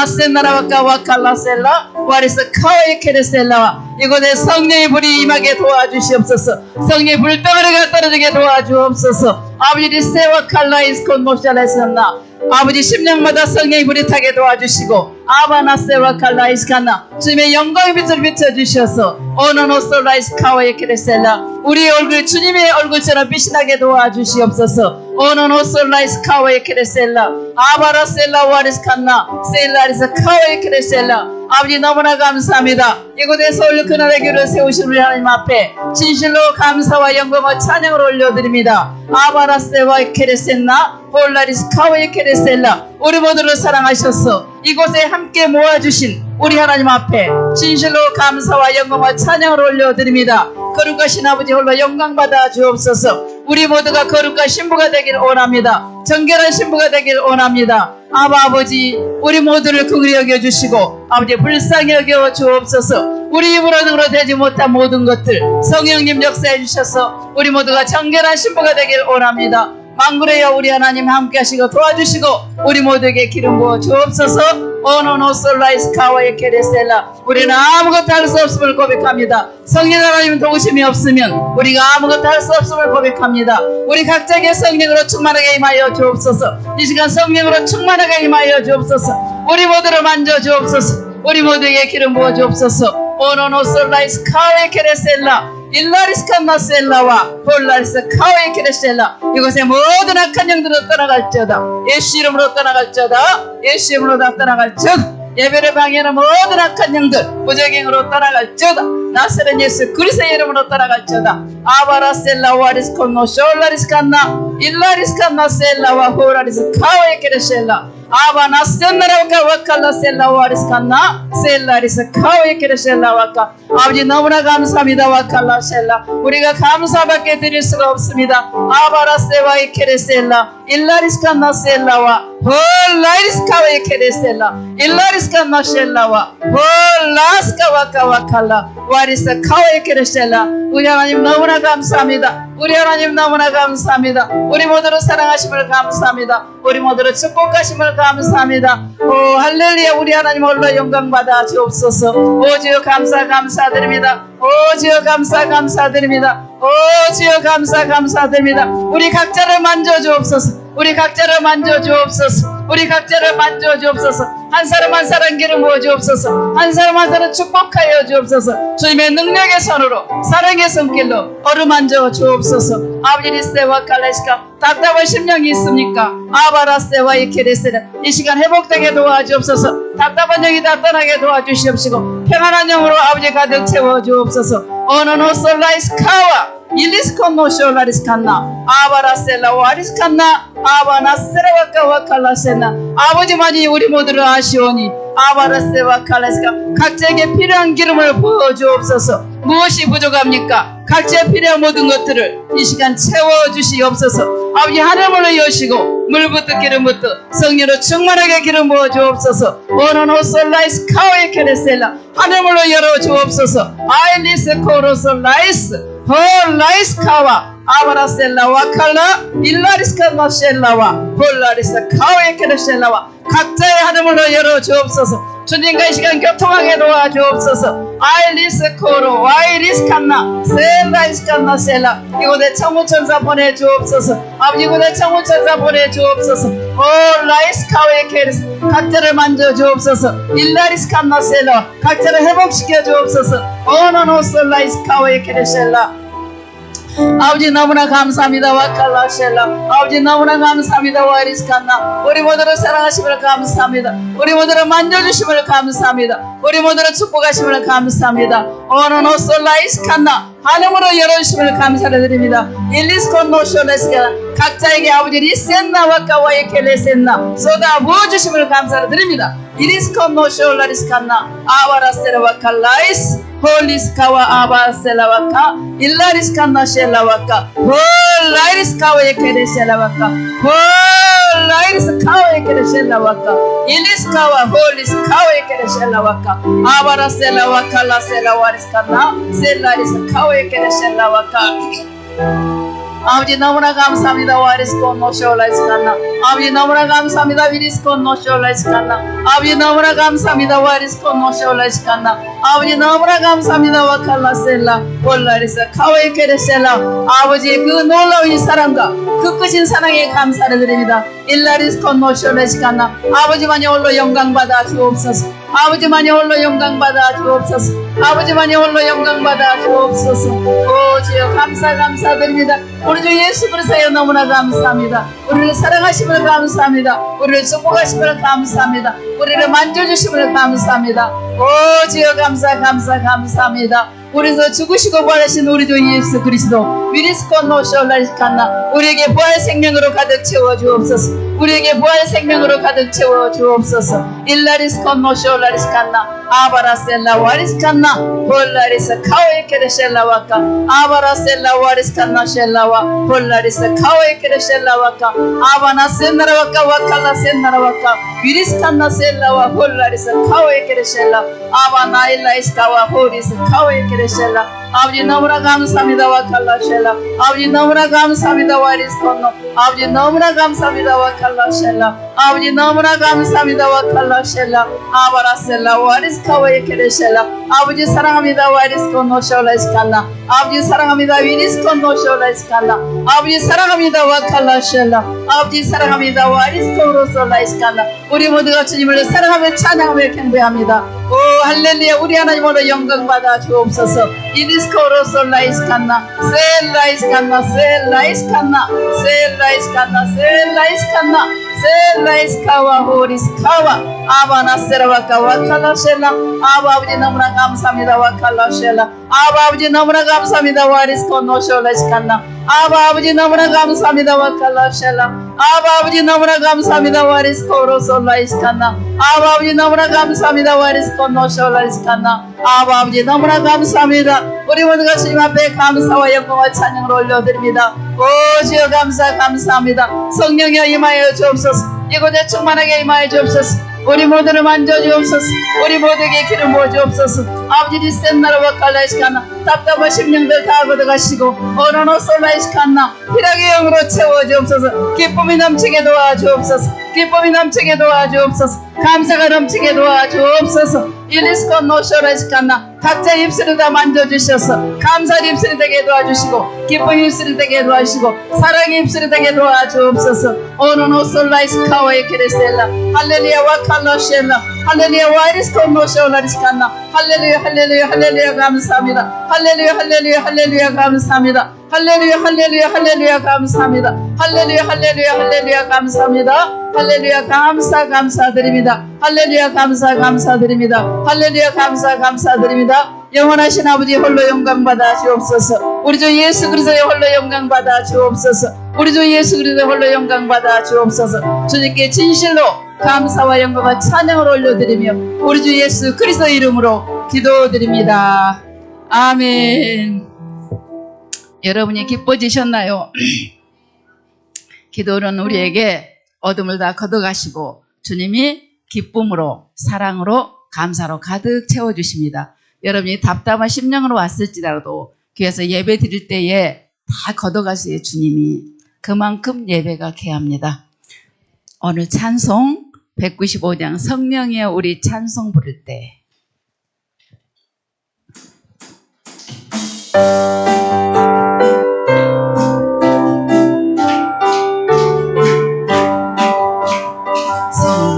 나세나라와카 와칼라셀라 와리스 카와이 케레셀라와 이곳에 성령의 불이 임하게 도와주시옵소서. 성령의 불덩어리가 떨어지게 도와주옵소서. 아버지 리세와 칼라이스콘 모샬라이스나 아버지 심령마다 성령의 불이 타게 도와주시고 아바나세와 칼라이스카나 주님의 영광의 빛을 비춰주셔서 오노노솔라이스 카와이 케레셀라 우리의 얼굴 주님의 얼굴처럼 빛이 나게 도와주시옵소서. 오노노솔라이스 카와이 케레셀라 아바라셀라 와리스카나 셀라리스 카와이 케레셀라 아버지 너무나 감사합니다. 이곳에서 올려 그날의 교를 세우신 우리 하나님 앞에 진실로 감사와 영광과 찬양을 올려드립니다. 아바라세와 케레셀나 홀라리스 카와이 케레셀라 우리 모두를 사랑하셔서 이곳에 함께 모아주신 우리 하나님 앞에 진실로 감사와 영광과 찬양을 올려드립니다. 거룩하신 아버지 홀로 영광 받아 주옵소서. 우리 모두가 거룩한 신부가 되기를 원합니다. 정결한 신부가 되기를 원합니다. 아버지 우리 모두를 긍휼히 여겨주시고 아버지 불쌍히 여겨 주옵소서. 우리 힘으로 능으로 되지 못한 모든 것들 성령님 역사해 주셔서 우리 모두가 정결한 신부가 되기를 원합니다. 만군의 우리 하나님 함께 하시고 도와주시고 우리 모두에게 기름 부어 주옵소서. 오노노솔라이스 카와이 케레셀라 우리는 아무것도 할 수 없음을 고백합니다. 성령 하나님 도우심이 없으면 우리가 아무것도 할 수 없음을 고백합니다. 우리 각자에게 성령으로 충만하게 임하여 주옵소서. 이 시간 성령으로 충만하게 임하여 주옵소서. 우리 모두를 만져 주옵소서. 우리 모두에게 기름 부어 주옵소서. 오노노솔라이스 카와이 케레셀라 일라리스 칸나셀라와 폴라리스 카와이 케레셀라 이곳에 모든 악한 영들을 떠나갈지어다. 예수 이름으로 떠나갈지어다. 예수 이름으로 다 떠나갈지어다. 예배를 방해하는 모든 악한 영들 무적행으로 떠나갈지어다. 나사렛 예수 그리스도의 이름으로 떠나갈지어다. 아바라셀라 와리스 콘노 숄라리스 칸나 일라리스 칸나셀라와 홀라리스 카와이 케레셀라 아바나스전나라와카 와칼라셀라 와리스 칸나 셀라리스 카와이 케레셀라 와카 아버지 너무나 감사합니다. 와칼라셀라 우리가 감사밖에 드릴 수가 없습니다. 아바라세와이 케레셀라 일라리스 칸나셀라와 홀라리스 카와이 케레셀라 일라리스 칸나셀라와 홀라스카 와카 와칼라 와리스 카와이 케레셀라 우리 하나님 너무나 감사합니다. 우리 하나님 너무나 감사합니다. 우리 모두를 사랑하심을 감사합니다. 우리 모두를 축복하심을 감사합니다. 오 할렐루야 우리 하나님 홀로 영광 받아 주옵소서. 오 주여 감사드립니다. 오 주여 감사드립니다. 오 주여 감사드립니다. 우리 각자를 만져 주옵소서. 우리 각자를 만져 주옵소서. 우리 각자를 만져 주옵소서. 한 사람 한 사람 기름 부어 주옵소서. 한 사람 한 사람 축복하여 주옵소서. 주님의 능력의 손으로 사랑의 손길로 어루만져 주옵소서. 아버지 리스테와 칼레시카 답답한 심령이 있습니까? 아바라스테와 이케레스라 이 시간 회복되게 도와주옵소서. 답답한 영이 다 떠나게 도와주시옵시고 평안한 영으로 아버지 가득 채워 주옵소서. 오노노솔라이스카와 일리스콘노쇼라리스칸나 아바라셀라 와리스칸나 아바나세라와카 와칼라세나 아버지만이 우리 모두를 아시오니 아바라세와 칼라스카 각자에게 필요한 기름을 부어주옵소서. 무엇이 부족합니까? 각자에 필요한 모든 것들을 이 시간 채워주시옵소서. 아버지 하늘문을 여시고 물부터 기름부터 성령으로 충만하게 기름 부어주옵소서. 오노노솔라이스 카와이 케레셀라 하늘문을 열어주옵소서. 아일리스 코로솔라이스 홀라이스 카와 아바라셀라 와칼라 일라리스카 마셀라와 홀라리스 카와이 케레셀라와 각자의 하늘문을 열어주옵소서. 주님과 이 시간 교통하게 도와주옵소서. 아일리스 코로 와이리스 칸나 셀라이스 칸나 셀라 이곳에 청무천사 보내주옵소서. 아버지 이곳에 청무천사 보내주옵소서. 홀라이스 카와이 케레스 각자를 만져주옵소서. 일라리스 칸나 셀라 각자를 회복시켜 주옵소서. 오노노솔라이스 카와이 케레셀라 아버지 너무나 감사합니다. 와칼라셀라 아버지 너무나 감사합니다. 와이리스칸나 우리 모두를 사랑하심을 감사합니다. 우리 모두를 만져주심을 감사합니다. 우리 모두를 축복하심을 감사합니다. 오노노솔라이스칸나 하늘으로 열어주심을 감사드립니다. 일리스콘노쇼레스가 각자에게 아버지 리센나 와카와이 켈레센나 쏟아 부어주심을 감사드립니다. 일리스콘노쇼라리스칸나 아와라세라 와칼라이스 홀리스카와 아바셀라와카 일라리스칸나 셀라와카 홀라이리스카와이 켈레셀라와카 홀라이리스카와이 켈레셀라와카 일리스카와 홀리스카와이 켈레셀라와카 아바라셀라와카 라셀라와리스칸나 셀라리스카와이 켈레셀라와카 아버지 너무나 감사합니다. 와리스콘 노쇼라이스칸나 아버지 너무나 감사합니다. 위리스콘 노쇼라이스칸나 아버지 너무나 감사합니다. 와리스콘 노쇼라이스칸나 아버지 너무나 감사합니다. 와칼라셀라 볼라리스 카웨이케레셀라 아버지 그 놀라운 이 사랑과 그 크신 사랑에 감사를 드립니다. 일라리스콘 노쇼라이스칸나 아버지만이 홀로 영광받아 주옵소서. 아버지만이 홀로 영광받아 주옵소서. 아버지만이 홀로 영광받아 주옵소서. 오 주여 감사드립니다. 우리 주 예수 그리스도여 너무나 감사합니다. 우리를 사랑하심을 감사합니다. 우리를 축복하심을 감사합니다. 우리를 만져주심을 감사합니다. 오 주여 감사합니다. 우리서 죽으시고 부활하신 우리 주 예수 그리스도 위리스콘 노쇼라이스칸나 우리에게 부활 생명으로 가득 채워 주옵소서. 우리에게 부활 생명으로 가득 채워 주옵소서. 일라리스콘 노쇼라리스칸나 아바라셀라 와리스칸나 볼라리스 카오에케레셀라와카 아바라셀라 와리스칸나 셀라와 볼라리스 카오에케레셀라와카 아바나센나라와카 와칼라센나라와카 위리스칸나 셀라와 볼라리스 카오에케레셀라 아바나일라이스카와 보리스 카오에케레셀라 아버지 너무나 감사합니다. 와칼라셀라 아버지 너무나 감사합니다. 와리스콘노 아버지 너무나 감사합니다. 와칼라셀라 아버지 너무나 감사합니다. 와칼라셀라 아바라셀라 와리스카와에케레셀라 아버지 사랑합니다. 와리스콘노 쇼라이스칸나 아버지 사랑합니다. 위리스콘노 쇼라이스칸나 아버지 사랑합니다. 와칼라셀라 아버지 사랑합니다. 와리스코로솔라이스칸나 우리 모두가 주님을 사랑하며 찬양하며 경배합니다. 오 할렐루야 우리 하나님으로 영광받아 주옵소서. 이디스코로솔라이스칸나 셀라이스칸나 셀라이스칸나 셀라이스칸나 셀라이스칸나 셀라이스카와 호리스카와 아바나세라와카 와칼라셀라 아버지 너무나 감사합니다. 와칼라셀라 아버지 너무나 감사합니다. 와리스코노쇼라이스칸나 아버지 너무나 감사합니다. 와칼라셀라 아버지 너무나 감사합니다. 와리스코로솔라이스칸나 아버지 너무나 감사합니다. 와리스코노쇼라이스칸나 아버지 너무나 감사합니다. 우리 모두가 주님 앞에 감사와 영광과 찬양을 올려드립니다. 오 주여 감사합니다. 성령이여 임하여 주옵소서. 이곳에 충만하게 임하여 주옵소서. 우리 모두를 만져주옵소서. 우리 모두에게 기름 부어주옵소서. 아버지 리센나라와 칼라이스칸나 답답한 심령들 다 걷어가시고 오너노 솔라이스칸나 희락의 영으로 채워주옵소서. 기쁨이 넘치게 도와주옵소서. 기쁨이 넘치게 도와주옵소서. 감사가 넘치게 도와주옵소서. 일리스콘 노쇼라이스칸나 각자 입술을 다 만져주셔서 감사의 입술이 되게 도와주시고 기쁨의 입술이 되게 도와주시고 사랑의 입술이 되게 도와주옵소서. 오너노 솔라이스카와의 케레셀라 할렐루야 와칼라셀라 할렐루야 와이리스콘 노쇼라이스칸나 할렐루야 감사합니다. 할렐루야 감사합니다. 할렐루야 감사합니다. 할렐루야 감사합니다. 할렐루야 감사드립니다. 할렐루야 감사드립니다. 할렐루야 감사드립니다. 영원하신 아버지 홀로 영광받아 주옵소서. 우리 주 예수 그리스도의 홀로 영광받아 주옵소서. 우리 주 예수 그리스도의 홀로 영광받아 주옵소서. 주님께 진실로 감사와 영광과 찬양을 올려드리며 우리 주 예수 그리스도 이름으로 기도드립니다. 아멘. 여러분이 기뻐지셨나요? 기도는 우리에게 어둠을 다 걷어가시고 주님이 기쁨으로 사랑으로 감사로 가득 채워주십니다. 여러분이 답답한 심령으로 왔을지라도 교회에서 예배 드릴 때에 다 걷어가세요. 주님이 그만큼 예배가 귀합니다. 오늘 찬송 195장 성령이여 우리 찬송 부를 때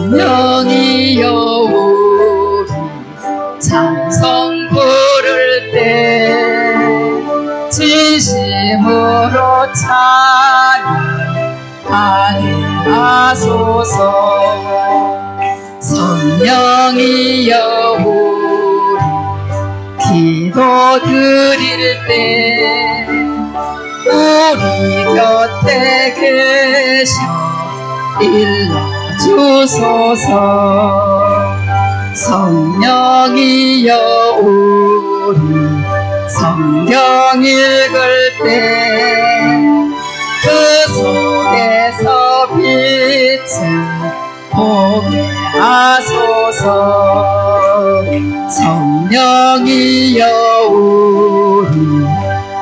성령이여 우리 찬송 부를 때 진심으로 찬양하소서. 성령이여 우리 기도 드릴 때 우리 곁에 계셔 일러주소서. 성령이여 우리 성경 읽을 때 그 속에서 빛을 보게 하소서. 성령이여 우리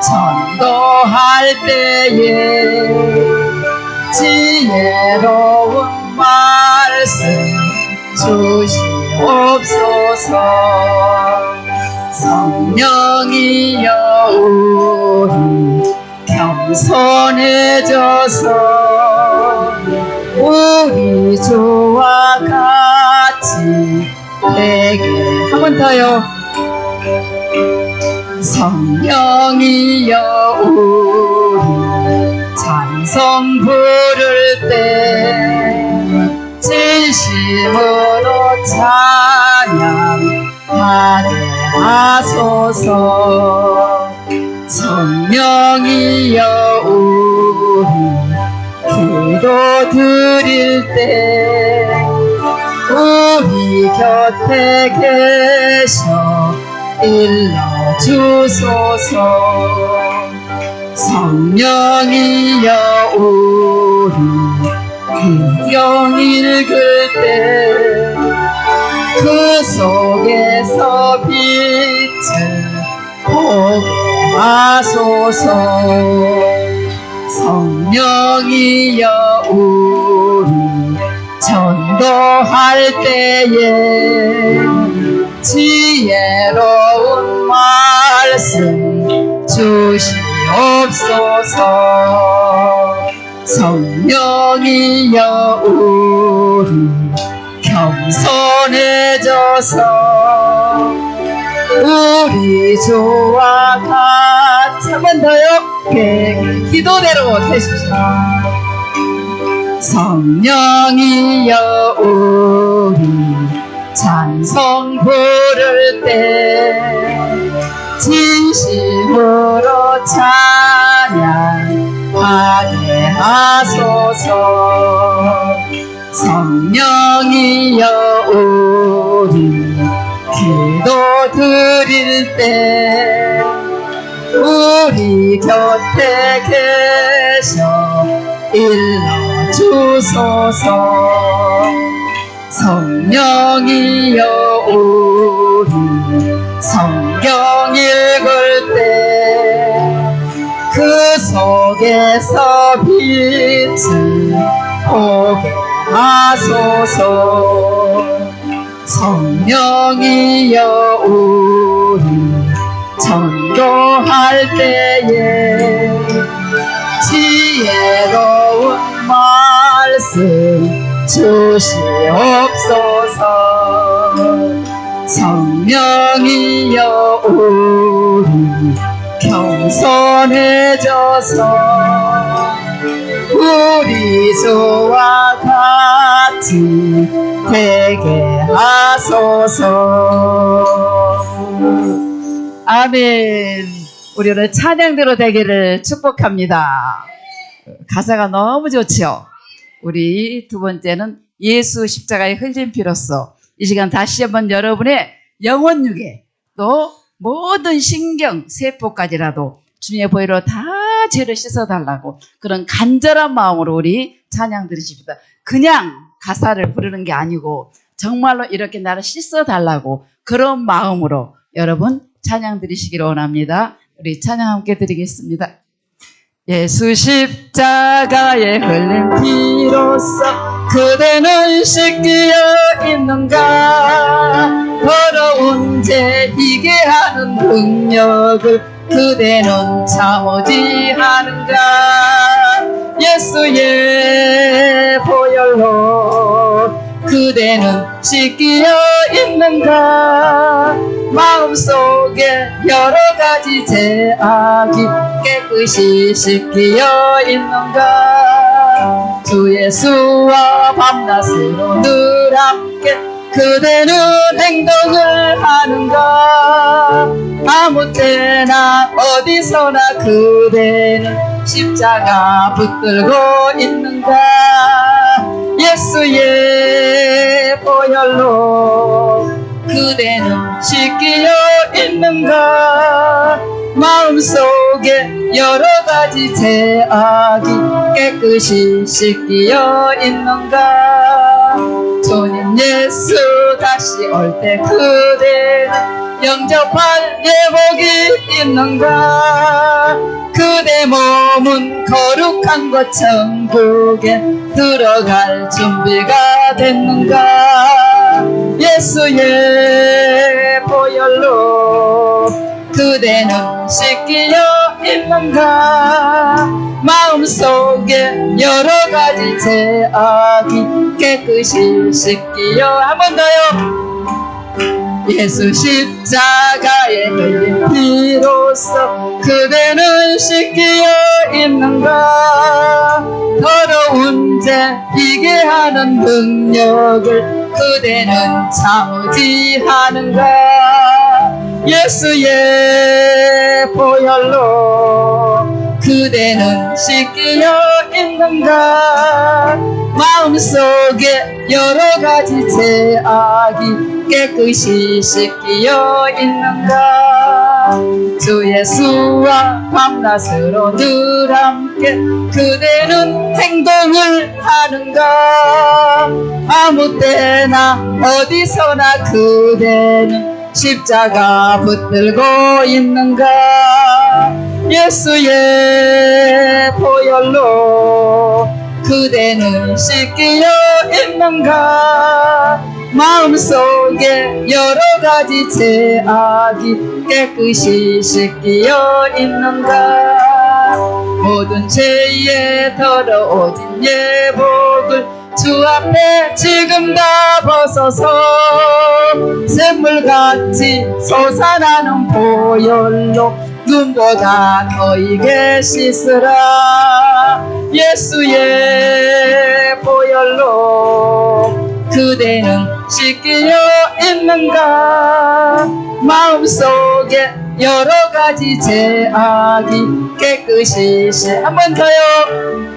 전도할 때에 지혜로운 말씀 주시옵소서. 성령이여 우리 겸손해져서 우리 주와 같이 되게. 한 번 더요. 성령이여 우리 찬송 부를 때 진심으로 찬양하게 하소서. 성령이여 우리 기도 드릴 때 우리 곁에 계셔 일러주소서. 성령이여 우리 성경 읽을 때 그 속에서 빛을 보게 하소서. 성령이여 우리 전도할 때에 지혜로운 말씀 주시옵소서. 성령이여 우리 겸손해져서 우리 주와 같이. 한 번 더요. 기도대로 되십시오. 성령이여 우리 찬송 부를 때 진심으로 찬양하게 하소서. 성령이여 우리 기도 드릴 때 우리 곁에 계셔 일러주소서. 성령이여 우리 성경 읽을 때 그 속에서 빛을 보게 하소서. 성령이여 우리 전도할 때에 지혜로운 말씀 주시옵소서. 성령이여 우리 겸손해져서 우리 주와 같이 되게 하소서. 아멘. 우리 오늘 찬양대로 되기를 축복합니다. 가사가 너무 좋죠. 우리 두 번째는 예수 십자가의 흘린 피로써. 이 시간 다시 한번 여러분의 영혼 육에 또 모든 신경 세포까지라도 주님의 보혈로 다 죄를 씻어달라고 그런 간절한 마음으로 우리 찬양 드리십니다. 그냥 가사를 부르는 게 아니고 정말로 이렇게 나를 씻어달라고 그런 마음으로 여러분 찬양 드리시기를 원합니다. 우리 찬양 함께 드리겠습니다. 예수 십자가에 흘린 피로써 그대는 씻기어 있는가. 더러운 죄 이게 하는 능력을 그대는 참으지 하는가. 예수의 보혈로 그대는 씻기어 있는가. 마음속에 여러가지 죄악이 깨끗이 씻기어 있는가. 주 예수와 밤낮으로 늘 함께 그대는 행동을 하는가. 아무 때나 어디서나 그대는 십자가 붙들고 있는가. 예수의 보혈로 그대는 씻기어 있는가. 마음속에 여러가지 죄악이 깨끗이 씻기어 있는가. 주님 예수 다시 올 때 그대는 영접할 예복이 있는가? 그대 몸은 거룩한 곳 천국에 들어갈 준비가 됐는가? 예수의 보혈로 그대는 씻기어 있는가? 마음속에 여러가지 죄악이 깨끗이 씻기어. 한 번 더요. 예수 십자가에 흘린 피로써 그대는 씻기어 있는가? 더러운 죄 비게 하는 능력을 그대는 참지 하는가? 예수의 보혈로 그대는 씻기어 있는가? 마음속에 여러가지 죄악이 깨끗이 씻기어 있는가? 주 예수와 밤낮으로 늘 함께 그대는 행동을 하는가? 아무 때나 어디서나 그대는 십자가 붙들고 있는가? 예수의 보혈로 그대는 씻기어 있는가? 마음속에 여러가지 죄악이 깨끗이 씻기어 있는가? 모든 죄에 더러워진 예복을 주 앞에 지금 다 벗어서 샘물같이 솟아나는 보혈로 눈보다 더 이게 씻으라. 예수의 보혈로 그대는 씻기어 있는가? 마음속에 여러가지 죄악이 깨끗이 한 번 더요.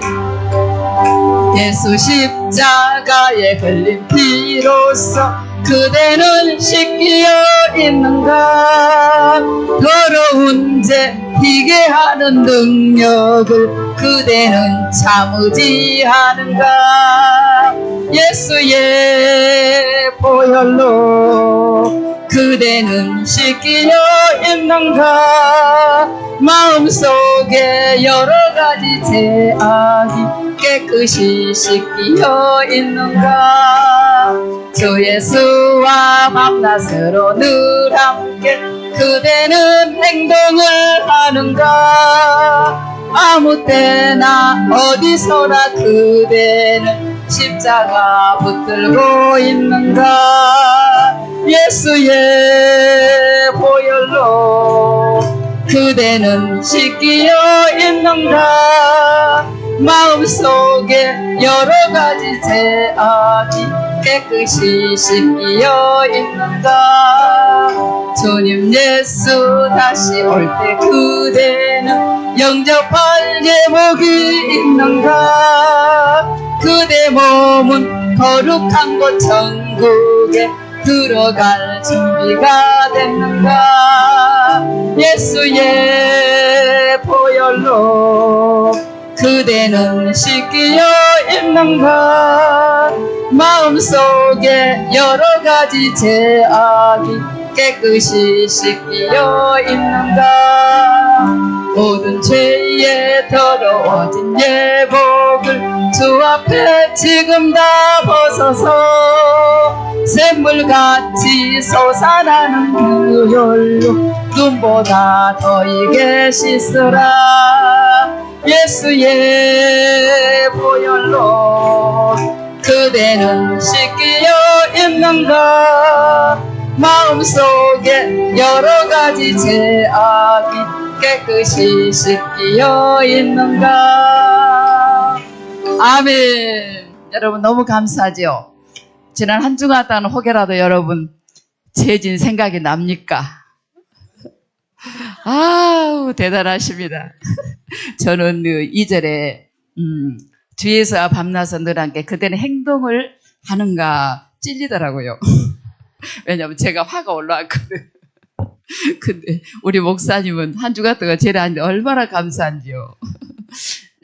예수 십자가에 흘린 피로써 그대는 씻기어 있는가? 더러운 죄 비게 하는 능력을 그대는 참으지 하는가? 예수의 보혈로 그대는 씻기어 있는가? 마음속에 여러가지 죄악이 깨끗이 씻기어 있는가? 주 예수와 밤낮으로 늘 함께 그대는 행동을 하는가? 아무 때나 어디서나 그대는 십자가 붙들고 있는가? 예수의 보혈로 그대는 씻기어 있는가? 마음속에 여러가지 죄악이 깨끗이 씻기어 있는가? 주님 예수 다시 올 때 그대는 영접할 예복이 있는가? 그대 몸은 거룩한 곳 천국에 들어갈 준비가 됐는가? 예수의 보혈로 그대는 씻기어 있는가? 마음속에 여러가지 죄악이 깨끗이 씻기어 있는가? 모든 죄에 더러워진 예복을 주 앞에 지금 다 벗어서 샘물같이 솟아나는 보혈로 눈보다 더 이게 씻으라. 예수의 보혈로 그대는 씻기어 있는가? 마음속에 여러가지 죄악이 깨끗이 씻기어 있는가? 아멘. 여러분 너무 감사하죠? 지난 한 주간 동안 혹여라도 여러분 죄진 생각이 납니까? 아우 대단하십니다. 저는 그 2절에 주 예수와 밤낮은 늘 함께 그대는 행동을 하는가 찔리더라고요. 왜냐하면 제가 화가 올라왔거든. 근데 우리 목사님은 한 주간 동안 죄를 하는데 얼마나 감사한지요.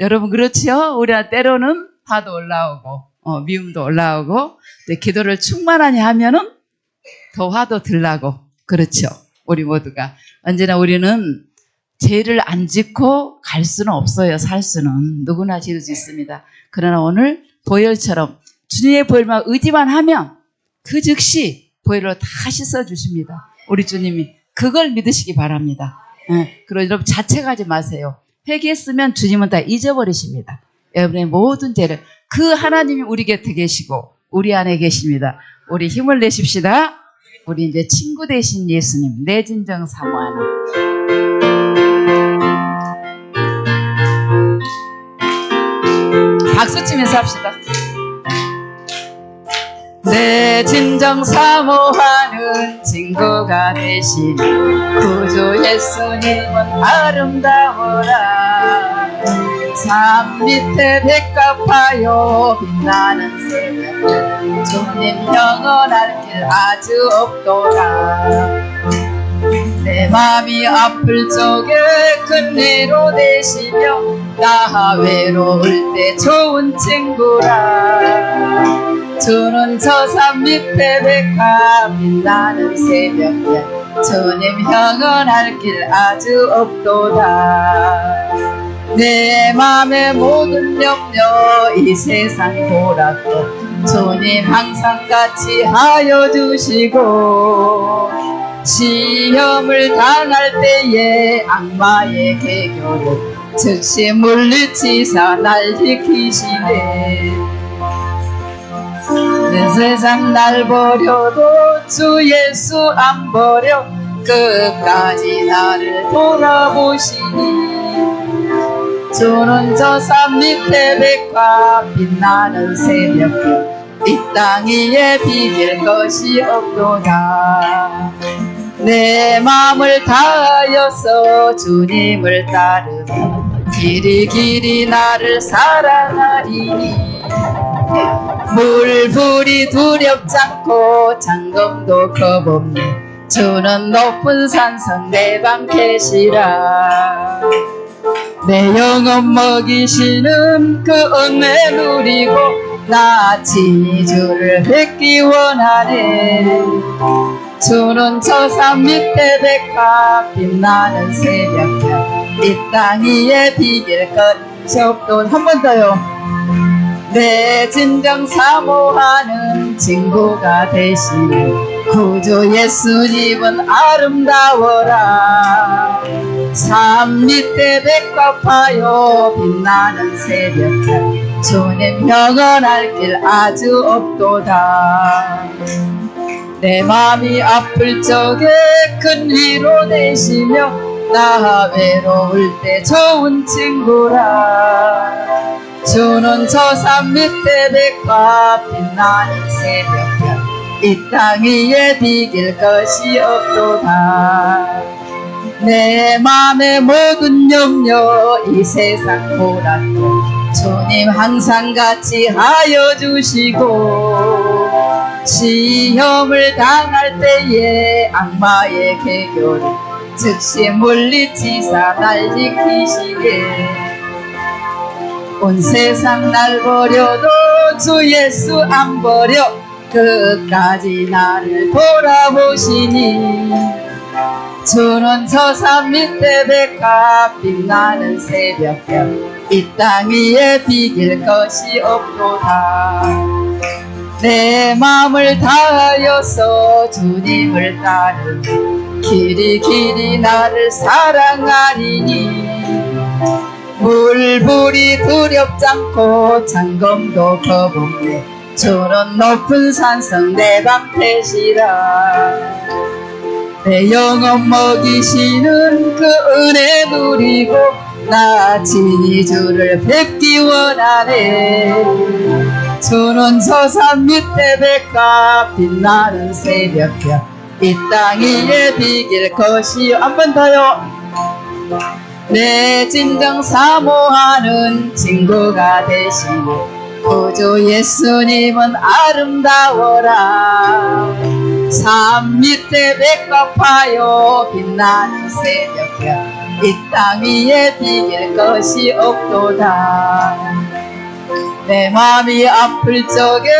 여러분 그렇지요? 우리가 때로는 화도 올라오고 미움도 올라오고 기도를 충만하게 하면은 더 화도 덜 나고 그렇죠. 우리 모두가. 언제나 우리는 죄를 안 짓고 갈 수는 없어요. 살 수는. 누구나 지을 수 있습니다. 그러나 오늘 보혈처럼 주님의 보혈만 의지만 하면 그 즉시 보혈로 다 씻어주십니다. 우리 주님이. 그걸 믿으시기 바랍니다. 그리고 여러분 자책하지 마세요. 회개했으면 주님은 다 잊어버리십니다. 여러분의 모든 죄를. 그 하나님이 우리 곁에 계시고 우리 안에 계십니다. 우리 힘을 내십시다. 우리 이제 친구 되신 예수님, 내 진정 사모하는. 박수 치면서 합시다. 내 진정 사모하는 친구가 되신 구주 예수님은 아름다워라. 산 밑에 백합하여 빛나는 새벽 주님 영원할 길 아주 없도다. 내 맘이 아플 적에 큰 위로 되시며 나 외로울 때 좋은 친구라. 주는 저 산 밑에 백합 빛나는 새벽에 주님 영원할 길 아주 없도다. 내 맘의 모든 염려 이 세상 보라도 주님 항상 같이 하여 주시고 시험을 당할 때에 악마의 계교를 즉시 물리치사 날 지키시네. 내 세상 날 버려도 주 예수 안 버려 끝까지 나를 돌아보시니. 주는 저 산 밑에 백합 빛나는 새벽에 이 땅 위에 비길 것이 없도다. 내 마음을 다하여서 주님을 따르며 길이 길이 나를 사랑하리니. 물불이 두렵지 않고 장검도 겁없네. 주는 높은 산성 내 방 계시라. 내 영혼 먹이시는 그 은혜 누리고 나 친히 주를 뵙기 원하네. 주는 저 산 밑에 백합 빛나는 새벽별 이 땅 위에 비길 것이 없던. 한 번 더요. 내 진정 사모하는 친구가 되시는 구주 예수님은 아름다워라. 산 밑에 백합하여 빛나는 새벽별 주님 영원할 길 아주 없도다. 내 맘이 아플 적에 큰 위로 되시며 나 외로울 때 좋은 친구라. 주는 저 산 밑에 백합 빛나는 새벽별 이 땅 위에 비길 것이 없도다. 내 맘의 모든 염려 이 세상 보라도 주님 항상 같이 하여 주시고 시험을 당할 때에 악마의 계교를 즉시 물리치사 날 지키시게. 온 세상 날 버려도 주 예수 안 버려 끝까지 나를 돌아보시니. 주는 저 산 밑에 백합 빛나는 새벽별 이 땅 위에 비길 것이 없도다. 내 마음을 다하여서 주님을 따르며 길이 길이 나를 사랑하리니. 물불이 두렵지 않고 장검도 겁없네. 주는 높은 산성 내 방 되시라. 내 영혼 먹이시는 그 은혜 누리고 나 친히 주를 뵙기 원하네. 주는 저 산 밑에 백합 빛나는 새벽별 이 땅 위에 비길 것이. 한 번 더요. 내 진정 사모하는 친구가 되시고 구주 예수님은 아름다워라. 산 밑에 백합하여 빛나는 새벽별 이 땅 위에 비길 것이 없도다. 내 마음이 아플 적에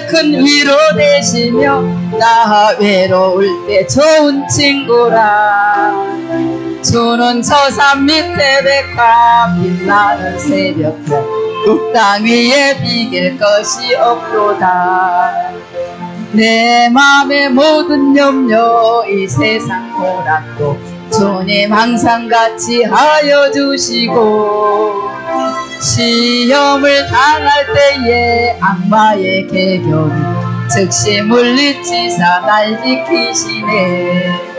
큰 위로 되시며 나 외로울 때 좋은 친구라. 주는 저 산 밑에 백화 빛나는 새벽별 땅 위에 비길 것이 없도다. 내 맘의 모든 염려 이 세상 고락도 주님 항상 같이 하여 주시고 시험을 당할 때에 악마의 계교는 즉시 물리치사 날 지키시네.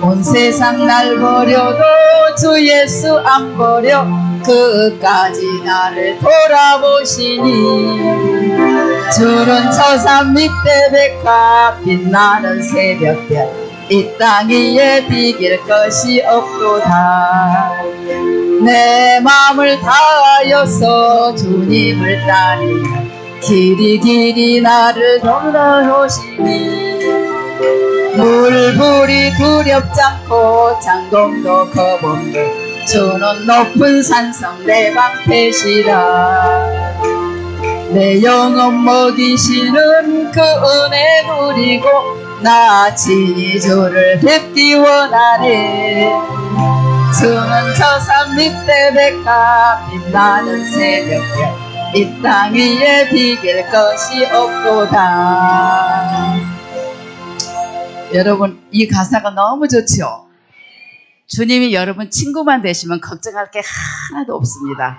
온 세상 날 버려도 주 예수 안 버려 끝까지 나를 돌아보시니. 주는 저 산 밑에 백화 빛나는 새벽별 이 땅 위에 비길 것이 없도다. 내 마음을 다하여서 주님을 따르며 길이 길이 나를 돌아오시니. 물불이 두렵지 않고 장동도 겁없네. 주는 높은 산성 내 방패시라. 내 영혼 먹이시는 그 은혜 누리고 나 친히 주를 뵙기 원하네. 주는 저 산 밑에 백화 빛나는 새벽별 이 땅 위에 비길 것이 없도다. 여러분 이 가사가 너무 좋죠. 주님이 여러분 친구만 되시면 걱정할 게 하나도 없습니다.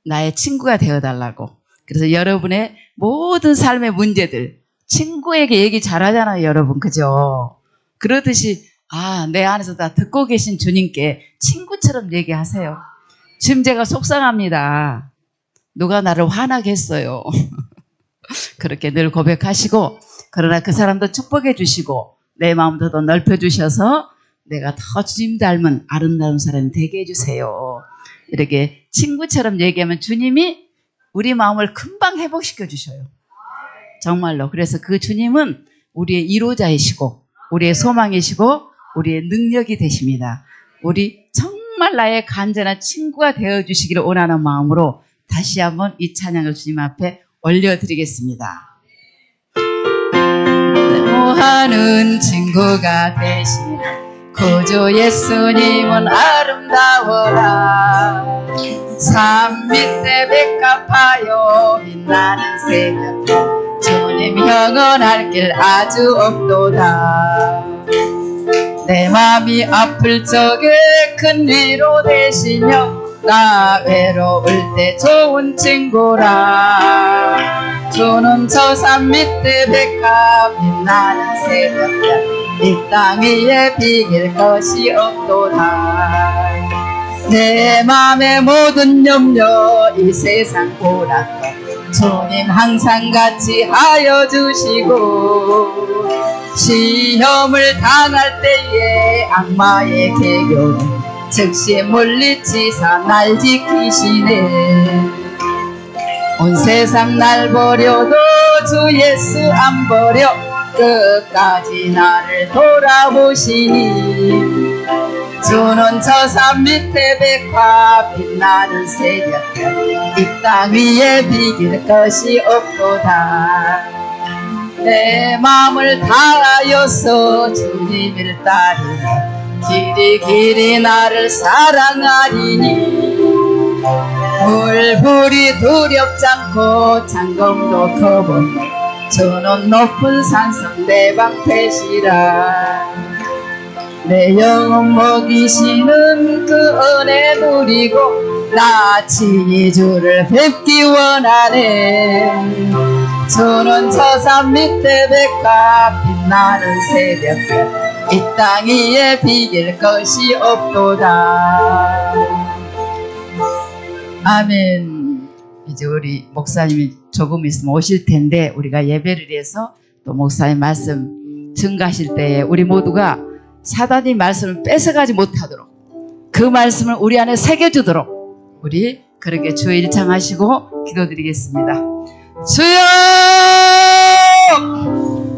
나의 친구가 되어달라고. 그래서 여러분의 모든 삶의 문제들 친구에게 얘기 잘하잖아요, 여러분. 그죠? 그러듯이 내 안에서 다 듣고 계신 주님께 친구처럼 얘기하세요. 지금 제가 속상합니다. 누가 나를 화나게 했어요. 그렇게 늘 고백하시고, 그러나 그 사람도 축복해 주시고 내 마음도 더 넓혀 주셔서 내가 더 주님 닮은 아름다운 사람이 되게 해주세요. 이렇게 친구처럼 얘기하면 주님이 우리 마음을 금방 회복시켜 주셔요. 정말로. 그래서 그 주님은 우리의 이로자이시고 우리의 소망이시고 우리의 능력이 되십니다. 우리 정말 나의 간절한 친구가 되어주시기를 원하는 마음으로 다시 한번 이 찬양을 주님 앞에 올려드리겠습니다. 하는 친구가 되신 구주 예수님은 아름다워라. 산 밑에 백합하여 빛나는 새벽 주님 영원할 길 아주 없도다. 내 맘이 아플 적에 큰 위로 되시며 나 외로울 때 좋은 친구라. 주는 저 산 밑에 백합 빛나는 새벽별 이 땅 위에 비길 것이 없도다. 내 맘의 모든 염려 이 세상 고락도 주님 항상 같이 하여 주시고 시험을 당할 때에 악마의 계교는 즉시 물리치사 날 지키시네. 온 세상 날 버려도 주 예수 안 버려 끝까지 나를 돌아보시니. 주는 저 산 밑에 백화 빛나는 새벽별 이 땅 위에 비길 것이 없도다. 내 마음을 다하여서 주님을 따르며 길이 길이 나를 사랑하리니. 물불이 두렵지 않고 장검도 겁없네. 주는 높은 산성 내 방패시라. 내 영혼 먹이시는 그 은혜 누리고 나 친히 주를 뵙기 원하네. 주는 저 산 밑에 백합 빛나는 새벽별 이 땅 위에 비길 것이 없도다. 아멘. 이제 우리 목사님이 조금 있으면 오실 텐데 우리가 예배를 해서 또 목사님 말씀 증가하실 때에 우리 모두가 사단이 말씀을 뺏어가지 못하도록 그 말씀을 우리 안에 새겨주도록 우리 그렇게 주의 일창하시고 기도드리겠습니다. 주여!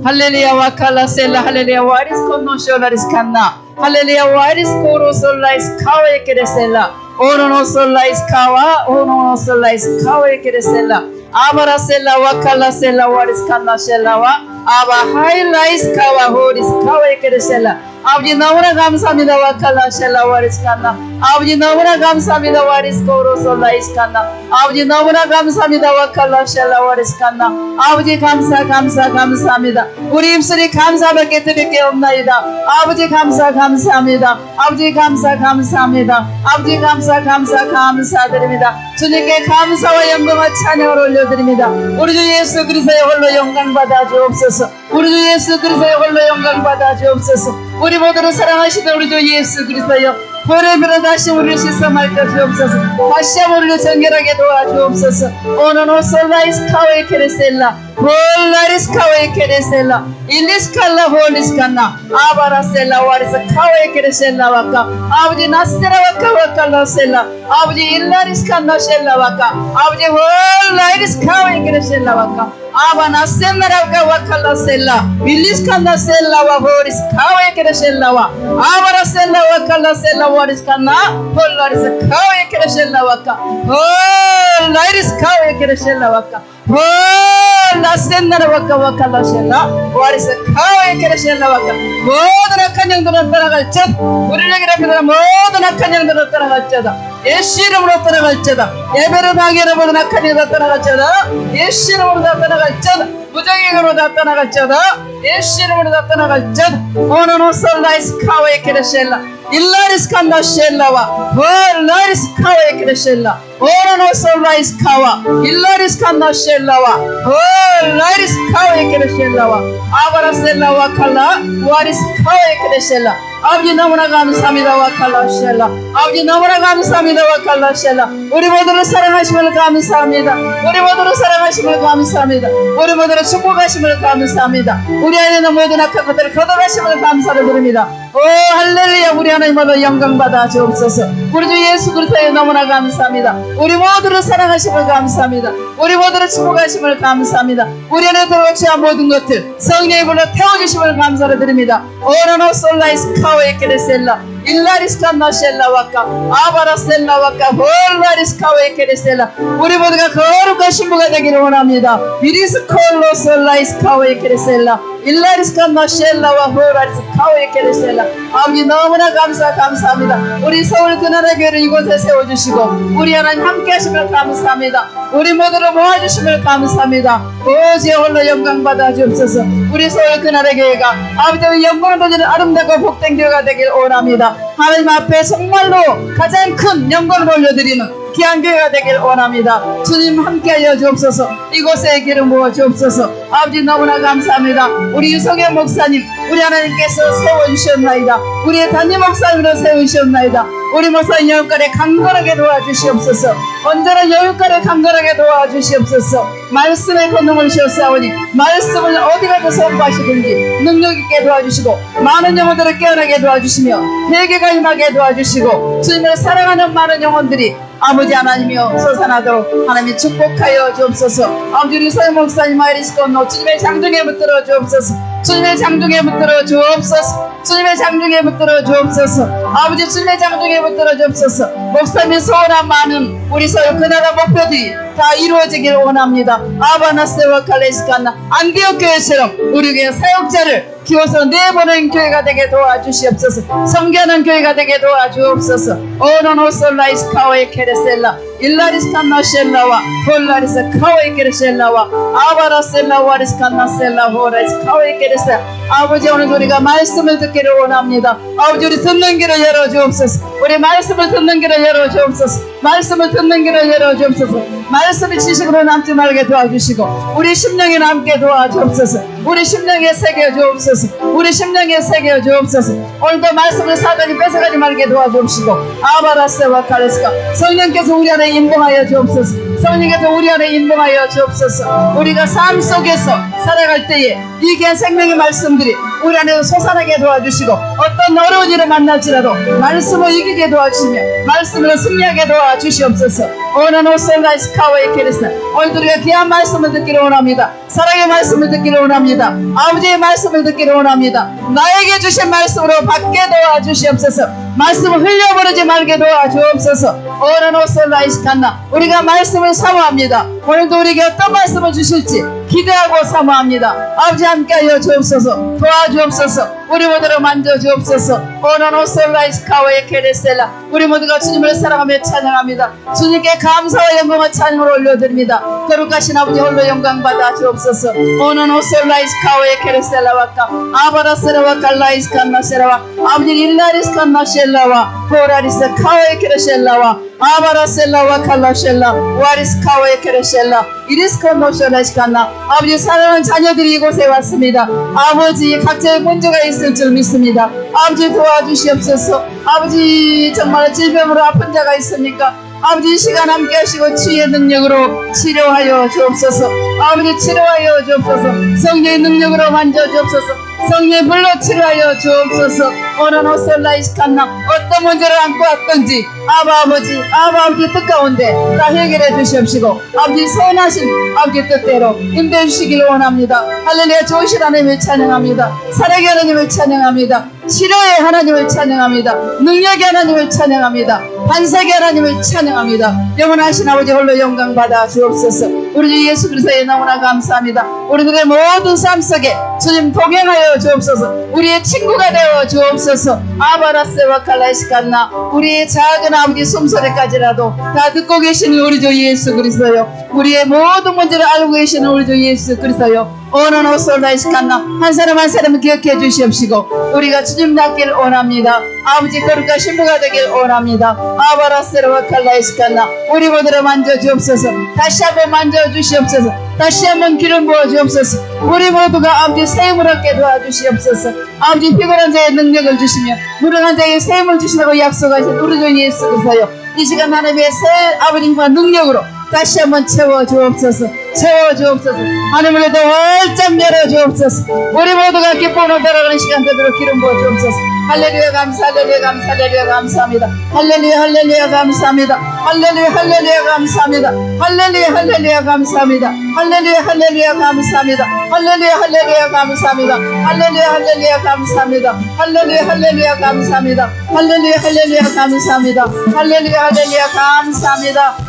할렐루야 와칼라셀라 할렐루야 와리스 콘노쇼라리스 칸나 할렐루야 와리스 코로솔라이스 카와에케레셀라 오노노솔라이스카와 오노노솔라이스카와의 케레셀라 아바라셀라 와칼라셀라 와리스칸나셀라와 아바 하일라이스카와 호리스카와의 케레셀라 아버지 너무나 감사합니다. 와칼라셀라 와리스칸나 아버지 너무나 감사합니다. 와리스코로솔라이스칸나 아버지 너무나 감사합니다. 와칼라셀라 와리스칸나 아버지 감사합니다. 우리 입술이 감사밖에 드릴 게 없나이다. 아버지 감사합니다. 아버지 감사합니다. 아버지 감사드립니다. 주님께 감사와 영광과 찬양을 올려드립니다. 우리 주 예수 그리스도의 홀로 영광 받아 주옵소서. 우리 주 예수 그리스도의 홀로 영광 받아 주옵소서. 우리 모두를 사랑하시는 우리 주 예수 그리스도여 보혈로 다시 우리를 씻어 맑혀 주옵소서. 다시 한번 우리를 정결하게 도와주옵소서. 오노노솔라이스카웨 케레셀라 홀라리스카웨 케레셀라 일리스칼라 홀리스칸나 아바라셀라 와리스카웨 케레셀라 와카 아버지 나스테라 와카 와칼라셀라 아버지 일라리스칸나 셀라 와카 아버지 홀라리스카웨 케레셀라 와카 아바 나셀라 와카 와칼라셀라 일리스칸나 셀라와 호리스카웨 케레셀라와 아바라셀라 와칼라셀라 와리스칸나 홀라리스카웨 케레셀라 와카 홀라리스카웨 케레셀라 와카 홀라센나라 와카 와칼라셀라 와리스카웨 케레셀라 와카 모든 악한 영들은 떠나갈 것 우리에게랍니다. 모든 악한 영들은 떠나갈 자다. 예수 이름으로 떠나갈 자다. 예배를 방해하는 모든 악한 영들은 떠나갈 자다. 예수 이름으로 다 떠나갈 자다. 무정행으로 다 떠나갈 자다. 예수 이름으로 다 떠나갈 자다. 오노노솔라이스카웨 케레셀라 일라리스칸나 셀라와 홀라리스카웨 케레셀라 오노노솔라이스카와 일라리스칸나 셀라와 홀라리스카웨 케레셀라와 아바라셀라와 칼라 와리스카웨 케레셀라 아버지 너무나 감사합니다. 와칼라셀라 아버지 너무나 감사합니다. 와칼라셀라 우리 모두를 사랑하심을 감사합니다. 우리 모두를 사랑하심을 감사합니다. 우리 모두를 축복하심을 감사합니다. 우리 안에 있는 모든 악한 것들을 걷어가심을 감사를 드립니다. 오 할렐루야. 우리 하나님으로 영광 받아 주옵소서. 우리 주 예수 그리스도에 너무나 감사합니다. 우리 모두를 사랑하심을 감사합니다. 우리 모두를 축복하심을 감사합니다. 우리 안에 들어오시한 모든 것들 성령의 불로 태워주심을 감사를 드립니다. 오노노솔라이스카웨 케레셀라 일라리스칸나 셀라와카 아바라셀라와카 홀라리스카웨 케레셀라 우리 모두가 거룩한 신부가 되기를 원합니다. 비리스콜로솔라이스카웨 케레셀라 일라리스칸나 셀라와 홀라리스카웨 케레셀라 아버지 너무나 감사합니다. 우리 서울 그나라 교회를 이곳에 세워주시고 우리 하나님 함께 하심을 감사합니다. 우리 모두를 모아주심을 감사합니다. 오직 홀로 영광 받아 주옵소서. 우리 서울 그나라 교회가 아버지의 영광을 돌리는 아름답고 복된 교회가 되길 원합니다. 하나님 앞에 정말로 가장 큰 영광을 올려드리는 귀한 교회가 되길 원합니다. 주님 함께하여 주옵소서. 이곳에 길을 모아 주옵소서. 아버지 너무나 감사합니다. 우리 유성현 목사님 우리 하나님께서 세워주셨나이다. 우리의 담임 목사님으로 세우셨나이다. 우리 목사님 여유가를 강건하게 도와주시옵소서. 언제나 여유가를 강건하게 도와주시옵소서. 말씀의 권능을 주셨사오니 말씀을 어디 가서 선포하시든지 능력있게 도와주시고 많은 영혼들을 깨어나게 도와주시며 회개가 임하게 도와주시고 주님을 사랑하는 많은 영혼들이 아버지 하나님이여 솟아나도록 하나님이 축복하여 주옵소서. 아버지 우리 서영 목사님 아이리스콘노 주님의 장중에 붙들어 주옵소서. 주님의 장중에 붙들어 주옵소서. 주님의 장중에 붙들어 주옵소서. 아버지 주님의 장중에 붙들어 주옵소서. 목사님이 소원한 많은 우리 서영 그나라 목표들이 다 이루어지길 원합니다. 아바나스와 칼레스칸나 안디옥 교회처럼 우리 교회 사역자를 키워서 내보낸 교회가 되게 도와주시옵소서. 성교하는 교회가 되게 도와주옵소서. 오노노솔라이스카웨 케레셀라 일라리스칸나 셀라와 홀라리스카웨 케레셀라와 아바라셀라 와리스칸나셀라 호라리스카웨 케레셀라 아버지 오늘 우리가 말씀을 듣기를 원합니다. 아버지 우리 듣는 길을 열어주옵소서. 우리 말씀을 듣는 길을 열어주옵소서. 말씀을 듣는 길을 열어주옵소서. 말씀이 지식으로 남지 말게 도와주시고 우리 심령에 남게 도와주옵소서. 우리 심령에 새겨 주옵소서. 우리 심령에 새겨 주옵소서. 오늘도 말씀을 사단이 뺏어가지 말게 도와주옵시고 아바라세와 카레스카 성령께서 우리 안에 인봉하여 주옵소서. 성령께서 우리 안에 인봉하여 주옵소서. 우리가 삶 속에서 살아갈 때에 이기한 생명의 말씀들이 우리 안에서 솟아나게 도와주시고 어떤 어려운 일을 만날지라도 말씀을 이기게 도와주시며 말씀으로 승리하게 도와주시옵소서. 오너노솔라이스카와의 케레스나 오늘도 우리가 귀한 말씀을 듣기를 원합니다. 사랑의 말씀을 듣기를 원합니다. 아버지의 말씀을 듣기를 원합니다. 나에게 주신 말씀으로 받게 도와주시옵소서. 말씀을 흘려버리지 말게 도와주옵소서. 오라노솔라이스칸나 우리가 말씀을 사모합니다. 오늘도 우리에게 어떤 말씀을 주실지 기대하고 사모합니다. 아버지 함께하여 주옵소서. 도와주옵소서. 우리 모두를 만져주옵소서. 오라노솔라이스카와의 케레셀라 우리 모두가 주님을 사랑하며 찬양합니다. 주님께 감사와 영광을 찬양으로 올려드립니다. 거룩하신 아버지 홀로 영광 받아 주옵소서. 오라노솔라이스카와의 케레셀라와까 아바라세라와 칼라이스칸나세라와 아버지 일라리스칸나셀라와 보라리스 카와의 케레셀라와 아바라셀라와 칼라셀라 와리스 카와의 케레셀라 이리스칸노셀라시칸나 아버지 사랑하는 자녀들이 이곳에 왔습니다. 아버지 각자의 문제가 있을 줄 믿습니다. 아버지 도와주시옵소서. 아버지 정말 질병으로 아픈 자가 있습니까? 아버지 이 시간 함께 하시고 치유의 능력으로 치료하여 주옵소서. 아버지 치료하여 주옵소서. 성령의 능력으로 만져주옵소서. 성령의 불로 치료하여 주옵소서. 오라노솔라이스칸나 어떤 문제를 안고 왔던지 아버지 뜻 가운데 다 해결해 주시옵시고 아버지 선하신 아버지 뜻대로 임대해 주시길 원합니다. 할렐루야. 좋으신 하나님을 찬양합니다. 사랑의 하나님을 찬양합니다. 치료의 하나님을 찬양합니다. 능력의 하나님을 찬양합니다. 반석의 하나님을 찬양합니다. 영원하신 아버지 홀로 영광 받아 주옵소서. 우리 주 예수 그리스도의 너무나 감사합니다. 우리들의 모든 삶 속에 주님 동행하여 주옵소서. 우리의 친구가 되어 주옵소서. 아바라세와 칼라이스칸나 우리의 작은 아버지 숨소리까지라도 다 듣고 계시는 우리 주 예수 그리스도요. 우리의 모든 문제를 알고 계시는 우리 주 예수 그리스도요. 오너노솔라이스칸나 한 사람 한 사람을 기억해 주시옵시고 우리가 주님 닮길 원합니다. 아버지 거룩한 신부가 되길 원합니다. 아바라세라와 칼라이스칸나 우리 모두를 만져주옵소서. 다시 한번 만져주시옵소서. 다시 한번 기름 부어주옵소서. 우리 모두가 아버지 세임을 얻게 도와주시옵소서. 아버지 피곤한 자의 능력을 주시며 무능한 자의 세임을 주시라고 약속하신 우리 주 예수 그리스도요. 이 시간 하나님의 새 아버님과 능력으로 다시 한번 채워주옵소서. 채워주옵소서. 하늘을 더 활짝 열어주옵소서. 우리 모두가 기쁨으로 돌아가는 시간 되도록 기름 부어주옵소서. 할렐루야 감사 할렐루야 감사 할렐루야 감사합니다. 할렐루야 할렐루야 감사합니다. 할렐루야 할렐루야 감사합니다. 할렐루야 할렐루야 감사합니다. 할렐루야 할렐루야 감사합니다. 할렐루야 할렐루야 감사합니다. 할렐루야 할렐루야 감사합니다. 할렐루야 할렐루야 감사합니다. 할렐루야 할렐루야 감사합니다. 할렐루야 할렐루야 감사합니다.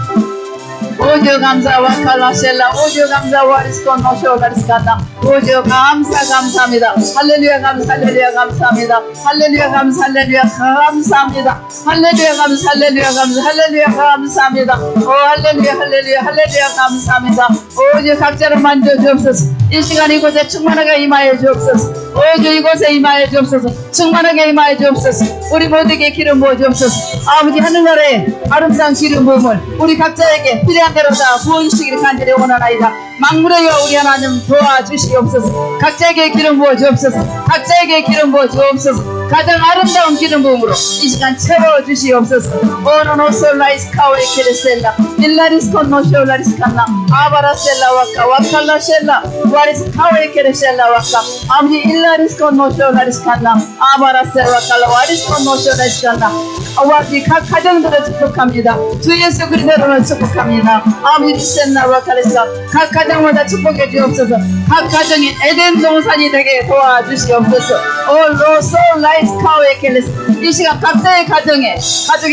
오주 감사와 칼라셀라 오주 감사와 리스콘 노쇼라리스칸나 오주 감사합니다. 할렐루야 감사 할렐루야 감사합니다. 할렐루야 감사 할렐루야 감사합니다. 할렐루야 감사 할렐루야 감사 할렐루야 감사합니다. 오 할렐루야 할렐루야 할렐루야 감사합니다. 오주 각자를 만져주옵소서. 이 시간 이곳에 충만하게 임하여 주옵소서. 오주 이곳에 임하여 주옵소서. 충만하게 임하여 주옵소서. 우리 모두에게 기름 부어 주옵소서. 아버지 하늘나라에 아름다운 기름 부음을 우리 각자에게 필요한 대로 다 부어주시기를 간절히 원하나이다. 만물의 여호와 우리 하나님 도와주시옵소서. 각자에게 기름 부어 주옵소서. 각자에게 기름 부어 주옵소서. 가장 아름다운 기름 부음으로 이 시간 채워주시옵소서. 오노노솔라이스카오에 케레셀라 일라리스콘 노쇼라리스칸나 아바라셀라 와카 와칼라셀라 와리스카오에 케레셀라 와카 아버지 일라리스콘 노쇼라리스칸나 아바라셀라 와칼라 와리스콘 노쇼라리스칸나 아버지 각 가정들을 축복합니다. 주 예수 그리스도를 축복합니다. 아버지 리센나 와칼레스가 각 가정마다 축복해 주옵소서. 각 가정이 에덴 동산이 되게 도와주시옵소서. 오로솔라이스카오에 켈레스 이 시간 각자의 가정에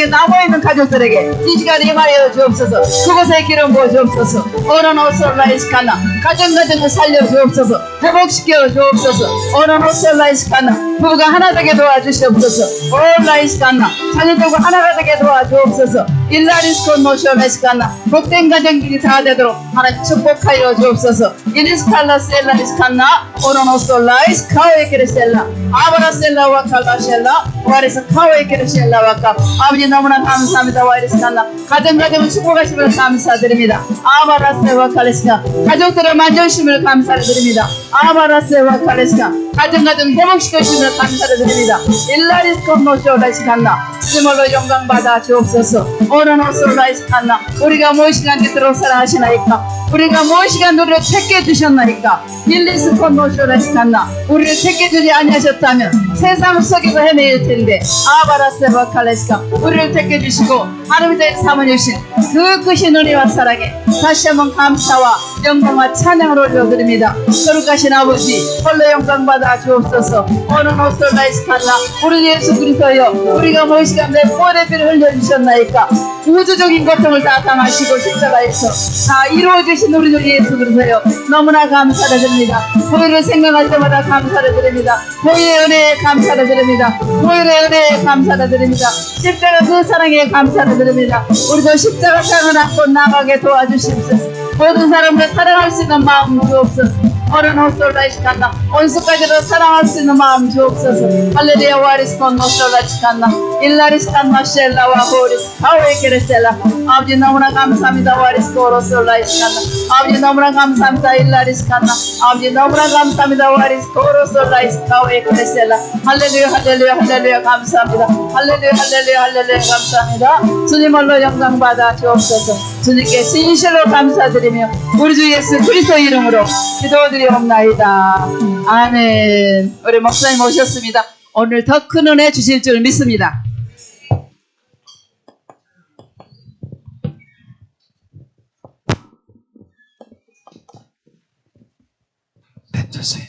남아있는 가족들에게 이 시간 임하여 주옵소서. 그곳에 기름 부어 주옵소서. 오로노솔라이스카나 가정을 살려 주옵소서. 회복시켜 주옵소서. 오로노솔라이스카나 부부가 하나 되게 도와주시옵소서. 오라이스카나 자녀들과 하나가 되게 도와주옵소서. 일라리스콘 노쇼라이스카나 복된 가정들이 다 되도록 하나님 축복하여 주옵소서. 이리스칼라셀라리스카나 오로노솔라이스카오에 케레셀라 아바라셀라 와칼라셀라 와리스 카오에 케레셀라 와카 아버지 너무나 감사합니다. 와리스카나 가정을 축복하심을 감사드립니다. 아바라셀와 칼레스카 가족들을 만져주심을 감사드립니다. 아바라셀와 칼레스카 가정 회복시켜주심을 감사드립니다. 일라리스콘 노쇼라이스카나 스몰로 영광 받아 주옵소서. 오로노솔라이스카나 우리가 무엇이간 되도록 사랑하시나이까 우리가 무엇이간 우리를 택해 주셨나이까 일리스콘 노쇼라이스카나 우리를 택해 주지 아니하셨다면 세상 속에서 헤매일 텐데 아바라세바 칼레스카 우리를 택해 주시고 하나님의 사모해 주신 그 크신 은혜와 사랑에 다시 한번 감사와 영광과 찬양을 올려드립니다. 거룩하신 아버지 홀로 영광 받아 주옵소서. 어느 노솔라이스칼라 우리 예수 그리스도여, 우리가 무엇이가 내 보혈의 피를 흘려주셨나이까. 우주적인 고통을 다 당하시고 십자가에서 다 이루어주신 우리 주 예수 그리스도여, 너무나 감사를 드립니다. 보혈을 생각할 때마다 감사를 드립니다. 보혈의 은혜에 감사를 드립니다. 보혈의 은혜에 감사를 드립니다. 십자가 그 사랑에 감사를 드립니다. 우리도 십자가 상을 안고 나가게 도와주시옵소서. 모든 사람들 사랑할 수 있는 마음 주옵소서. 어른 호솔라이시칸나 온수까지도 사랑할 수 있는 마음 주옵소서. 할렐루야. 와리스콘 호솔라이시칸나 일라리스칸나 셸라와 호리스 하웨케레셀라. 아버지 너무나 감사합니다. 와리스코 호솔라이시칸나 아버지 너무나 감사합니다. 일라리스칸나 아버지 너무나 감사합니다. 와리스코 호솔라이스 하웨케레셀라. 할렐루야 할렐루야 할렐루야 감사합니다. 할렐루야 할렐루야 할렐루야 감사합니다. 주님 홀로 영광 받아 주옵소서. 주님께 진실로 감사드리며 우리 주 예수 그리스도 이름으로 기도드리옵나이다. 아멘. 우리 목사님 오셨습니다. 오늘 더 큰 은혜 주실 줄 믿습니다. 네, 됐어요.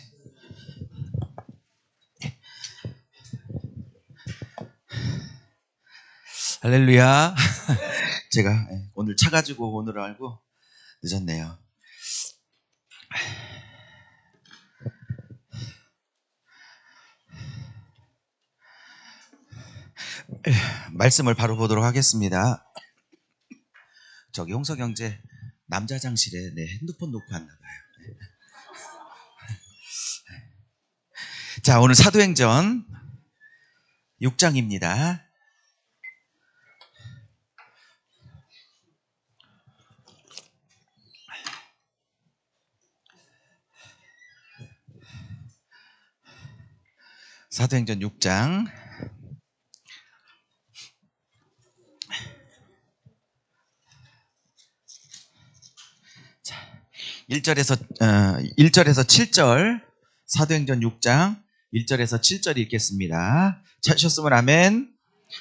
할렐루야. 제가 오늘 차 가지고 오늘 알고 늦었네요. 말씀을 바로 보도록 하겠습니다. 저기 홍석영제 남자장실에 내 핸드폰 놓고 왔나 봐요. 자, 오늘 사도행전 6장입니다. 사도행전 6장 1절에서 7절, 사도행전 6장 1절에서 7절 읽겠습니다. 찾으셨으면 아멘.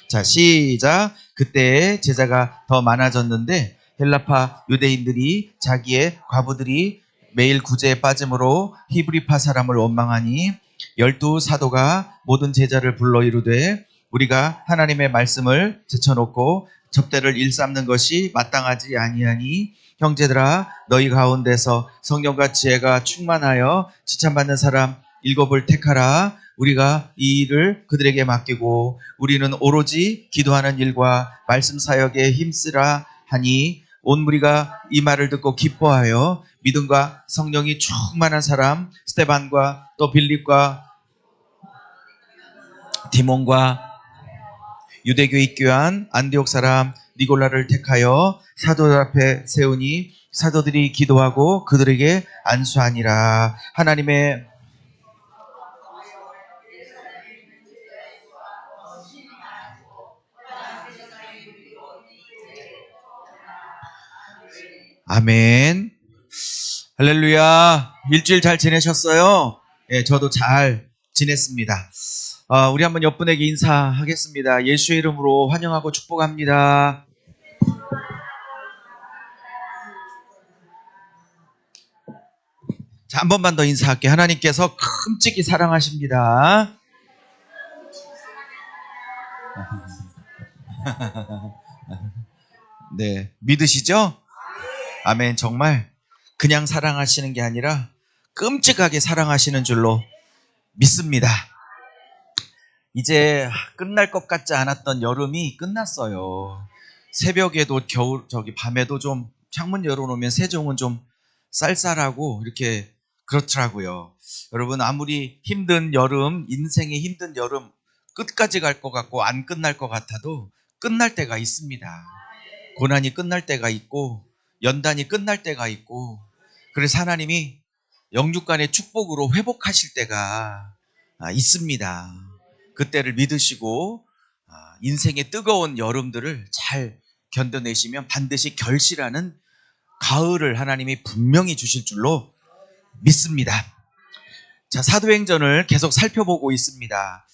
자, 시작. 그때 제자가 더 많아졌는데 헬라파 유대인들이 자기의 과부들이 매일 구제에 빠짐으로 히브리파 사람을 원망하니 12 사도가 모든 제자를 불러 이르되 우리가 하나님의 말씀을 제쳐놓고 접대를 일삼는 것이 마땅하지 아니하니 형제들아 너희 가운데서 성령과 지혜가 충만하여 칭찬받는 사람 7을 택하라. 우리가 이 일을 그들에게 맡기고 우리는 오로지 기도하는 일과 말씀 사역에 힘쓰라 하니 온 무리가 이 말을 듣고 기뻐하여 믿음과 성령이 충만한 사람 스데반과 또 빌립과 디몬과 유대교 입교한 안디옥 사람 니골라를 택하여 사도들 앞에 세우니 사도들이 기도하고 그들에게 안수하니라. 하나님의 아멘. 할렐루야. 일주일 잘 지내셨어요? 예, 저도 잘 지냈습니다. 우리 한번 옆분에게 인사하겠습니다. 예수의 이름으로 환영하고 축복합니다. 자, 한 번만 더 인사할게요. 하나님께서 큼찍이 사랑하십니다. 네, 믿으시죠? 아멘. 정말 그냥 사랑하시는 게 아니라 끔찍하게 사랑하시는 줄로 믿습니다. 이제 끝날 것 같지 않았던 여름이 끝났어요. 새벽에도 밤에도 좀 창문 열어놓으면 세종은 좀 쌀쌀하고 이렇게 그렇더라고요. 여러분, 아무리 힘든 여름, 인생의 힘든 여름 끝까지 갈 것 같고 안 끝날 것 같아도 끝날 때가 있습니다. 고난이 끝날 때가 있고 연단이 끝날 때가 있고, 그래서 하나님이 영육간의 축복으로 회복하실 때가 있습니다. 그때를 믿으시고 인생의 뜨거운 여름들을 잘 견뎌내시면 반드시 결실하는 가을을 하나님이 분명히 주실 줄로 믿습니다. 자, 사도행전을 계속 살펴보고 있습니다.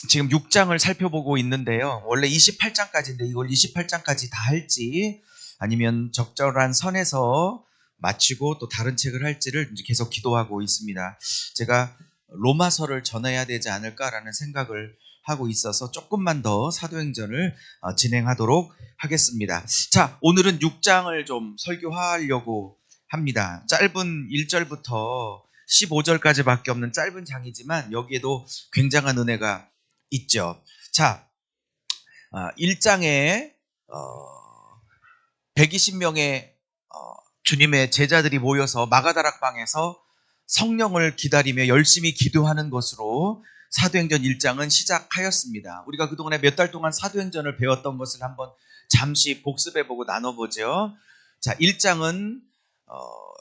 지금 6장을 살펴보고 있는데요. 원래 28장까지인데 이걸 28장까지 다 할지 아니면 적절한 선에서 마치고 또 다른 책을 할지를 이제 계속 기도하고 있습니다. 제가 로마서를 전해야 되지 않을까라는 생각을 하고 있어서 조금만 더 사도행전을 진행하도록 하겠습니다. 자, 오늘은 6장을 좀 설교하려고 합니다. 짧은 1절부터 15절까지밖에 없는 짧은 장이지만 여기에도 굉장한 은혜가 있죠. 자, 1장에 120명의 주님의 제자들이 모여서 마가다락방에서 성령을 기다리며 열심히 기도하는 것으로 사도행전 1장은 시작하였습니다. 우리가 그동안에 몇 달 동안 사도행전을 배웠던 것을 한번 잠시 복습해보고 나눠보죠. 자, 1장은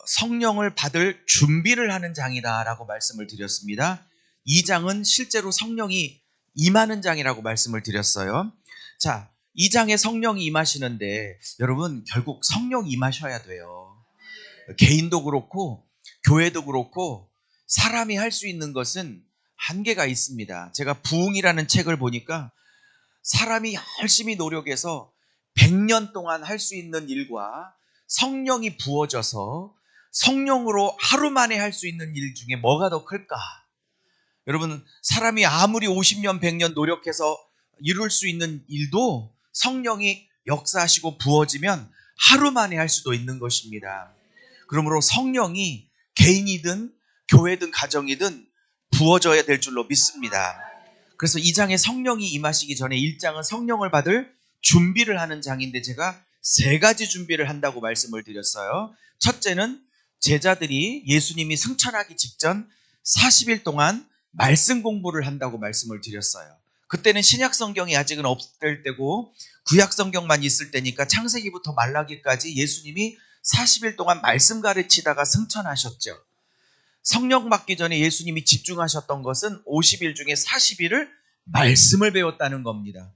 성령을 받을 준비를 하는 장이다라고 말씀을 드렸습니다. 2장은 실제로 성령이 임하는 장이라고 말씀을 드렸어요. 자, 2장에 성령이 임하시는데 여러분 결국 성령이 임하셔야 돼요. 개인도 그렇고 교회도 그렇고 사람이 할 수 있는 것은 한계가 있습니다. 제가 부흥이라는 책을 보니까 사람이 열심히 노력해서 100년 동안 할 수 있는 일과 성령이 부어져서 성령으로 하루 만에 할 수 있는 일 중에 뭐가 더 클까? 여러분, 사람이 아무리 50년, 100년 노력해서 이룰 수 있는 일도 성령이 역사하시고 부어지면 하루 만에 할 수도 있는 것입니다. 그러므로 성령이 개인이든 교회든 가정이든 부어져야 될 줄로 믿습니다. 그래서 2장에 성령이 임하시기 전에 1장은 성령을 받을 준비를 하는 장인데 제가 3가지 준비를 한다고 말씀을 드렸어요. 첫째는 제자들이 예수님이 승천하기 직전 40일 동안 말씀 공부를 한다고 말씀을 드렸어요. 그때는 신약 성경이 아직은 없을 때고 구약 성경만 있을 때니까 창세기부터 말라기까지 예수님이 40일 동안 말씀 가르치다가 승천하셨죠. 성령 받기 전에 예수님이 집중하셨던 것은 50일 중에 40일을 말씀을 배웠다는 겁니다.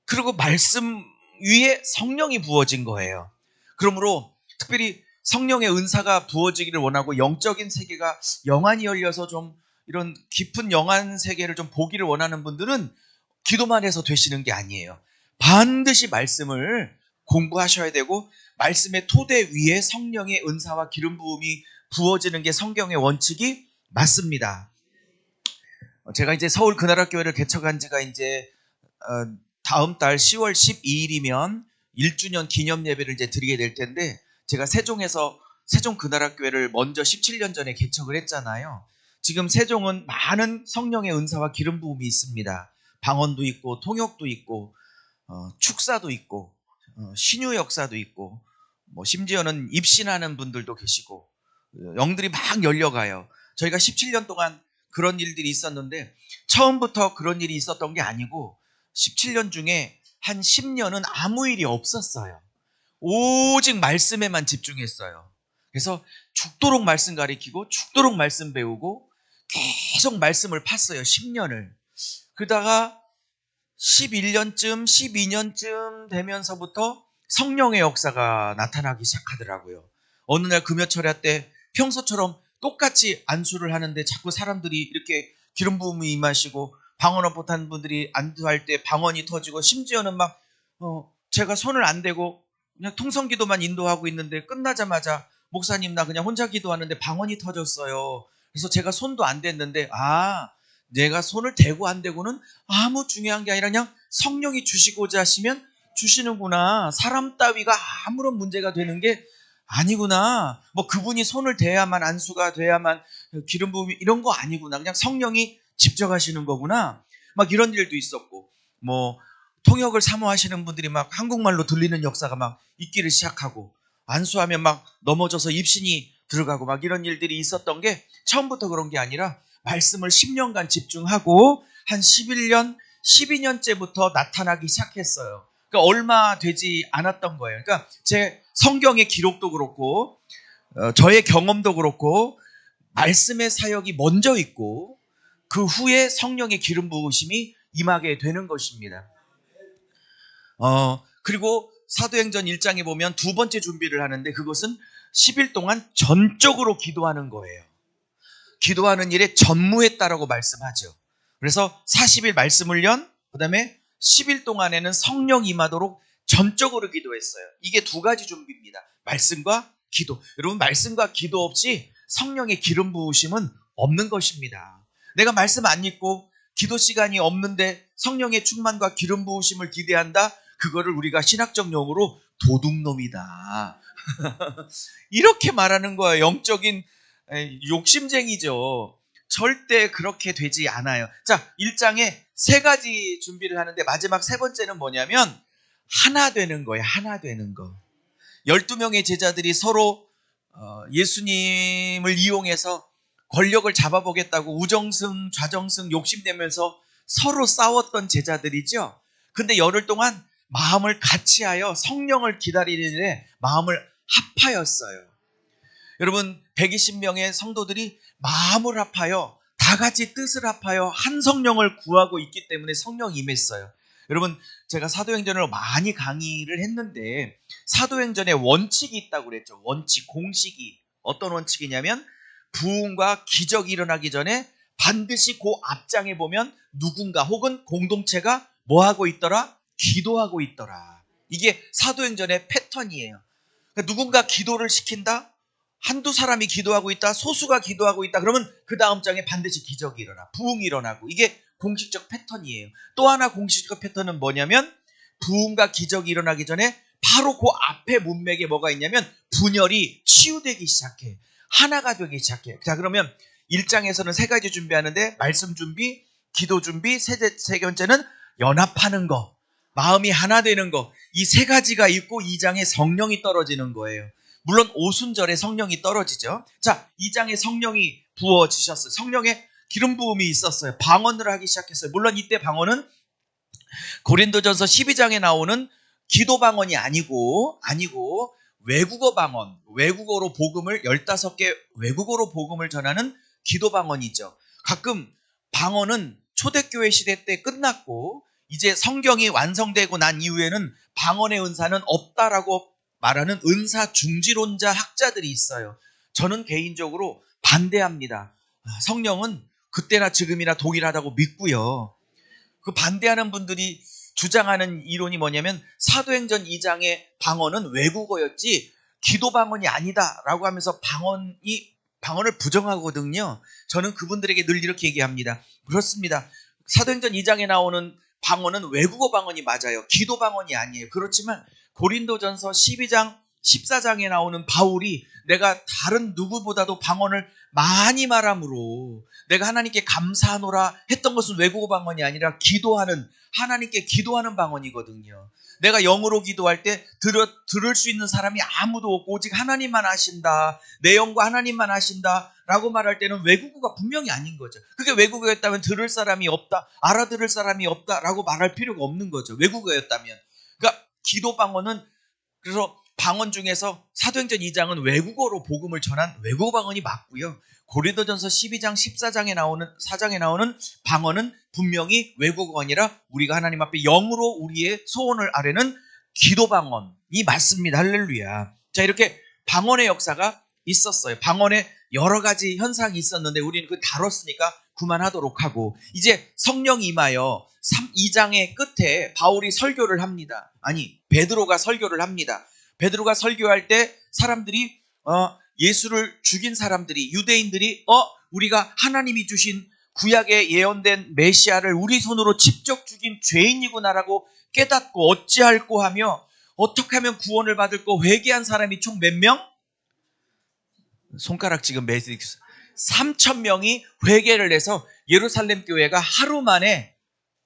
그리고 말씀 위에 성령이 부어진 거예요. 그러므로 특별히 성령의 은사가 부어지기를 원하고 영적인 세계가 영안이 열려서 좀 이런 깊은 영안 세계를 좀 보기를 원하는 분들은 기도만 해서 되시는 게 아니에요. 반드시 말씀을 공부하셔야 되고 말씀의 토대 위에 성령의 은사와 기름 부음이 부어지는 게 성경의 원칙이 맞습니다. 제가 이제 서울 그나라교회를 개척한 지가 이제 다음 달 10월 12일이면 1주년 기념 예배를 이제 드리게 될 텐데 제가 세종에서 세종 그나라교회를 먼저 17년 전에 개척을 했잖아요. 지금 세종은 많은 성령의 은사와 기름 부음이 있습니다. 방언도 있고 통역도 있고 축사도 있고 신유 역사도 있고 뭐 심지어는 입신하는 분들도 계시고 영들이 막 열려가요. 저희가 17년 동안 그런 일들이 있었는데 처음부터 그런 일이 있었던 게 아니고 17년 중에 한 10년은 아무 일이 없었어요. 오직 말씀에만 집중했어요. 그래서 죽도록 말씀 가리키고 죽도록 말씀 배우고 계속 말씀을 팠어요. 10년을. 그러다가 11년쯤 12년쯤 되면서부터 성령의 역사가 나타나기 시작하더라고요. 어느 날 금요철야 때 평소처럼 똑같이 안수를 하는데 자꾸 사람들이 이렇게 기름 부음이 임하시고 방언을 못한 분들이 안수할 때 방언이 터지고 심지어는 막 제가 손을 안 대고 그냥 통성기도만 인도하고 있는데 끝나자마자 목사님 나 그냥 혼자 기도하는데 방언이 터졌어요. 그래서 제가 손도 안 댔는데 내가 손을 대고 안 대고는 아무 중요한 게 아니라 그냥 성령이 주시고자 하시면 주시는구나. 사람 따위가 아무런 문제가 되는 게 아니구나. 뭐 그분이 손을 대야만 안수가 돼야만 기름 부음이 이런 거 아니구나. 그냥 성령이 직접 하시는 거구나. 막 이런 일도 있었고 뭐 통역을 사모하시는 분들이 막 한국말로 들리는 역사가 막 있기를 시작하고 안수하면 막 넘어져서 입신이 들어가고 막 이런 일들이 있었던 게 처음부터 그런 게 아니라 말씀을 10년간 집중하고 한 11년, 12년째부터 나타나기 시작했어요. 그러니까 얼마 되지 않았던 거예요. 그러니까 제 성경의 기록도 그렇고 저의 경험도 그렇고 말씀의 사역이 먼저 있고 그 후에 성령의 기름 부으심이 임하게 되는 것입니다. 그리고 사도행전 1장에 보면 두 번째 준비를 하는데 그것은 10일 동안 전적으로 기도하는 거예요. 기도하는 일에 전무했다라고 말씀하죠. 그래서 40일 말씀 훈련, 그 다음에 10일 동안에는 성령 임하도록 전적으로 기도했어요. 이게 두 가지 준비입니다. 말씀과 기도. 여러분, 말씀과 기도 없이 성령의 기름 부으심은 없는 것입니다. 내가 말씀 안 읽고 기도 시간이 없는데 성령의 충만과 기름 부으심을 기대한다? 그거를 우리가 신학적 용어로 도둑놈이다. 이렇게 말하는 거예요. 영적인 욕심쟁이죠. 절대 그렇게 되지 않아요. 자, 1장에 세 가지 준비를 하는데 마지막 세 번째는 뭐냐면 하나 되는 거예요. 하나 되는 거. 12명의 제자들이 서로 예수님을 이용해서 권력을 잡아보겠다고 우정승, 좌정승 욕심내면서 서로 싸웠던 제자들이죠. 근데 열흘 동안 마음을 같이하여 성령을 기다리는데 마음을 합하였어요. 여러분, 120명의 성도들이 마음을 합하여 다 같이 뜻을 합하여 한 성령을 구하고 있기 때문에 성령이 임했어요. 여러분, 제가 사도행전을 많이 강의를 했는데 사도행전에 원칙이 있다고 그랬죠. 원칙, 공식이. 어떤 원칙이냐면 부흥과 기적이 일어나기 전에 반드시 그 앞장에 보면 누군가 혹은 공동체가 뭐하고 있더라? 기도하고 있더라. 이게 사도행전의 패턴이에요. 그러니까 누군가 기도를 시킨다? 한두 사람이 기도하고 있다? 소수가 기도하고 있다? 그러면 그 다음 장에 반드시 기적이 일어나. 부흥이 일어나고. 이게 공식적 패턴이에요. 또 하나 공식적 패턴은 뭐냐면 부흥과 기적이 일어나기 전에 바로 그 앞에 문맥에 뭐가 있냐면 분열이 치유되기 시작해. 하나가 되기 시작해. 자, 그러면 1장에서는 세 가지 준비하는데 말씀 준비, 기도 준비, 세 번째는 연합하는 거, 마음이 하나 되는 거. 이 세 가지가 있고 2장에 성령이 떨어지는 거예요. 물론 오순절에 성령이 떨어지죠. 자, 2장에 성령이 부어지셨어요. 성령의 기름 부음이 있었어요. 방언을 하기 시작했어요. 물론 이때 방언은 고린도전서 12장에 나오는 기도 방언이 아니고 외국어 방언, 외국어로 복음을 15개 외국어로 복음을 전하는 기도 방언이죠. 가끔 방언은 초대교회 시대 때 끝났고 이제 성경이 완성되고 난 이후에는 방언의 은사는 없다라고 말하는 은사 중지론자 학자들이 있어요. 저는 개인적으로 반대합니다. 성령은 그때나 지금이나 동일하다고 믿고요. 그 반대하는 분들이 주장하는 이론이 뭐냐면 사도행전 2장의 방언은 외국어였지 기도 방언이 아니다라고 하면서 방언을 부정하거든요. 저는 그분들에게 늘 이렇게 얘기합니다. 그렇습니다. 사도행전 2장에 나오는 방언은 외국어 방언이 맞아요. 기도 방언이 아니에요. 그렇지만 고린도전서 12장, 14장에 나오는 바울이 내가 다른 누구보다도 방언을 많이 말함으로 내가 하나님께 감사하노라 했던 것은 외국어 방언이 아니라 기도하는, 하나님께 기도하는 방언이거든요. 내가 영으로 기도할 때 들을 수 있는 사람이 아무도 없고 오직 하나님만 하신다, 내 영과 하나님만 하신다 라고 말할 때는 외국어가 분명히 아닌 거죠. 그게 외국어였다면 들을 사람이 없다, 알아들을 사람이 없다 라고 말할 필요가 없는 거죠. 외국어였다면. 그러니까 기도 방언은, 그래서 방언 중에서 사도행전 2장은 외국어로 복음을 전한 외국어 방언이 맞고요. 고린도전서 12장, 14장에 나오는 4장에 나오는 방언은 분명히 외국어가 아니라 우리가 하나님 앞에 영으로 우리의 소원을 아뢰는 기도 방언이 맞습니다. 할렐루야. 자, 이렇게 방언의 역사가 있었어요. 방언에 여러 가지 현상이 있었는데 우리는 그 다뤘으니까 그만하도록 하고, 이제 성령이 임하여 2장의 끝에 바울이 설교를 합니다. 아니, 베드로가 설교를 합니다. 베드로가 설교할 때 사람들이 예수를 죽인 사람들이, 유대인들이 우리가 하나님이 주신 구약에 예언된 메시아를 우리 손으로 직접 죽인 죄인이구나라고 깨닫고 어찌할꼬 하며 어떻게 하면 구원을 받을꼬 회개한 사람이 총 몇 명? 손가락 지금 3,000명이 회개를 해서 예루살렘 교회가 하루 만에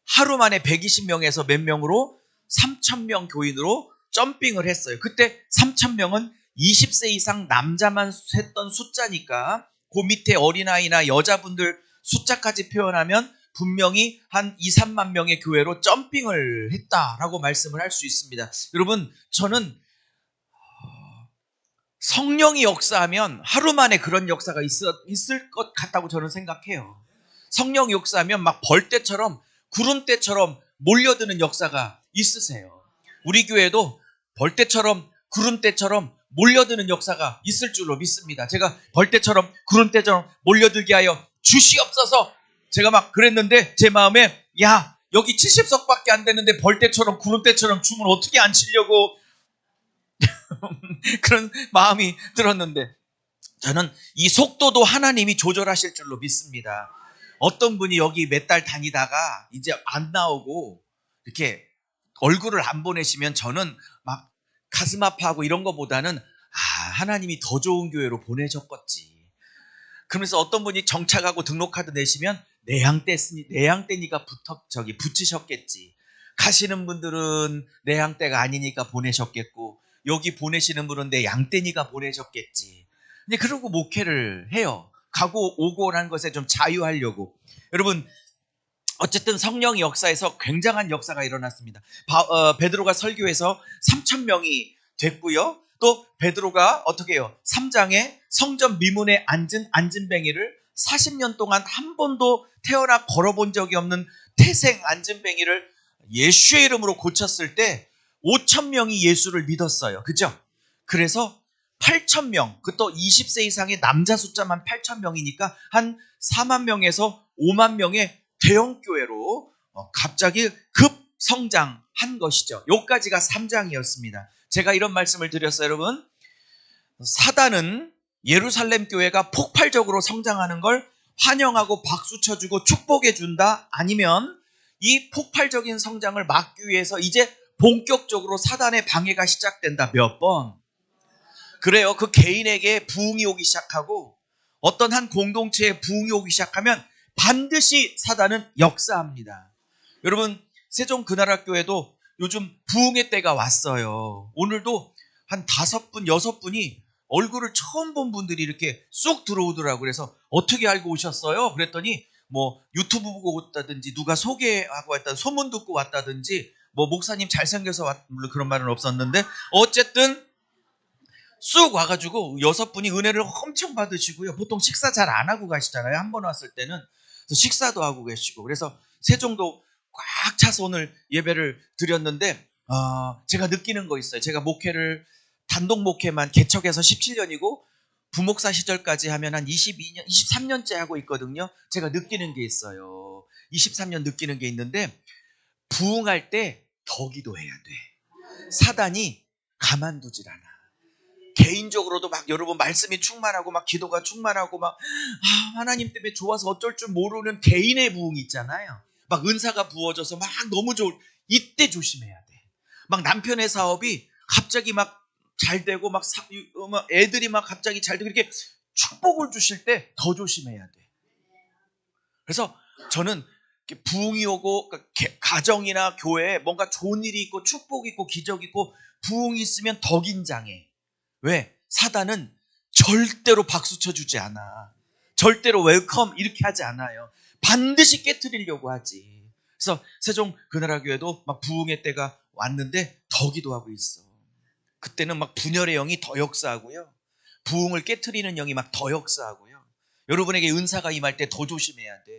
120명에서 몇 명으로 3,000명 교인으로 점핑을 했어요. 그때 3,000명은 20세 이상 남자만 했던 숫자니까 그 밑에 어린아이나 여자분들 숫자까지 표현하면 분명히 한 2, 3만 명의 교회로 점핑을 했다라고 말씀을 할 수 있습니다. 여러분, 저는 성령이 역사하면 하루 만에 그런 역사가 있을 것 같다고 저는 생각해요. 성령이 역사하면 막 벌떼처럼 구름대처럼 몰려드는 역사가 있으세요. 우리 교회도 벌떼처럼 구름대처럼 몰려드는 역사가 있을 줄로 믿습니다. 제가 벌떼처럼 구름대처럼 몰려들게 하여 주시옵소서, 제가 막 그랬는데 제 마음에 야, 여기 70석밖에 안 되는데 벌떼처럼 구름대처럼 춤을 어떻게 안 추려고 그런 마음이 들었는데, 저는 이 속도도 하나님이 조절하실 줄로 믿습니다. 어떤 분이 여기 몇 달 다니다가 이제 안 나오고 이렇게 얼굴을 안 보내시면 저는 막 가슴 아파하고 이런 것보다는 하나님이 더 좋은 교회로 보내셨겠지. 그러면서 어떤 분이 정착하고 등록카드 내시면 내 양 떼니까 붙이셨겠지. 가시는 분들은 내 양 떼가 아니니까 보내셨겠고, 여기 보내시는 분은 내 양 떼니까 보내셨겠지. 근데 그러고 목회를 해요. 가고 오고라는 것에 좀 자유하려고. 여러분, 어쨌든 성령의 역사에서 굉장한 역사가 일어났습니다. 베드로가 설교해서 3,000명이 됐고요. 또 베드로가 어떻게 해요? 3장에 성전 미문에 앉은 안진뱅이를 40년 동안 한 번도 태어나 걸어본 적이 없는 태생 안진뱅이를 예수의 이름으로 고쳤을 때 5,000명이 예수를 믿었어요. 그죠? 그래서 8,000명, 그것도 20세 이상의 남자 숫자만 8,000명이니까 한 4만 명에서 5만 명의 대형교회로 갑자기 급성장한 것이죠. 여기까지가 3장이었습니다. 제가 이런 말씀을 드렸어요, 여러분. 사단은 예루살렘 교회가 폭발적으로 성장하는 걸 환영하고 박수 쳐주고 축복해준다, 아니면 이 폭발적인 성장을 막기 위해서 이제 본격적으로 사단의 방해가 시작된다. 몇 번? 그래요. 그 개인에게 부흥이 오기 시작하고 어떤 한 공동체에 부흥이 오기 시작하면 반드시 사단은 역사합니다. 여러분, 세종그나라교회도 요즘 부흥의 때가 왔어요. 오늘도 한 5분, 6분이 얼굴을 처음 본 분들이 이렇게 쑥 들어오더라고요. 그래서 어떻게 알고 오셨어요? 그랬더니 뭐 유튜브 보고 왔다든지, 누가 소개하고 왔다, 소문 듣고 왔다든지, 뭐 목사님 잘생겨서 물론 그런 말은 없었는데, 어쨌든 쑥 와가지고 6분이 은혜를 엄청 받으시고요. 보통 식사 잘 안 하고 가시잖아요. 한 번 왔을 때는. 그래서 식사도 하고 계시고. 그래서 세종도 꽉 차서 오늘 예배를 드렸는데, 제가 느끼는 거 있어요. 제가 목회를 단독 목회만 개척해서 17년이고 부목사 시절까지 하면 한 22년, 23년째 하고 있거든요. 제가 느끼는 게 있어요. 23년 느끼는 게 있는데, 부흥할 때 더 기도해야 돼. 사단이 가만두질 않아. 개인적으로도 막 여러분 말씀이 충만하고 막 기도가 충만하고 막 하나님 때문에 좋아서 어쩔 줄 모르는 개인의 부흥이 있잖아요. 막 은사가 부어져서 막 너무 좋을 이때 조심해야 돼. 막 남편의 사업이 갑자기 막 잘 되고 막 애들이 막 갑자기 잘 되고 이렇게 축복을 주실 때 더 조심해야 돼. 그래서 저는 부흥이 오고 가정이나 교회에 뭔가 좋은 일이 있고 축복이 있고 기적이 있고 부흥이 있으면 더 긴장해. 왜? 사단은 절대로 박수 쳐주지 않아. 절대로 웰컴 이렇게 하지 않아요. 반드시 깨트리려고 하지. 그래서 세종그나라교회도 막 부흥의 때가 왔는데 더 기도하고 있어. 그때는 막 분열의 영이 더 역사하고요. 부흥을 깨트리는 영이 막 더 역사하고요. 여러분에게 은사가 임할 때 더 조심해야 돼.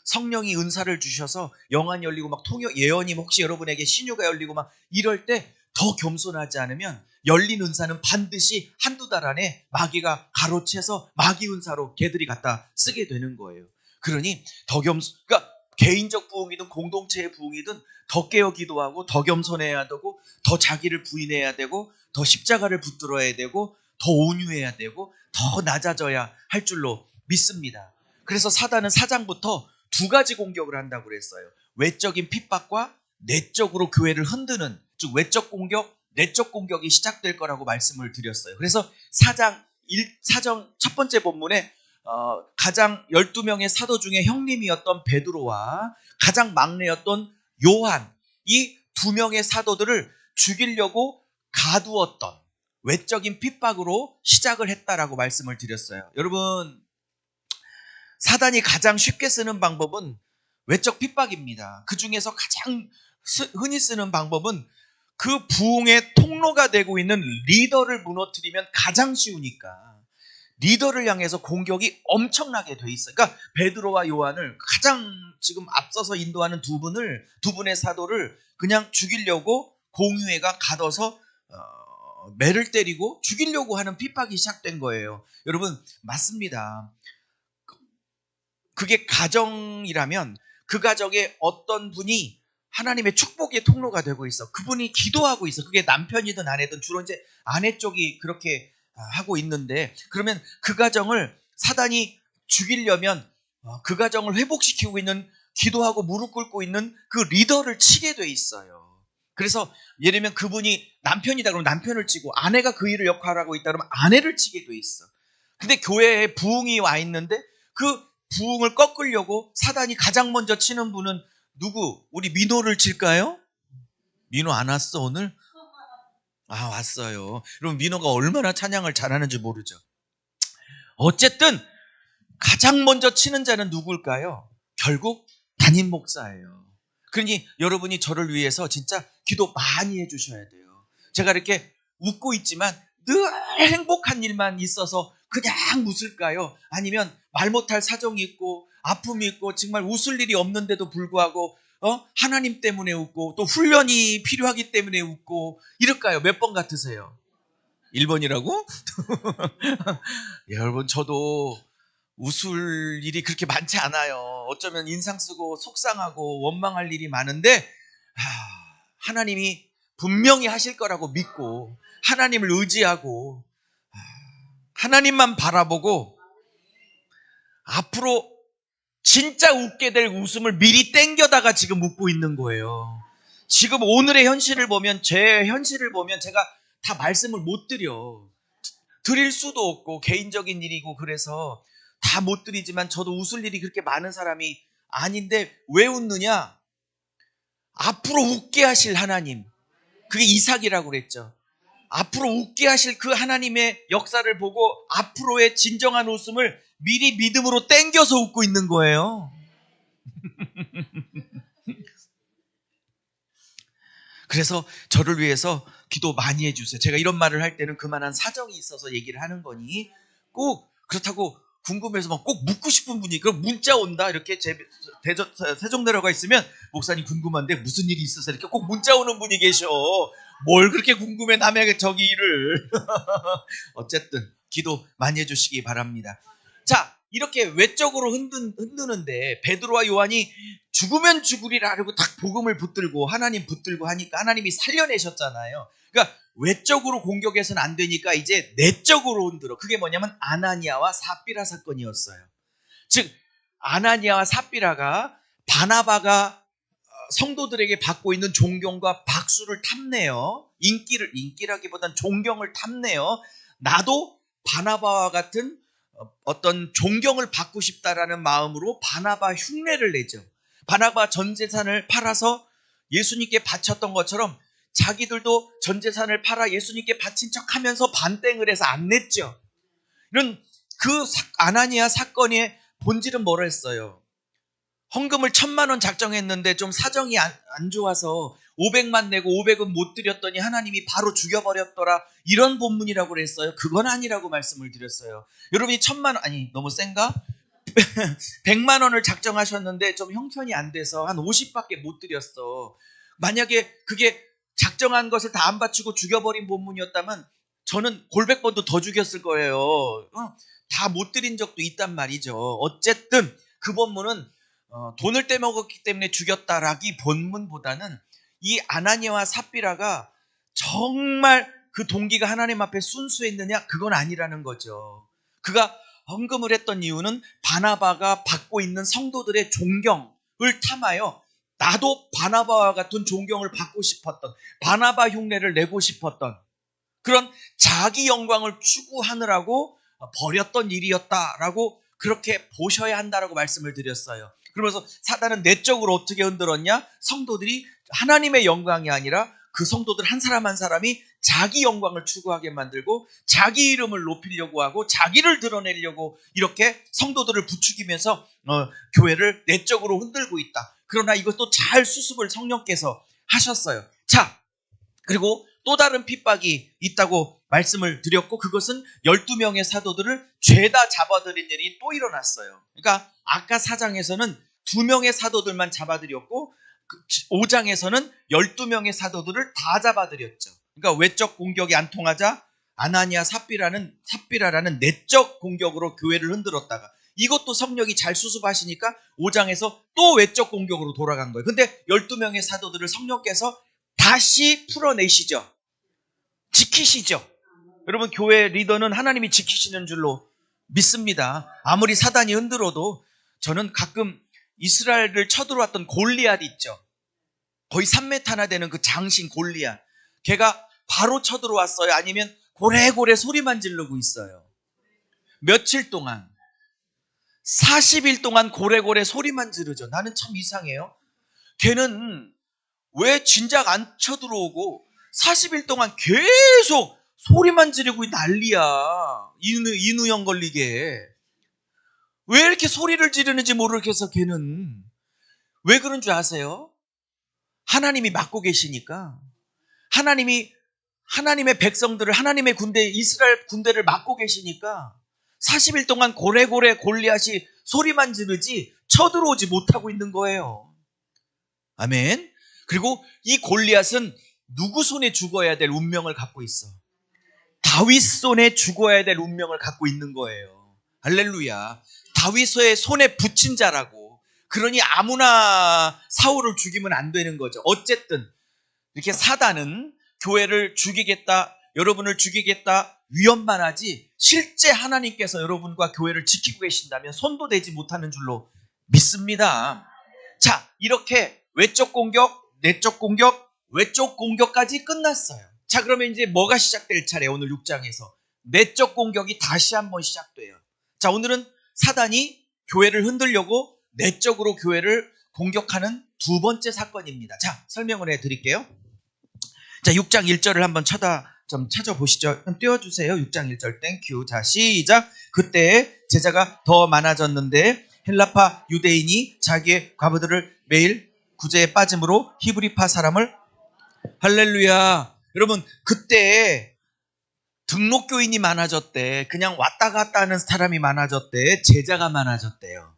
성령이 은사를 주셔서 영안이 열리고 막 예언이 혹시 여러분에게 신유가 열리고 막 이럴 때 더 겸손하지 않으면 열린 은사는 반드시 한두 달 안에 마귀가 가로채서 마귀 은사로 걔들이 갖다 쓰게 되는 거예요. 그러니 그러니까 개인적 부흥이든 공동체의 부흥이든 더 깨어 기도하고 더 겸손해야 되고 더 자기를 부인해야 되고 더 십자가를 붙들어야 되고 더 온유해야 되고 더 낮아져야 할 줄로 믿습니다. 그래서 사단은 4장부터 2가지 공격을 한다고 그랬어요. 외적인 핍박과 내적으로 교회를 흔드는, 즉 외적 공격, 내적 공격이 시작될 거라고 말씀을 드렸어요. 그래서 4장 첫 번째 본문에 가장 12명의 사도 중에 형님이었던 베드로와 가장 막내였던 요한, 이 2명의 사도들을 죽이려고 가두었던 외적인 핍박으로 시작을 했다라고 말씀을 드렸어요. 여러분, 사단이 가장 쉽게 쓰는 방법은 외적 핍박입니다. 그 중에서 가장 흔히 쓰는 방법은 그 부흥의 통로가 되고 있는 리더를 무너뜨리면 가장 쉬우니까 리더를 향해서 공격이 엄청나게 돼 있어요. 그러니까 베드로와 요한을 가장 지금 앞서서 인도하는 두 분의 사도를 그냥 죽이려고 공유회가 가둬서 매를 때리고 죽이려고 하는 핍박이 시작된 거예요. 여러분, 맞습니다. 그게 가정이라면 그 가정에 어떤 분이 하나님의 축복의 통로가 되고 있어. 그분이 기도하고 있어. 그게 남편이든 아내든 주로 이제 아내 쪽이 그렇게 하고 있는데, 그러면 그 가정을 사단이 죽이려면 그 가정을 회복시키고 있는, 기도하고 무릎 꿇고 있는 그 리더를 치게 돼 있어요. 그래서 예를 들면 그분이 남편이다 그러면 남편을 치고, 아내가 그 일을 역할하고 있다 그러면 아내를 치게 돼 있어. 근데 교회에 부흥이 와 있는데 그 부흥을 꺾으려고 사단이 가장 먼저 치는 분은 누구? 우리 민호를 칠까요? 민호 안 왔어 오늘? 아, 왔어요. 여러분, 민호가 얼마나 찬양을 잘하는지 모르죠. 어쨌든 가장 먼저 치는 자는 누굴까요? 결국 담임 목사예요. 그러니 여러분이 저를 위해서 진짜 기도 많이 해주셔야 돼요. 제가 이렇게 웃고 있지만 늘 행복한 일만 있어서 그냥 웃을까요? 아니면 말 못할 사정이 있고 아픔이 있고 정말 웃을 일이 없는데도 불구하고 하나님 때문에 웃고 또 훈련이 필요하기 때문에 웃고 이럴까요? 몇 번 같으세요? 1번이라고? 여러분, 저도 웃을 일이 그렇게 많지 않아요. 어쩌면 인상 쓰고 속상하고 원망할 일이 많은데 하나님이 분명히 하실 거라고 믿고 하나님을 의지하고 하나님만 바라보고 앞으로 진짜 웃게 될 웃음을 미리 땡겨다가 지금 웃고 있는 거예요. 지금 오늘의 현실을 보면, 제 현실을 보면 제가 다 말씀을 못 드릴 수도 없고 개인적인 일이고 그래서 다 못 드리지만, 저도 웃을 일이 그렇게 많은 사람이 아닌데 왜 웃느냐? 앞으로 웃게 하실 하나님, 그게 이삭이라고 그랬죠. 앞으로 웃게 하실 그 하나님의 역사를 보고 앞으로의 진정한 웃음을 미리 믿음으로 땡겨서 웃고 있는 거예요. 그래서 저를 위해서 기도 많이 해주세요. 제가 이런 말을 할 때는 그만한 사정이 있어서 얘기를 하는 거니, 꼭 그렇다고 궁금해서 막 꼭 묻고 싶은 분이, 그럼 문자 온다 이렇게 세종대로가 있으면 목사님 궁금한데 무슨 일이 있어서 이렇게 꼭 문자 오는 분이 계셔. 뭘 그렇게 궁금해 남의 저기 일을. 어쨌든 기도 많이 해주시기 바랍니다. 자, 이렇게 외적으로 흔드는데 베드로와 요한이 죽으면 죽으리라 하고 딱 복음을 붙들고 하나님 붙들고 하니까 하나님이 살려내셨잖아요. 그러니까 외적으로 공격해서는 안 되니까 이제 내적으로 흔들어. 그게 뭐냐면 아나니아와 삽비라 사건이었어요. 즉 아나니아와 삽비라가 바나바가 성도들에게 받고 있는 존경과 박수를 탐내요. 인기라기보단 존경을 탐내요. 나도 바나바와 같은 어떤 존경을 받고 싶다라는 마음으로 바나바 흉내를 내죠. 바나바 전 재산을 팔아서 예수님께 바쳤던 것처럼 자기들도 전 재산을 팔아 예수님께 바친 척하면서 반땡을 해서 안 냈죠. 이런 그 아나니아 사건의 본질은 뭐라 했어요? 헌금을 1,000만 원 작정했는데 좀 사정이 안 좋아서 500만 내고 500은 못 드렸더니 하나님이 바로 죽여버렸더라. 이런 본문이라고 그랬어요. 그건 아니라고 말씀을 드렸어요. 여러분이 1,000만 원, 아니 너무 센가? 100만 원을 작정하셨는데 좀 형편이 안 돼서 한 50밖에 못 드렸어. 만약에 그게 작정한 것을 다 안 바치고 죽여버린 본문이었다면 저는 골백 번도 더 죽였을 거예요. 다 못 드린 적도 있단 말이죠. 어쨌든 그 본문은 돈을 떼먹었기 때문에 죽였다라기 본문보다는 이 아나니아와 삽비라가 정말 그 동기가 하나님 앞에 순수했느냐, 그건 아니라는 거죠. 그가 헌금을 했던 이유는 바나바가 받고 있는 성도들의 존경을 탐하여 나도 바나바와 같은 존경을 받고 싶었던, 바나바 흉내를 내고 싶었던 그런 자기 영광을 추구하느라고 벌였던 일이었다라고 그렇게 보셔야 한다라고 말씀을 드렸어요. 그러면서 사단은 내적으로 어떻게 흔들었냐? 성도들이 하나님의 영광이 아니라 그 성도들 한 사람 한 사람이 자기 영광을 추구하게 만들고 자기 이름을 높이려고 하고 자기를 드러내려고 이렇게 성도들을 부추기면서 교회를 내적으로 흔들고 있다. 그러나 이것도 잘 수습을 성령께서 하셨어요. 자, 그리고 또 다른 핍박이 있다고 말씀을 드렸고, 그것은 12명의 사도들을 죄다 잡아들인 일이 또 일어났어요. 그러니까 아까 4장에서는 2명의 사도들만 잡아들였고 5장에서는 12명의 사도들을 다 잡아들였죠. 그러니까 외적 공격이 안 통하자 아나니아 삽비라라는 내적 공격으로 교회를 흔들었다가 이것도 성령이 잘 수습하시니까 5장에서 또 외적 공격으로 돌아간 거예요. 근데 12명의 사도들을 성령께서 다시 풀어내시죠. 지키시죠. 여러분, 교회 리더는 하나님이 지키시는 줄로 믿습니다. 아무리 사단이 흔들어도 저는 가끔 이스라엘을 쳐들어왔던 골리앗 있죠. 거의 3m나 되는 그 장신 골리앗. 걔가 바로 쳐들어왔어요? 아니면 고래고래 소리만 지르고 있어요? 며칠 동안 40일 동안 고래고래 소리만 지르죠. 나는 참 이상해요. 걔는 왜 진작 안 쳐들어오고 40일 동안 계속 소리만 지르고 난리야. 인후형 걸리게. 왜 이렇게 소리를 지르는지 모르겠어. 걔는 왜 그런 줄 아세요? 하나님이 맡고 계시니까. 하나님의 백성들을, 하나님의 군대, 이스라엘 군대를 맡고 계시니까 40일 동안 고래고래 골리앗이 소리만 지르지 쳐들어오지 못하고 있는 거예요. 아멘. 그리고 이 골리앗은 누구 손에 죽어야 될 운명을 갖고 있어? 다윗 손에 죽어야 될 운명을 갖고 있는 거예요. 할렐루야. 다윗의 손에 붙인 자라고. 그러니 아무나 사울을 죽이면 안 되는 거죠. 어쨌든 이렇게 사단은 교회를 죽이겠다, 여러분을 죽이겠다 위험만 하지 실제 하나님께서 여러분과 교회를 지키고 계신다면 손도 대지 못하는 줄로 믿습니다. 자, 이렇게 외적 공격, 내적 공격, 외적 공격까지 끝났어요. 자, 그러면 이제 뭐가 시작될 차례? 오늘 6장에서 내적 공격이 다시 한번 시작돼요. 자, 오늘은 사단이 교회를 흔들려고 내적으로 교회를 공격하는 두 번째 사건입니다. 자, 설명을 해드릴게요. 자, 6장 1절을 한번 찾아보시죠. 띄워주세요. 6장 1절 땡큐. 자, 시작. 그때 제자가 더 많아졌는데 헬라파 유대인이 자기의 과부들을 매일 구제에 빠짐으로 히브리파 사람을, 할렐루야. 여러분, 그때 등록교인이 많아졌대. 그냥 왔다 갔다 하는 사람이 많아졌대. 제자가 많아졌대요.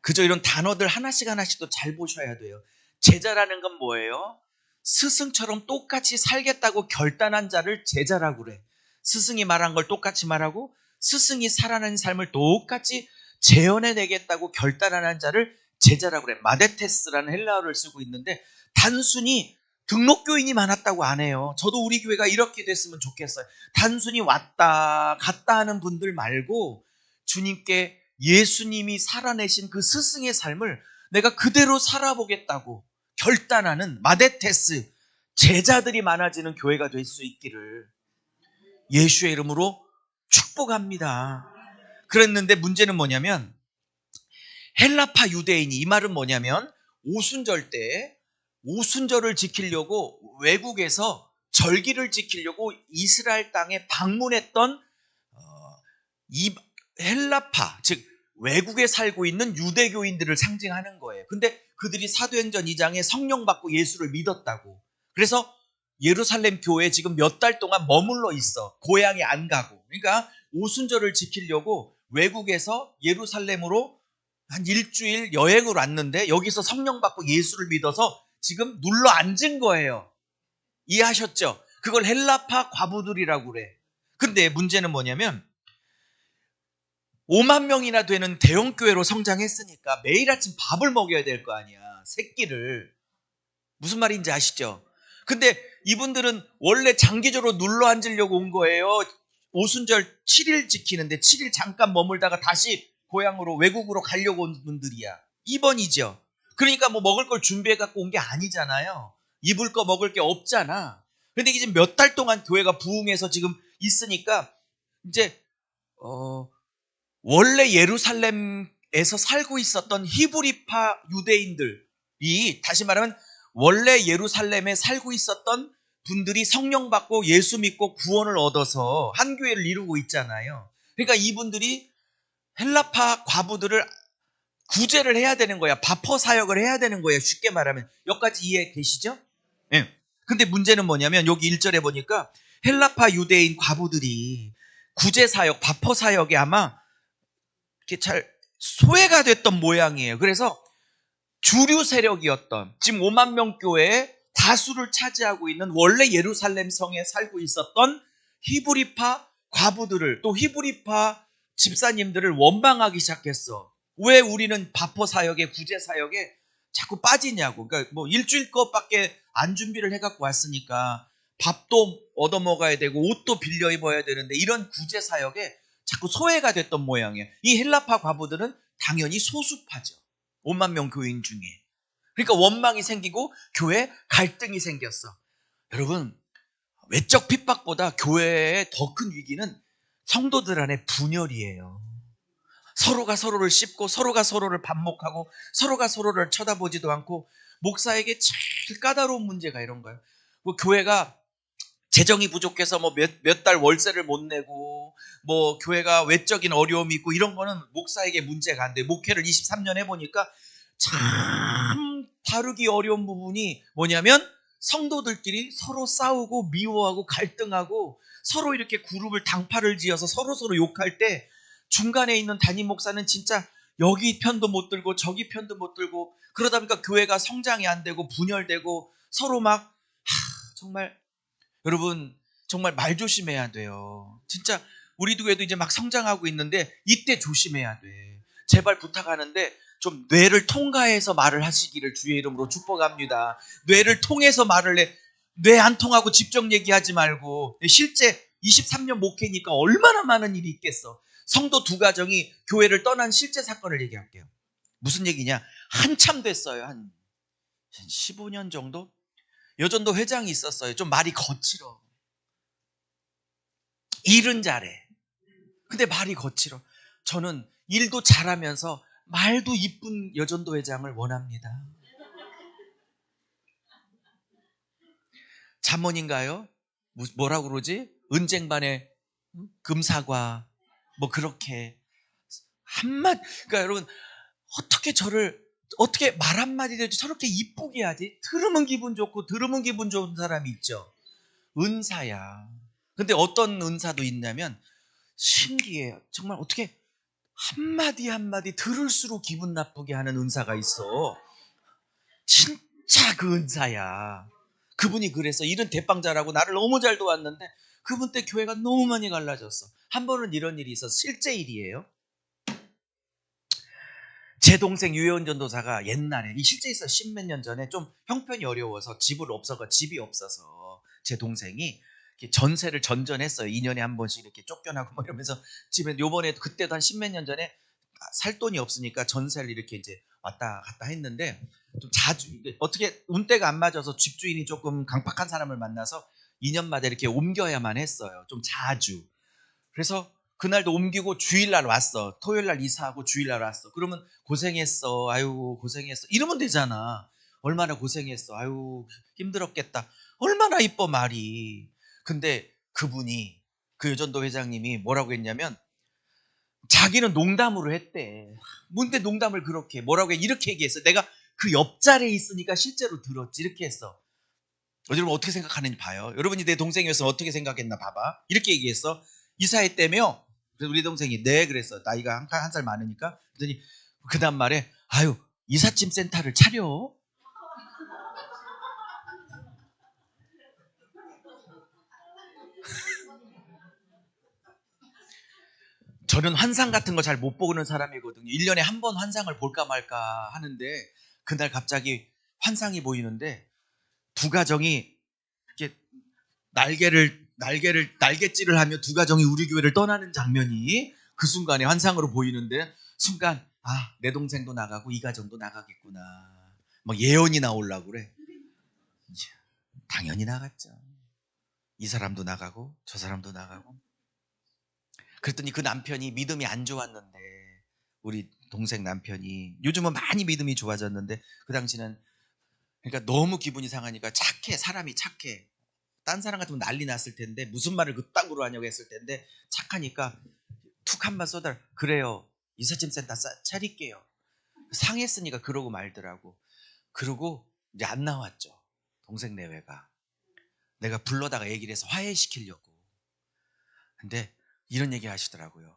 그저 이런 단어들 하나씩도 잘 보셔야 돼요. 제자라는 건 뭐예요? 스승처럼 똑같이 살겠다고 결단한 자를 제자라고 그래. 스승이 말한 걸 똑같이 말하고 스승이 살아낸 삶을 똑같이 재현해내겠다고 결단하는 자를 제자라고 그래. 마데테스라는 헬라어를 쓰고 있는데 단순히 등록교인이 많았다고 안 해요. 저도 우리 교회가 이렇게 됐으면 좋겠어요. 단순히 왔다 갔다 하는 분들 말고 주님께 예수님이 살아내신 그 스승의 삶을 내가 그대로 살아보겠다고 결단하는 마데테스, 제자들이 많아지는 교회가 될 수 있기를 예수의 이름으로 축복합니다. 그랬는데 문제는 뭐냐면 헬라파 유대인이, 이 말은 뭐냐면 오순절 때 오순절을 지키려고 외국에서 절기를 지키려고 이스라엘 땅에 방문했던 이 헬라파, 즉 외국에 살고 있는 유대교인들을 상징하는 거예요. 근데 그들이 사도행전 2장에 성령 받고 예수를 믿었다고. 그래서 예루살렘 교회에 지금 몇 달 동안 머물러 있어. 고향에 안 가고. 그러니까 오순절을 지키려고 외국에서 예루살렘으로 한 일주일 여행을 왔는데 여기서 성령 받고 예수를 믿어서 지금 눌러 앉은 거예요. 이해하셨죠? 그걸 헬라파 과부들이라고 그래. 근데 문제는 뭐냐면 5만 명이나 되는 대형교회로 성장했으니까 매일 아침 밥을 먹여야 될 거 아니야. 새끼를. 무슨 말인지 아시죠? 근데 이분들은 원래 장기적으로 눌러 앉으려고 온 거예요. 오순절 7일 지키는데 7일 잠깐 머물다가 다시 고향으로, 외국으로 가려고 온 분들이야. 2번이죠. 그러니까 뭐 먹을 걸 준비해 갖고 온 게 아니잖아요. 입을 거 먹을 게 없잖아. 근데 이제 몇 달 동안 교회가 부흥해서 지금 있으니까 이제 원래 예루살렘에서 살고 있었던 히브리파 유대인들이, 다시 말하면 원래 예루살렘에 살고 있었던 분들이 성령 받고 예수 믿고 구원을 얻어서 한 교회를 이루고 있잖아요. 그러니까 이분들이 헬라파 과부들을 구제를 해야 되는 거야. 바퍼 사역을 해야 되는 거예요. 쉽게 말하면. 여기까지 이해 되시죠? 네. 근데 문제는 뭐냐면 여기 1절에 보니까 헬라파 유대인 과부들이 구제 사역, 바퍼 사역에 아마 이렇게 잘 소외가 됐던 모양이에요. 그래서 주류 세력이었던, 지금 5만 명 교회에 다수를 차지하고 있는 원래 예루살렘 성에 살고 있었던 히브리파 과부들을, 또 히브리파 집사님들을 원망하기 시작했어. 왜 우리는 바포 사역에, 구제 사역에 자꾸 빠지냐고. 그러니까 뭐 일주일 것밖에 안 준비를 해갖고 왔으니까 밥도 얻어먹어야 되고 옷도 빌려 입어야 되는데 이런 구제 사역에 자꾸 소외가 됐던 모양이에요. 이 헬라파 과부들은 당연히 소수파죠. 5만 명 교인 중에. 그러니까 원망이 생기고 교회 갈등이 생겼어. 여러분, 외적 핍박보다 교회의 더 큰 위기는 성도들 안에 분열이에요. 서로가 서로를 씹고 서로가 서로를 반목하고 서로가 서로를 쳐다보지도 않고, 목사에게 제일 까다로운 문제가 이런 거예요. 뭐 교회가 재정이 부족해서 뭐 몇 달 월세를 못 내고, 뭐 교회가 외적인 어려움이 있고, 이런 거는 목사에게 문제가 안 돼요. 목회를 23년 해보니까 참 다루기 어려운 부분이 뭐냐면, 성도들끼리 서로 싸우고 미워하고 갈등하고 서로 이렇게 그룹을 당파를 지어서 서로 욕할 때 중간에 있는 담임 목사는 진짜 여기 편도 못 들고 저기 편도 못 들고, 그러다 보니까 교회가 성장이 안 되고 분열되고 서로 막 정말, 여러분 정말 말 조심해야 돼요. 진짜 우리 교회도 이제 막 성장하고 있는데 이때 조심해야 돼. 제발 부탁하는데 좀 뇌를 통과해서 말을 하시기를 주의 이름으로 축복합니다. 뇌를 통해서 말을 해. 뇌 안 통하고 직접 얘기하지 말고. 실제 23년 목회니까 얼마나 많은 일이 있겠어. 성도 두 가정이 교회를 떠난 실제 사건을 얘기할게요. 무슨 얘기냐? 한참 됐어요. 한 15년 정도? 여전도 회장이 있었어요. 좀 말이 거칠어. 일은 잘해. 근데 말이 거칠어. 저는 일도 잘하면서 말도 이쁜 여전도 회장을 원합니다. 잠언인가요? 뭐라고 그러지? 은쟁반에 금사과, 뭐 그렇게 한마디. 그러니까 여러분, 어떻게 말 한마디도 저렇게 이쁘게 하지? 들으면 기분 좋고 들으면 기분 좋은 사람이 있죠. 은사야. 근데 어떤 은사도 있냐면 신기해요. 정말 어떻게 한마디 한마디 들을수록 기분 나쁘게 하는 은사가 있어. 진짜 그 은사야. 그분이 그래서 일은 대빵 잘하고 나를 너무 잘 도왔는데 그분 때 교회가 너무 많이 갈라졌어. 한 번은 이런 일이 있어서, 실제 일이에요. 제 동생 유혜원 전도사가 옛날에, 이 실제 있어 10몇 년 전에, 좀 형편이 어려워서 집이 없어서 제 동생이 전세를 전전했어요. 2년에 한 번씩 이렇게 쫓겨나고 뭐 이러면서 집에, 요번에 그때도 한 10몇 년 전에 살 돈이 없으니까 전세를 이렇게 이제 왔다 갔다 했는데, 좀 자주 어떻게 운때가 안 맞아서 집주인이 조금 강팍한 사람을 만나서 2년마다 이렇게 옮겨야만 했어요. 좀 자주. 그래서 그날도 옮기고 주일날 왔어. 토요일날 이사하고 주일날 왔어. 그러면 고생했어. 아유 고생했어. 이러면 되잖아. 얼마나 고생했어. 아유 힘들었겠다. 얼마나 이뻐 말이. 근데 그분이, 그 여전도 회장님이 뭐라고 했냐면, 자기는 농담으로 했대. 뭔데 농담을 그렇게, 뭐라고 해, 이렇게 얘기했어. 내가 그 옆자리에 있으니까 실제로 들었지. 이렇게 했어. 여러분 어떻게 생각하는지 봐요. 여러분이 내 동생이었으면 어떻게 생각했나 봐봐. 이렇게 얘기했어. 이사했다며? 그래서 우리 동생이 네 그랬어. 나이가 한 살 많으니까. 그랬더니 그 다음 말에, 아유 이삿짐 센터를 차려. 저는 환상 같은 거 잘 못 보는 사람이거든요. 1년에 한 번 환상을 볼까 말까 하는데, 그날 갑자기 환상이 보이는데, 두 가정이 이렇게 날개질을 하며 두 가정이 우리 교회를 떠나는 장면이 그 순간에 환상으로 보이는데, 순간 내 동생도 나가고 이 가정도 나가겠구나. 막 예언이 나오려고 그래. 당연히 나갔죠. 이 사람도 나가고 저 사람도 나가고. 그랬더니 그 남편이 믿음이 안 좋았는데, 우리 동생 남편이 요즘은 많이 믿음이 좋아졌는데, 그 당시는 그러니까 너무 기분이 상하니까 사람이 착해. 딴 사람 같으면 난리 났을 텐데, 무슨 말을 그딴으로 하냐고 했을 텐데 착하니까 툭 한 번 쏟아. 그래요, 이삿짐 센터 차릴게요. 상했으니까 그러고 말더라고. 그러고 이제 안 나왔죠. 동생 내외가. 내가 불러다가 얘기를 해서 화해시키려고. 근데 이런 얘기 하시더라고요.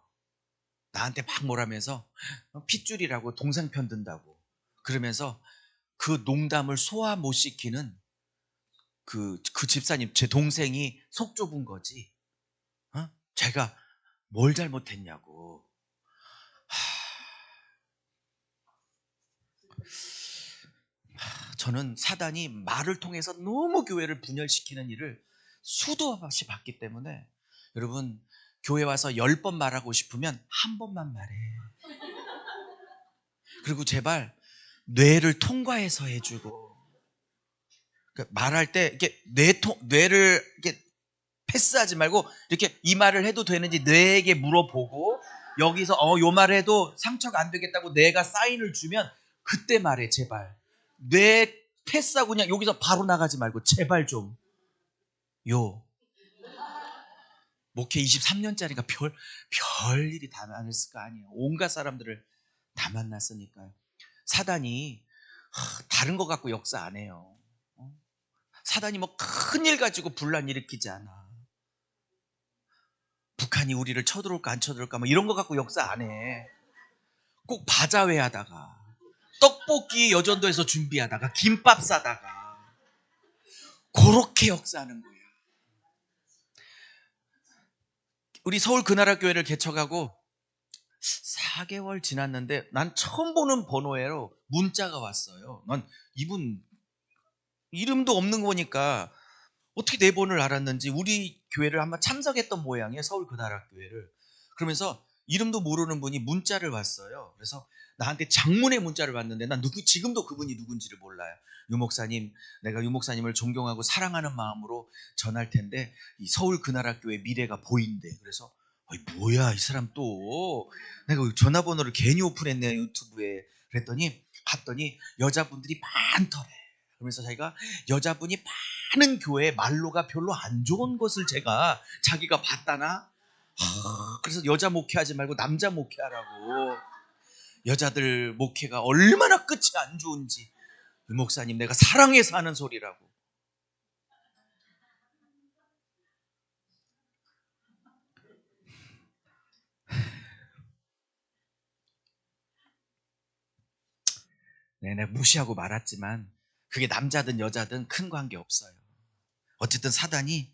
나한테 막 뭐라면서 핏줄이라고 동생 편 든다고. 그러면서 그 농담을 소화 못 시키는 그 집사님, 제 동생이 속 좁은 거지. 제가 뭘 잘못했냐고. 저는 사단이 말을 통해서 너무 교회를 분열시키는 일을 수도 없이 봤기 때문에 여러분 교회 와서 10번 말하고 싶으면 한 번만 말해. 그리고 제발 뇌를 통과해서 해주고 말할 때 이렇게 뇌를 이렇게 패스하지 말고 이렇게 이 말을 해도 되는지 뇌에게 물어보고 여기서 요 말을 해도 상처가 안 되겠다고 뇌가 사인을 주면 그때 말해. 제발 뇌 패스하고 그냥 여기서 바로 나가지 말고 제발 좀. 목회 23년짜리가 별 일이 다 많았을 거 아니에요. 온갖 사람들을 다 만났으니까요. 사단이 다른 거 갖고 역사 안 해요. 사단이 뭐 큰일 가지고 분란 일으키지 않아. 북한이 우리를 쳐들어올까 안 쳐들어올까 뭐 이런 거 갖고 역사 안 해. 꼭 바자회 하다가 떡볶이 여전도에서 준비하다가 김밥 싸다가 그렇게 역사하는 거야. 우리 서울 그나라교회를 개척하고 4개월 지났는데 난 처음 보는 번호로 문자가 왔어요. 난 이분 이름도 없는 거니까 어떻게 내 번호를 알았는지 우리 교회를 한번 참석했던 모양이에요. 서울 그나라교회를. 그러면서 이름도 모르는 분이 문자를 왔어요. 그래서 나한테 장문의 문자를 왔는데 난 지금도 그분이 누군지를 몰라요. 유 목사님, 내가 유 목사님을 존경하고 사랑하는 마음으로 전할 텐데 이 서울 그나라교회 미래가 보인대. 그래서 뭐야 이 사람 또 내가 전화번호를 괜히 오픈했네 유튜브에. 그랬더니 봤더니 여자분들이 많더래. 그러면서 자기가 여자분이 많은 교회에 말로가 별로 안 좋은 것을 자기가 봤다나. 그래서 여자 목회하지 말고 남자 목회하라고. 여자들 목회가 얼마나 끝이 안 좋은지. 유 목사님 내가 사랑해서 하는 소리라고. 네, 내가 무시하고 말았지만 그게 남자든 여자든 큰 관계 없어요. 어쨌든 사단이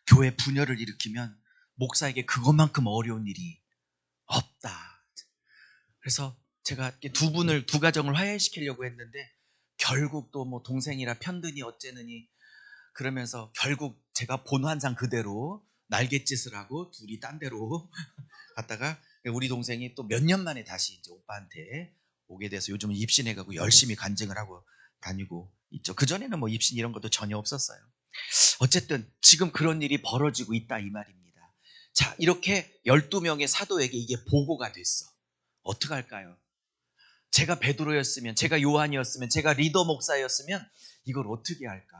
교회 분열을 일으키면 목사에게 그것만큼 어려운 일이 없다. 그래서 제가 두 가정을 화해시키려고 했는데 결국 또 뭐 동생이라 편드니 어째느니 그러면서 결국 제가 본 환상 그대로 날갯짓을 하고 둘이 딴 데로 갔다가 우리 동생이 또 몇 년 만에 다시 이제 오빠한테 오게 돼서 요즘은 입신해가고 열심히 간증을 하고 다니고 있죠. 그전에는 뭐 입신 이런 것도 전혀 없었어요. 어쨌든 지금 그런 일이 벌어지고 있다 이 말입니다. 자, 이렇게 12명의 사도에게 이게 보고가 됐어. 어떡할까요? 제가 베드로였으면, 제가 요한이었으면, 제가 리더 목사였으면 이걸 어떻게 할까?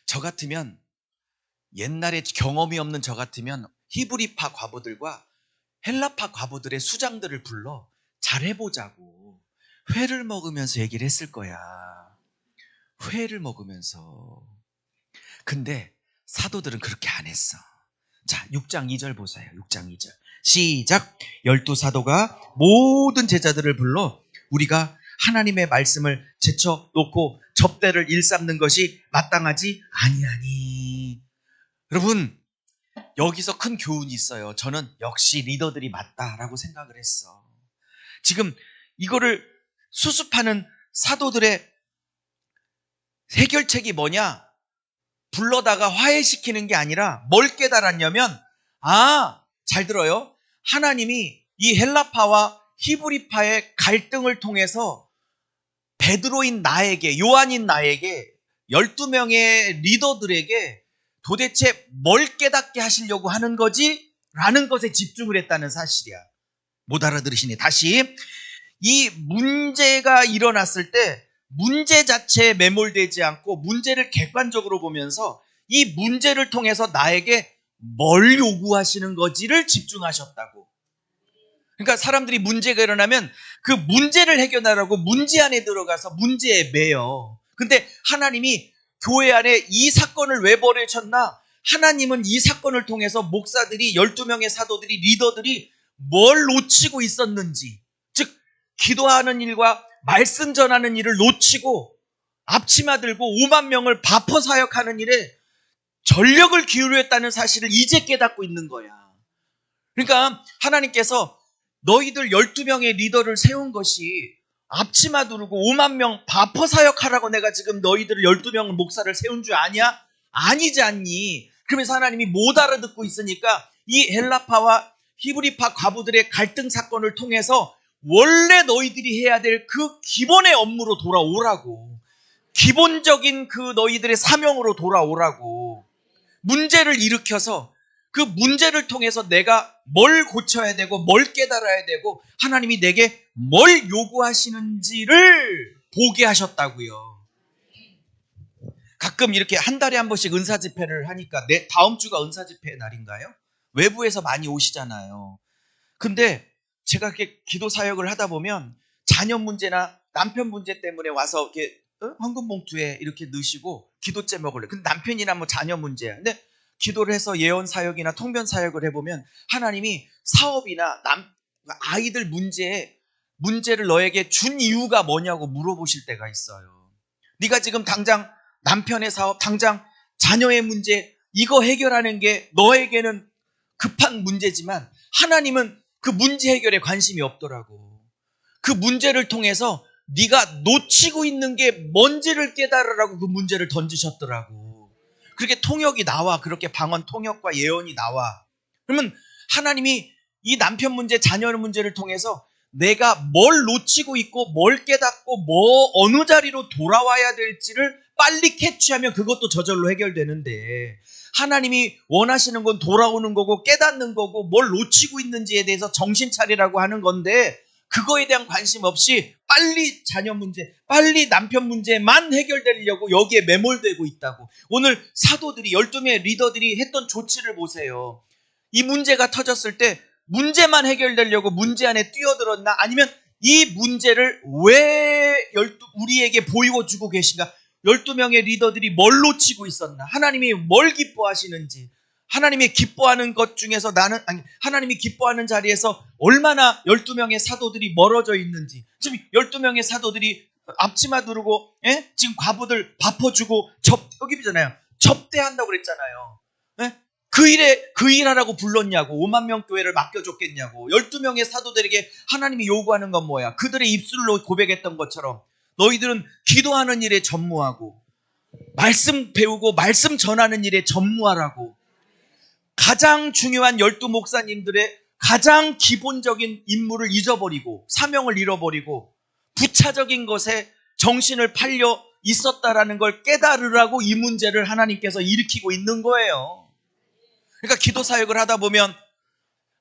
저 같으면, 옛날에 경험이 없는 저 같으면 히브리파 과부들과 헬라파 과부들의 수장들을 불러 잘해보자고 회를 먹으면서 얘기를 했을 거야. 회를 먹으면서. 근데 사도들은 그렇게 안 했어. 자, 6장 2절 보세요. 6장 2절 시작. 12사도가 모든 제자들을 불러 우리가 하나님의 말씀을 제쳐놓고 접대를 일삼는 것이 마땅하지 아니하니. 여러분, 여기서 큰 교훈이 있어요. 저는 역시 리더들이 맞다라고 생각을 했어. 지금 이거를 수습하는 사도들의 해결책이 뭐냐? 불러다가 화해시키는 게 아니라 뭘 깨달았냐면, 잘 들어요. 하나님이 이 헬라파와 히브리파의 갈등을 통해서 베드로인 나에게, 요한인 나에게, 12명의 리더들에게 도대체 뭘 깨닫게 하시려고 하는 거지? 라는 것에 집중을 했다는 사실이야. 못 알아들으시네. 다시. 이 문제가 일어났을 때 문제 자체에 매몰되지 않고 문제를 객관적으로 보면서 이 문제를 통해서 나에게 뭘 요구하시는 거지를 집중하셨다고. 그러니까 사람들이 문제가 일어나면 그 문제를 해결하라고 문제 안에 들어가서 문제에 매여. 근데 하나님이 교회 안에 이 사건을 왜 벌이셨나? 하나님은 이 사건을 통해서 목사들이 12명의 사도들이 리더들이 뭘 놓치고 있었는지, 즉 기도하는 일과 말씀 전하는 일을 놓치고 앞치마 들고 5만 명을 바퍼 사역하는 일에 전력을 기울였다는 사실을 이제 깨닫고 있는 거야. 그러니까 하나님께서 너희들 12명의 리더를 세운 것이 앞치마 두르고 5만 명 바퍼 사역하라고 내가 지금 너희들을 12명 목사를 세운 줄 아냐? 아니지 않니? 그러면서 하나님이 못 알아듣고 있으니까 이 헬라파와 히브리파 과부들의 갈등 사건을 통해서 원래 너희들이 해야 될 그 기본의 업무로 돌아오라고, 기본적인 그 너희들의 사명으로 돌아오라고 문제를 일으켜서 그 문제를 통해서 내가 뭘 고쳐야 되고 뭘 깨달아야 되고 하나님이 내게 뭘 요구하시는지를 보게 하셨다고요. 가끔 이렇게 한 달에 한 번씩 은사 집회를 하니까 다음 주가 은사 집회의 날인가요? 외부에서 많이 오시잖아요. 근데 제가 이렇게 기도 사역을 하다 보면 자녀 문제나 남편 문제 때문에 와서 이렇게 헌금 봉투에 이렇게 넣으시고 기도 제목을, 근데 남편이나 뭐 자녀 문제야. 근데 기도를 해서 예언 사역이나 통변 사역을 해보면 하나님이 사업이나 아이들 문제를 너에게 준 이유가 뭐냐고 물어보실 때가 있어요. 네가 지금 당장 남편의 사업, 당장 자녀의 문제, 이거 해결하는 게 너에게는 급한 문제지만 하나님은 그 문제 해결에 관심이 없더라고. 그 문제를 통해서 네가 놓치고 있는 게 뭔지를 깨달으라고 그 문제를 던지셨더라고. 그렇게 통역이 나와. 그렇게 방언 통역과 예언이 나와. 그러면 하나님이 이 남편 문제, 자녀 문제를 통해서 내가 뭘 놓치고 있고 뭘 깨닫고 어느 자리로 돌아와야 될지를 빨리 캐치하면 그것도 저절로 해결되는데, 하나님이 원하시는 건 돌아오는 거고 깨닫는 거고 뭘 놓치고 있는지에 대해서 정신 차리라고 하는 건데, 그거에 대한 관심 없이 빨리 자녀 문제, 빨리 남편 문제만 해결되려고 여기에 매몰되고 있다고. 오늘 사도들이 12명의 리더들이 했던 조치를 보세요. 이 문제가 터졌을 때 문제만 해결되려고 문제 안에 뛰어들었나? 아니면 이 문제를 왜 우리에게 보여주고 계신가? 12명의 리더들이 뭘 놓치고 있었나? 하나님이 뭘 기뻐하시는지, 하나님이 기뻐하는 것 중에서 하나님이 기뻐하는 자리에서 얼마나 12명의 사도들이 멀어져 있는지. 지금 12명의 사도들이 앞치마 두르고 지금 과부들 밥퍼주고 여기잖아요. 접대한다고 그랬잖아요. 그 일하라고 불렀냐고. 5만 명 교회를 맡겨줬겠냐고. 12명의 사도들에게 하나님이 요구하는 건 뭐야? 그들의 입술로 고백했던 것처럼 너희들은 기도하는 일에 전무하고 말씀 배우고 말씀 전하는 일에 전무하라고. 가장 중요한 12 목사님들의 가장 기본적인 임무를 잊어버리고 사명을 잃어버리고 부차적인 것에 정신을 팔려 있었다라는 걸 깨달으라고 이 문제를 하나님께서 일으키고 있는 거예요. 그러니까 기도 사역을 하다 보면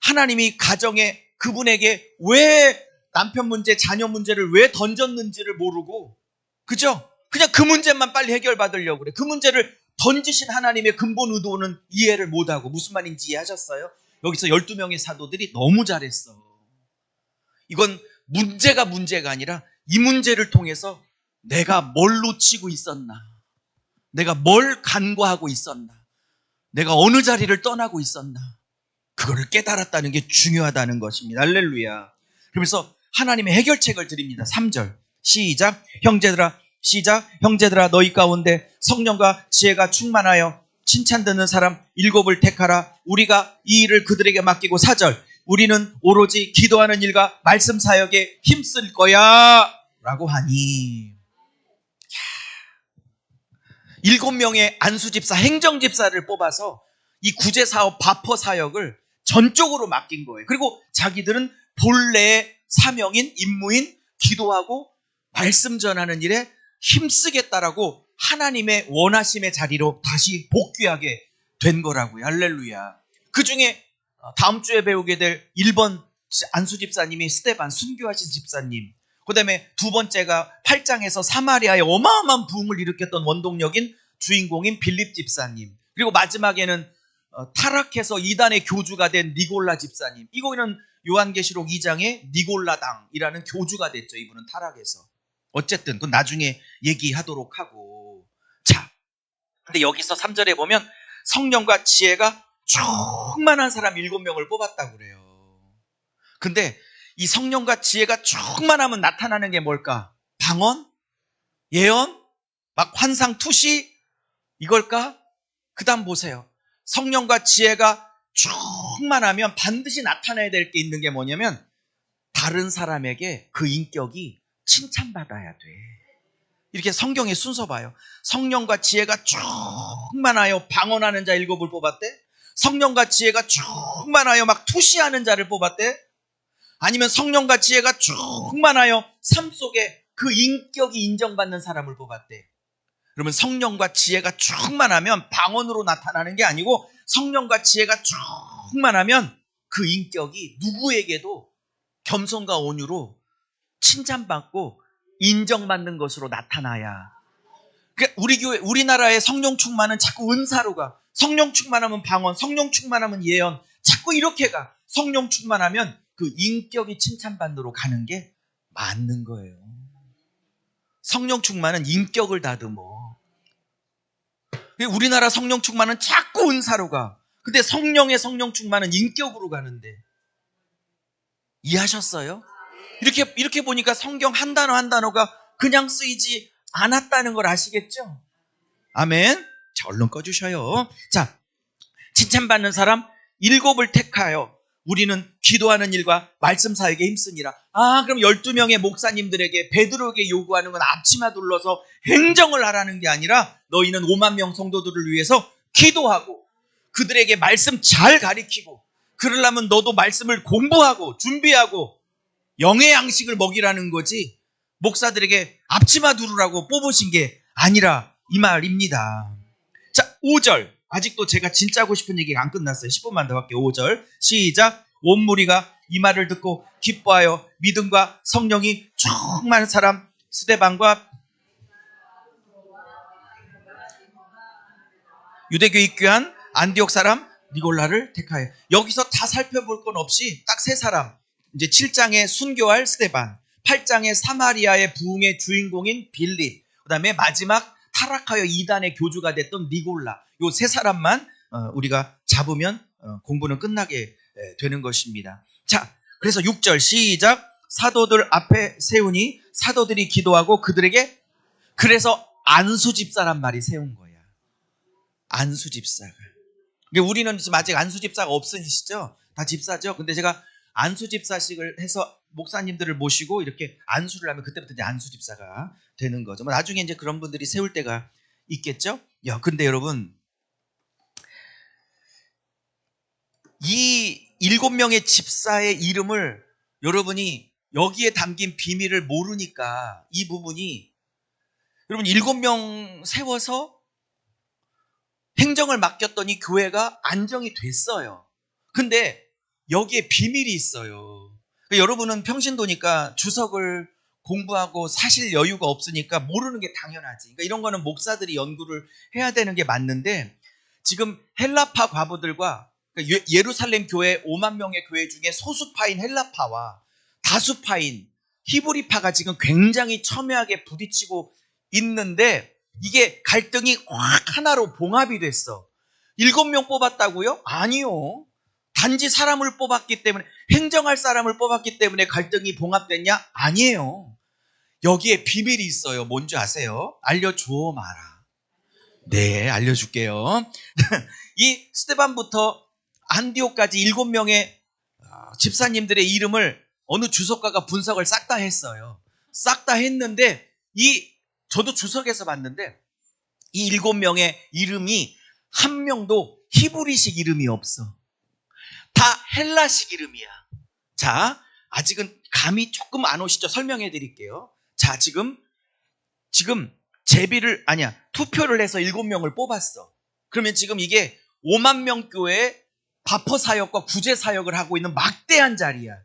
하나님이 가정에 그분에게 왜 남편 문제, 자녀 문제를 왜 던졌는지를 모르고, 그죠? 그냥 그 문제만 빨리 해결받으려고 그래. 그 문제를 던지신 하나님의 근본 의도는 이해를 못하고. 무슨 말인지 이해하셨어요? 여기서 12명의 사도들이 너무 잘했어. 이건 문제가 아니라 이 문제를 통해서 내가 뭘 놓치고 있었나, 내가 뭘 간과하고 있었나, 내가 어느 자리를 떠나고 있었나, 그거를 깨달았다는 게 중요하다는 것입니다. 할렐루야. 그러면서 하나님의 해결책을 드립니다. 3절 시작. 형제들아 너희 가운데 성령과 지혜가 충만하여 칭찬 듣는 사람 7을 택하라. 우리가 이 일을 그들에게 맡기고. 4절 우리는 오로지 기도하는 일과 말씀 사역에 힘쓸 거야 라고 하니, 7명의 안수집사, 행정집사를 뽑아서 이 구제사업 바퍼 사역을 전적으로 맡긴 거예요. 그리고 자기들은 본래의 사명인 임무인 기도하고 말씀 전하는 일에 힘쓰겠다라고 하나님의 원하심의 자리로 다시 복귀하게 된 거라고요. 할렐루야. 그 중에 다음 주에 배우게 될 1번 안수집사님이 스데반, 순교하신 집사님. 그 다음에 두 번째가 8장에서 사마리아에 어마어마한 부흥을 일으켰던 원동력인 주인공인 빌립 집사님. 그리고 마지막에는 타락해서 이단의 교주가 된 니골라 집사님. 이거는 요한계시록 2장의 니골라당이라는 교주가 됐죠. 이분은 타락해서. 어쨌든 그건 나중에 얘기하도록 하고. 자, 근데 여기서 3절에 보면 성령과 지혜가 충만한 사람 7명을 뽑았다고 그래요. 근데 이 성령과 지혜가 충만하면 나타나는 게 뭘까? 방언? 예언? 막 환상, 투시? 이걸까? 그 다음 보세요. 성령과 지혜가 충만하면 반드시 나타나야 될 게 있는 게 뭐냐면 다른 사람에게 그 인격이 칭찬받아야 돼. 이렇게 성경의 순서 봐요. 성령과 지혜가 충만하여 방언하는 자 7을 뽑았대? 성령과 지혜가 충만하여 막 투시하는 자를 뽑았대? 아니면 성령과 지혜가 충만하여 삶 속에 그 인격이 인정받는 사람을 뽑았대? 그러면 성령과 지혜가 충만하면 방언으로 나타나는 게 아니고 성령과 지혜가 충만하면 그 인격이 누구에게도 겸손과 온유로 칭찬받고 인정받는 것으로 나타나야. 그러니까 우리 교회, 우리나라의 성령 충만은 자꾸 은사로 가. 성령 충만하면 방언, 성령 충만하면 예언. 자꾸 이렇게 가. 성령 충만하면 그 인격이 칭찬받으러 가는 게 맞는 거예요. 성령 충만은 인격을 다듬어. 우리나라 성령 충만은 자꾸 은사로 가. 근데 성령의 성령 충만은 인격으로 가는데. 이해하셨어요? 이렇게 보니까 성경 한 단어 한 단어가 그냥 쓰이지 않았다는 걸 아시겠죠? 아멘. 자, 얼른 꺼주셔요. 자, 칭찬받는 사람 7을 택하여 우리는 기도하는 일과 말씀 사역에 힘쓰니라. 그럼 12명의 목사님들에게 베드로에게 요구하는 건 앞치마 둘러서 행정을 하라는 게 아니라 너희는 5만 명 성도들을 위해서 기도하고 그들에게 말씀 잘 가르치고 그러려면 너도 말씀을 공부하고 준비하고 영의 양식을 먹이라는 거지 목사들에게 앞치마 두르라고 뽑으신 게 아니라 이 말입니다. 자, 5절. 아직도 제가 진짜 하고 싶은 얘기가 안 끝났어요. 10분만 더 할게요. 5절 시작. 온 무리가 이 말을 듣고 기뻐하여 믿음과 성령이 충만한 사람 스데반과 유대교에 입교한 안디옥 사람 니골라를 택하여. 여기서 다 살펴볼 건 없이 딱 3사람. 이제 7장의 순교할 스데반, 8장의 사마리아의 부흥의 주인공인 빌립, 그 다음에 마지막 타락하여 이단의 교주가 됐던 니골라. 요 3사람만 우리가 잡으면 공부는 끝나게 되는 것입니다. 자, 그래서 6절 시작. 사도들 앞에 세우니 사도들이 기도하고 그들에게. 그래서 안수 집사란 말이 세운 거야. 안수 집사가. 우리는 지금 아직 안수 집사가 없으시죠? 다 집사죠? 근데 제가 안수 집사식을 해서 목사님들을 모시고 이렇게 안수를 하면 그때부터 이제 안수 집사가 되는 거죠. 나중에 이제 그런 분들이 세울 때가 있겠죠? 야, 근데 여러분, 이 7명의 집사의 이름을 여러분이 여기에 담긴 비밀을 모르니까 이 부분이 여러분 7명 세워서 행정을 맡겼더니 교회가 안정이 됐어요. 근데 여기에 비밀이 있어요. 그러니까 여러분은 평신도니까 주석을 공부하고 사실 여유가 없으니까 모르는 게 당연하지. 그러니까 이런 거는 목사들이 연구를 해야 되는 게 맞는데 지금 헬라파 과부들과 그러니까 예루살렘 교회 5만 명의 교회 중에 소수파인 헬라파와 다수파인 히브리파가 지금 굉장히 첨예하게 부딪히고 있는데 이게 갈등이 확 하나로 봉합이 됐어. 7명 뽑았다고요? 아니요. 단지 사람을 뽑았기 때문에, 행정할 사람을 뽑았기 때문에 갈등이 봉합됐냐? 아니에요. 여기에 비밀이 있어요. 뭔지 아세요? 알려줘 마라. 네, 알려줄게요. 이 스데반부터 안디옥까지 7명의 집사님들의 이름을 어느 주석가가 분석을 싹 다 했어요. 싹 다 했는데 저도 주석에서 봤는데 이 7명의 이름이 한 명도 히브리식 이름이 없어. 다 헬라식 이름이야. 자, 아직은 감이 조금 안 오시죠? 설명해 드릴게요. 자, 지금 투표를 해서 7명을 뽑았어. 그러면 지금 이게 5만 명 교회의 바퍼 사역과 구제 사역을 하고 있는 막대한 자리야.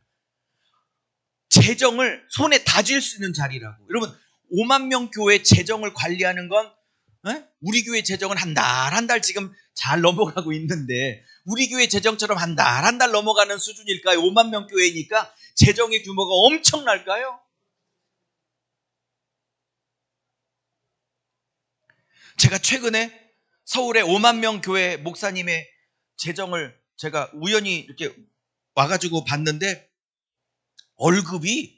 재정을 손에 다 쥘 수 있는 자리라고. 여러분, 5만 명 교회 재정을 관리하는 건 우리 교회 재정은 한 달 지금 잘 넘어가고 있는데 우리 교회 재정처럼 한 달 넘어가는 수준일까요? 5만 명 교회니까 재정의 규모가 엄청날까요? 제가 최근에 서울의 5만 명 교회 목사님의 재정을 제가 우연히 이렇게 와가지고 봤는데 월급이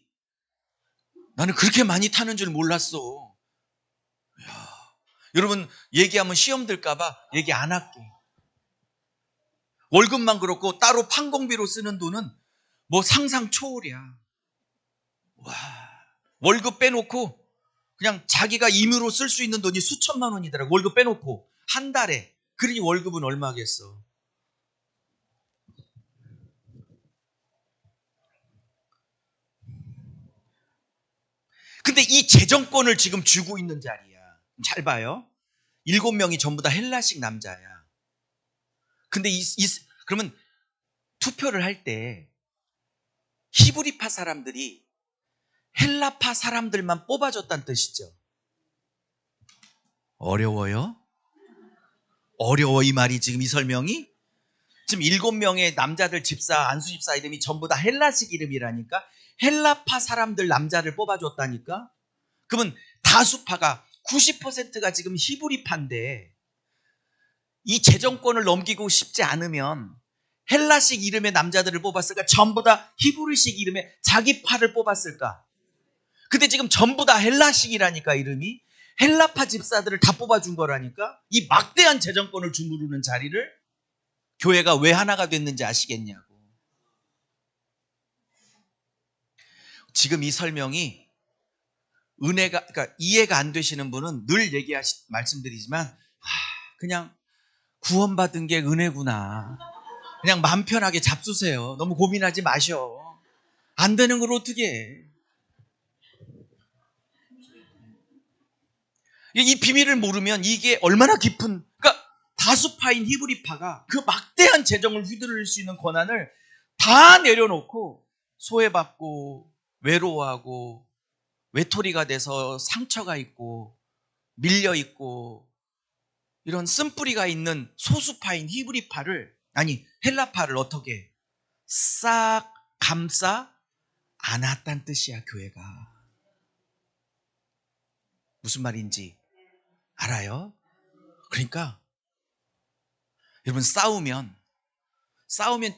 나는 그렇게 많이 타는 줄 몰랐어. 이야, 여러분 얘기하면 시험 들까봐 얘기 안 할게. 월급만 그렇고 따로 판공비로 쓰는 돈은 뭐 상상 초월이야. 와, 월급 빼놓고 그냥 자기가 임의로 쓸 수 있는 돈이 수천만 원이더라고. 월급 빼놓고 한 달에. 그러니 월급은 얼마겠어? 근데 이 재정권을 지금 쥐고 있는 자리야. 잘 봐요. 7명이 전부 다 헬라식 남자야. 근데 그러면 투표를 할 때 히브리파 사람들이 헬라파 사람들만 뽑아줬다는 뜻이죠. 어려워요? 어려워 이 말이 지금 이 설명이? 지금 7명의 남자들 집사, 안수 집사 이름이 전부 다 헬라식 이름이라니까? 헬라파 사람들 남자를 뽑아줬다니까? 그러면 다수파가 90%가 지금 히브리파인데 이 재정권을 넘기고 싶지 않으면 헬라식 이름의 남자들을 뽑았을까? 전부 다 히브리식 이름의 자기 파를 뽑았을까? 근데 지금 전부 다 헬라식이라니까 이름이. 헬라파 집사들을 다 뽑아준 거라니까. 이 막대한 재정권을 주무르는 자리를 교회가 왜 하나가 됐는지 아시겠냐고. 지금 이 설명이 그러니까 이해가 안 되시는 분은 늘 말씀드리지만 그냥 구원받은 게 은혜구나. 그냥 마음 편하게 잡수세요. 너무 고민하지 마셔. 안 되는 걸 어떻게 해. 이 비밀을 모르면 이게 얼마나 깊은, 그러니까 다수파인 히브리파가 그 막대한 재정을 휘두를 수 있는 권한을 다 내려놓고 소외받고 외로워하고 외톨이가 돼서 상처가 있고 밀려 있고 이런 쓴뿌리가 있는 소수파인 히브리파를, 아니 헬라파를 어떻게 싹 감싸 안았다는 뜻이야. 교회가 무슨 말인지 알아요? 그러니까 여러분 싸우면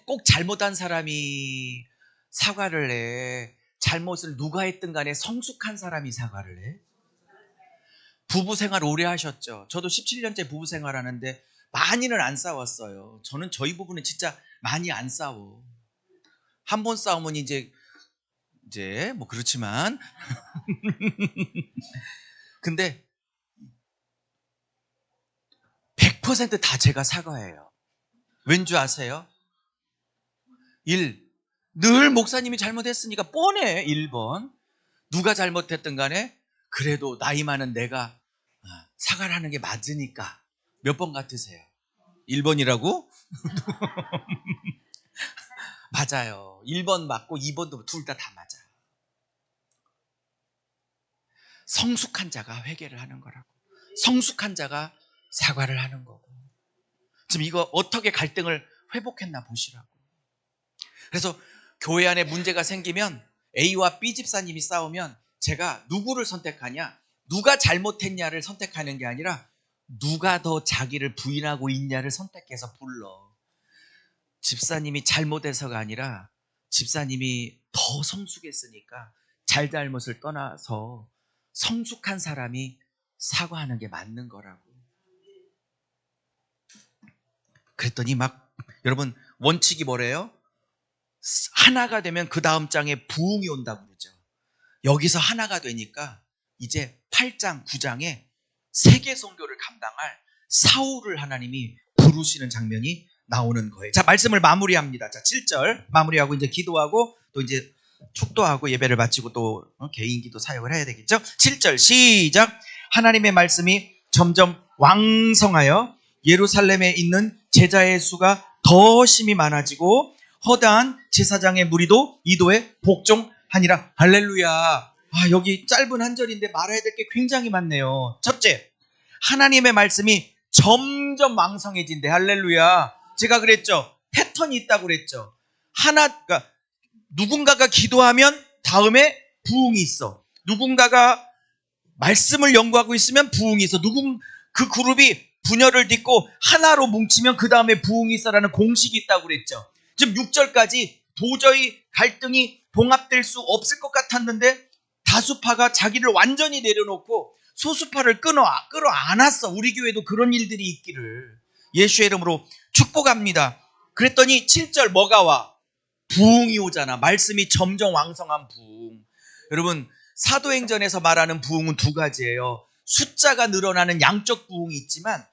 꼭 잘못한 사람이 사과를 해. 잘못을 누가 했든 간에 성숙한 사람이 사과를 해. 부부 생활 오래 하셨죠? 저도 17년째 부부 생활 하는데 많이는 안 싸웠어요. 저는 저희 부부는 진짜 많이 안 싸워. 한 번 싸우면 이제 뭐 그렇지만 근데 100% 다 제가 사과해요. 왠 줄 아세요? 늘 목사님이 잘못했으니까 뻔해. 1번 누가 잘못했든 간에 그래도 나이 많은 내가 사과를 하는 게 맞으니까. 몇 번 같으세요? 1번이라고? 맞아요. 1번 맞고 2번도 둘 다 맞아. 성숙한 자가 회개를 하는 거라고. 성숙한 자가 사과를 하는 거고. 지금 이거 어떻게 갈등을 회복했나 보시라고. 그래서 교회 안에 문제가 생기면 A와 B 집사님이 싸우면 제가 누구를 선택하냐, 누가 잘못했냐를 선택하는 게 아니라 누가 더 자기를 부인하고 있냐를 선택해서 불러. 집사님이 잘못해서가 아니라 집사님이 더 성숙했으니까 잘잘못을 떠나서 성숙한 사람이 사과하는 게 맞는 거라고. 그랬더니 여러분 원칙이 뭐래요? 하나가 되면 그 다음 장에 부흥이 온다고 그러죠. 여기서 하나가 되니까 이제 8장, 9장에 세계 선교를 감당할 사울을 하나님이 부르시는 장면이 나오는 거예요. 자, 말씀을 마무리합니다. 자, 7절 마무리하고 이제 기도하고 또 이제 축도하고 예배를 마치고 또 개인기도 사역을 해야 되겠죠. 7절 시작. 하나님의 말씀이 점점 왕성하여 예루살렘에 있는 제자의 수가 더 심히 많아지고 허다한 제사장의 무리도 이도에 복종하니라. 할렐루야. 여기 짧은 한 절인데 말해야 될 게 굉장히 많네요. 첫째, 하나님의 말씀이 점점 왕성해진대. 할렐루야. 제가 그랬죠. 패턴이 있다고 그랬죠. 그러니까 누군가가 기도하면 다음에 부흥이 있어. 누군가가 말씀을 연구하고 있으면 부흥이 있어. 그 그룹이 분열을 딛고 하나로 뭉치면 그 다음에 부흥이 있어라는 공식이 있다고 그랬죠. 지금 6절까지 도저히 갈등이 봉합될 수 없을 것 같았는데 다수파가 자기를 완전히 내려놓고 소수파를 끌어안았어. 우리 교회도 그런 일들이 있기를 예수의 이름으로 축복합니다. 그랬더니 7절 뭐가 와? 부흥이 오잖아. 말씀이 점점 왕성한 부흥. 여러분, 사도행전에서 말하는 부흥은 두 가지예요. 숫자가 늘어나는 양적 부흥이 있지만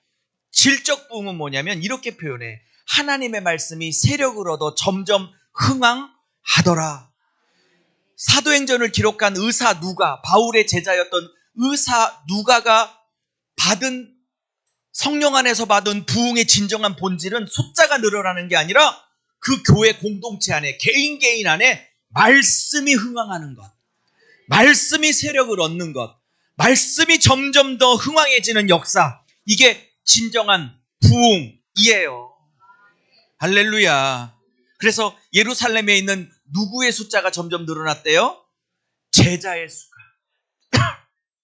질적 부흥은 뭐냐면 이렇게 표현해. 하나님의 말씀이 세력을 얻어 점점 흥왕하더라. 사도행전을 기록한 의사 누가, 바울의 제자였던 의사 누가가 받은, 성령 안에서 받은 부흥의 진정한 본질은 숫자가 늘어나는 게 아니라 그 교회 공동체 안에, 개인 안에 말씀이 흥왕하는 것, 말씀이 세력을 얻는 것, 말씀이 점점 더 흥왕해지는 역사, 이게 진정한 부흥이에요. 할렐루야. 그래서 예루살렘에 있는 누구의 숫자가 점점 늘어났대요? 제자의 수가.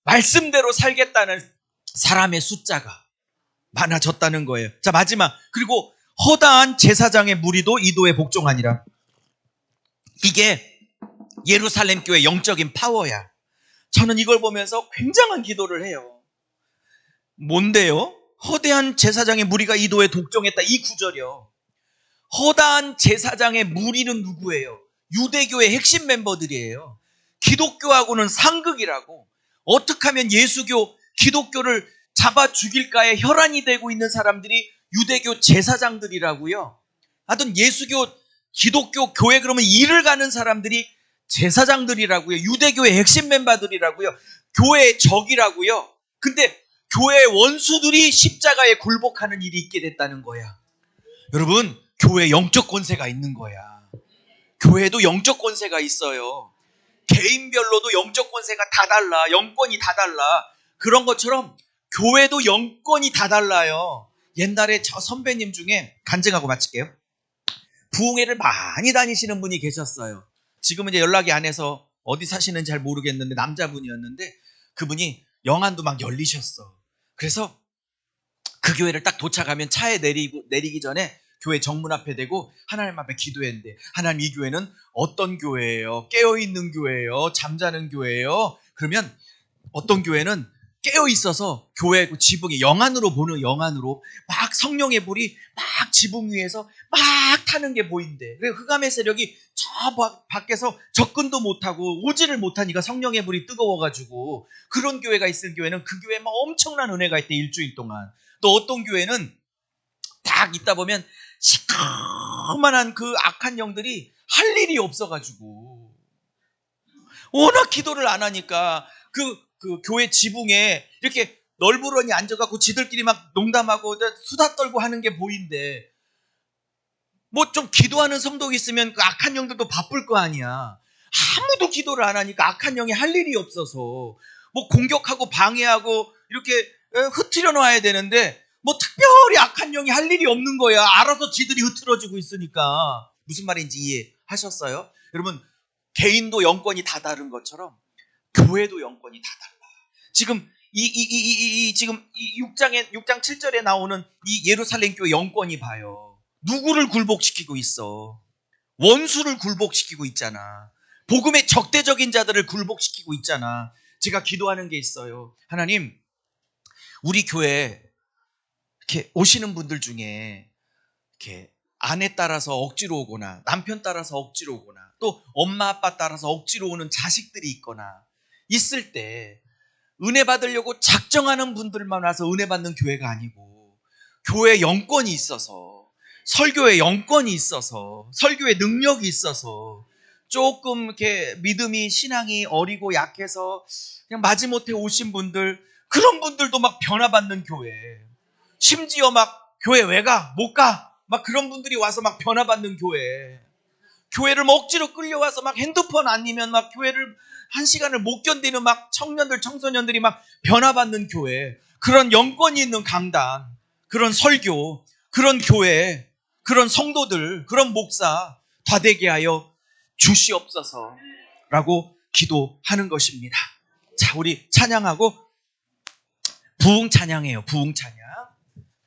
말씀대로 살겠다는 사람의 숫자가 많아졌다는 거예요. 자, 마지막. 그리고 허다한 제사장의 무리도 이도에 복종하니라. 이게 예루살렘 교회 영적인 파워야. 저는 이걸 보면서 굉장한 기도를 해요. 뭔데요? 허다한 제사장의 무리가 이도에 복종했다. 이 구절이요. 허다한 제사장의 무리는 누구예요? 유대교의 핵심 멤버들이에요. 기독교하고는 상극이라고. 어떻게 하면 예수교, 기독교를 잡아 죽일까에 혈안이 되고 있는 사람들이 유대교 제사장들이라고요. 하여튼 예수교, 기독교 교회 그러면 일을 가는 사람들이 제사장들이라고요. 유대교의 핵심 멤버들이라고요. 교회의 적이라고요. 근데 교회의 원수들이 십자가에 굴복하는 일이 있게 됐다는 거야. 여러분, 교회에 영적 권세가 있는 거야. 교회도 영적 권세가 있어요. 개인별로도 영적 권세가 다 달라. 영권이 다 달라. 그런 것처럼 교회도 영권이 다 달라요. 옛날에 저 선배님 중에 간증하고 마칠게요. 부흥회를 많이 다니시는 분이 계셨어요. 지금은 이제 연락이 안 해서 어디 사시는지 잘 모르겠는데 남자분이었는데 그분이 영안도 막 열리셨어. 그래서 그 교회를 딱 도착하면 차에 내리기 전에 교회 정문 앞에 대고 하나님 앞에 기도했는데, 하나님, 이 교회는 어떤 교회예요? 깨어있는 교회예요? 잠자는 교회예요? 그러면 어떤 교회는 깨어있어서 교회 지붕이 영안으로 보는, 영안으로 막 성령의 불이 막 지붕 위에서 막 타는 게 보인대. 그래서 흑암의 세력이 저 밖에서 접근도 못하고 오지를 못하니까 성령의 불이 뜨거워가지고, 그런 교회가 있을 교회는 그 교회에 막 엄청난 은혜가 있대, 일주일 동안. 또 어떤 교회는 딱 있다 보면 시커먼한 그 악한 영들이 할 일이 없어가지고, 워낙 기도를 안 하니까 그 교회 지붕에 이렇게 널브러니 앉아갖고 지들끼리 막 농담하고 수다 떨고 하는 게 보인대. 뭐 좀 기도하는 성도가 있으면 그 악한 영들도 바쁠 거 아니야. 아무도 기도를 안 하니까 악한 영이 할 일이 없어서 뭐 공격하고 방해하고 이렇게 흐트려 놔야 되는데 뭐 특별히 악한 영이 할 일이 없는 거야. 알아서 지들이 흐트러지고 있으니까. 무슨 말인지 이해하셨어요? 여러분, 개인도 영권이 다 다른 것처럼 교회도 영권이 다 달라. 지금 지금 6장 7절에 나오는 이 예루살렘 교회 영권이 봐요. 누구를 굴복시키고 있어? 원수를 굴복시키고 있잖아. 복음의 적대적인 자들을 굴복시키고 있잖아. 제가 기도하는 게 있어요. 하나님, 우리 교회 이렇게 오시는 분들 중에 이렇게 아내 따라서 억지로 오거나 남편 따라서 억지로 오거나 또 엄마 아빠 따라서 억지로 오는 자식들이 있거나 있을 때 은혜 받으려고 작정하는 분들만 와서 은혜 받는 교회가 아니고, 교회에 영권이 있어서, 설교에 영권이 있어서, 설교에 능력이 있어서 조금 이렇게 믿음이, 신앙이 어리고 약해서 그냥 마지못해 오신 분들, 그런 분들도 막 변화받는 교회. 심지어 막 교회 왜 가? 못 가? 막 그런 분들이 와서 막 변화받는 교회. 교회를 막 억지로 끌려와서 막 핸드폰 아니면 막 교회를 한 시간을 못 견디는 막 청년들, 청소년들이 막 변화받는 교회. 그런 영권이 있는 강단, 그런 설교, 그런 교회, 그런 성도들, 그런 목사 다 되게 하여 주시옵소서 라고 기도하는 것입니다. 자, 우리 찬양하고, 부흥 찬양이에요. 부흥 찬양.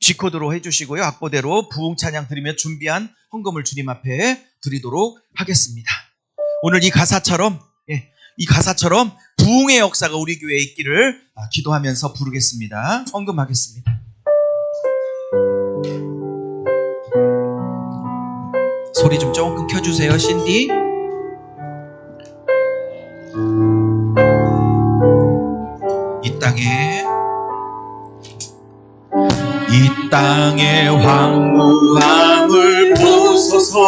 G코드로 해주시고요. 악보대로 부흥 찬양 드리며 준비한 헌금을 주님 앞에 드리도록 하겠습니다. 오늘 이 가사처럼 부흥의 역사가 우리 교회에 있기를 기도하면서 부르겠습니다. 헌금하겠습니다. 소리 좀 조금 켜주세요, 신디. 이 땅의 황무함을 부소서.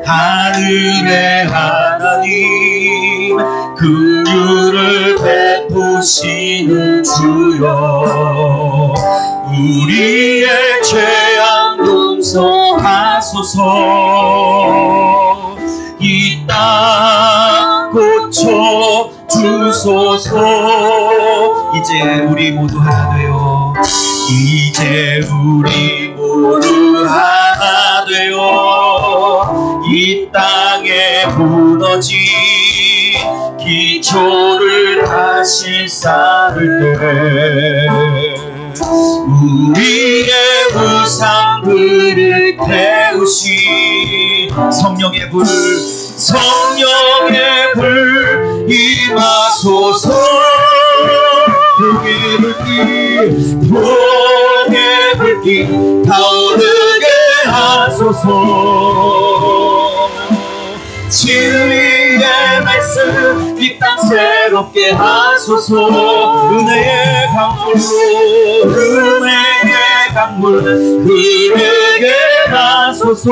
하늘의 하나님 긍휼을 베푸시는 주여, 우리의 죄악 용서하소서. 이 땅 고쳐 주소서. 이제 우리 모두 하나 되어, 이제 우리 모두 하나 되어 이 땅에 무너진 기초를 다시 쌓을 때 우리의 우상들을 태우신 성령의 불, 성령의 불 임하소서. 불의 불길, 불의 불길 타오르게 하소서. 진리의 말씀 이 땅 새롭게 하소서. 은혜의 강물, 은혜의 강물 흐르게 하소서.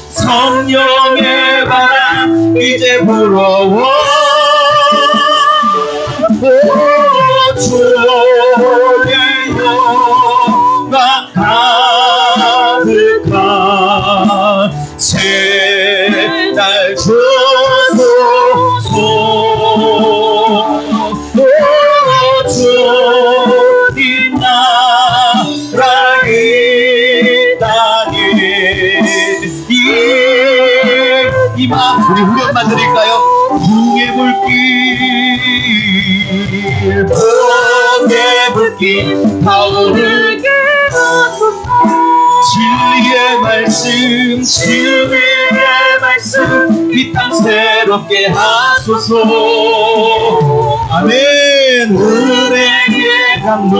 성령의 바람 이제 불어와 주의 영광 가득한 새날 주소서. 주님 나라 이 땅에 이마. 우리 후렴만 드릴까요? 붕의 불길, 붕의 불길 타오르게 하소서. 진리의 말씀, 진리의 말씀 이 땅 새롭게 하소서. 아멘. 은혜의 강물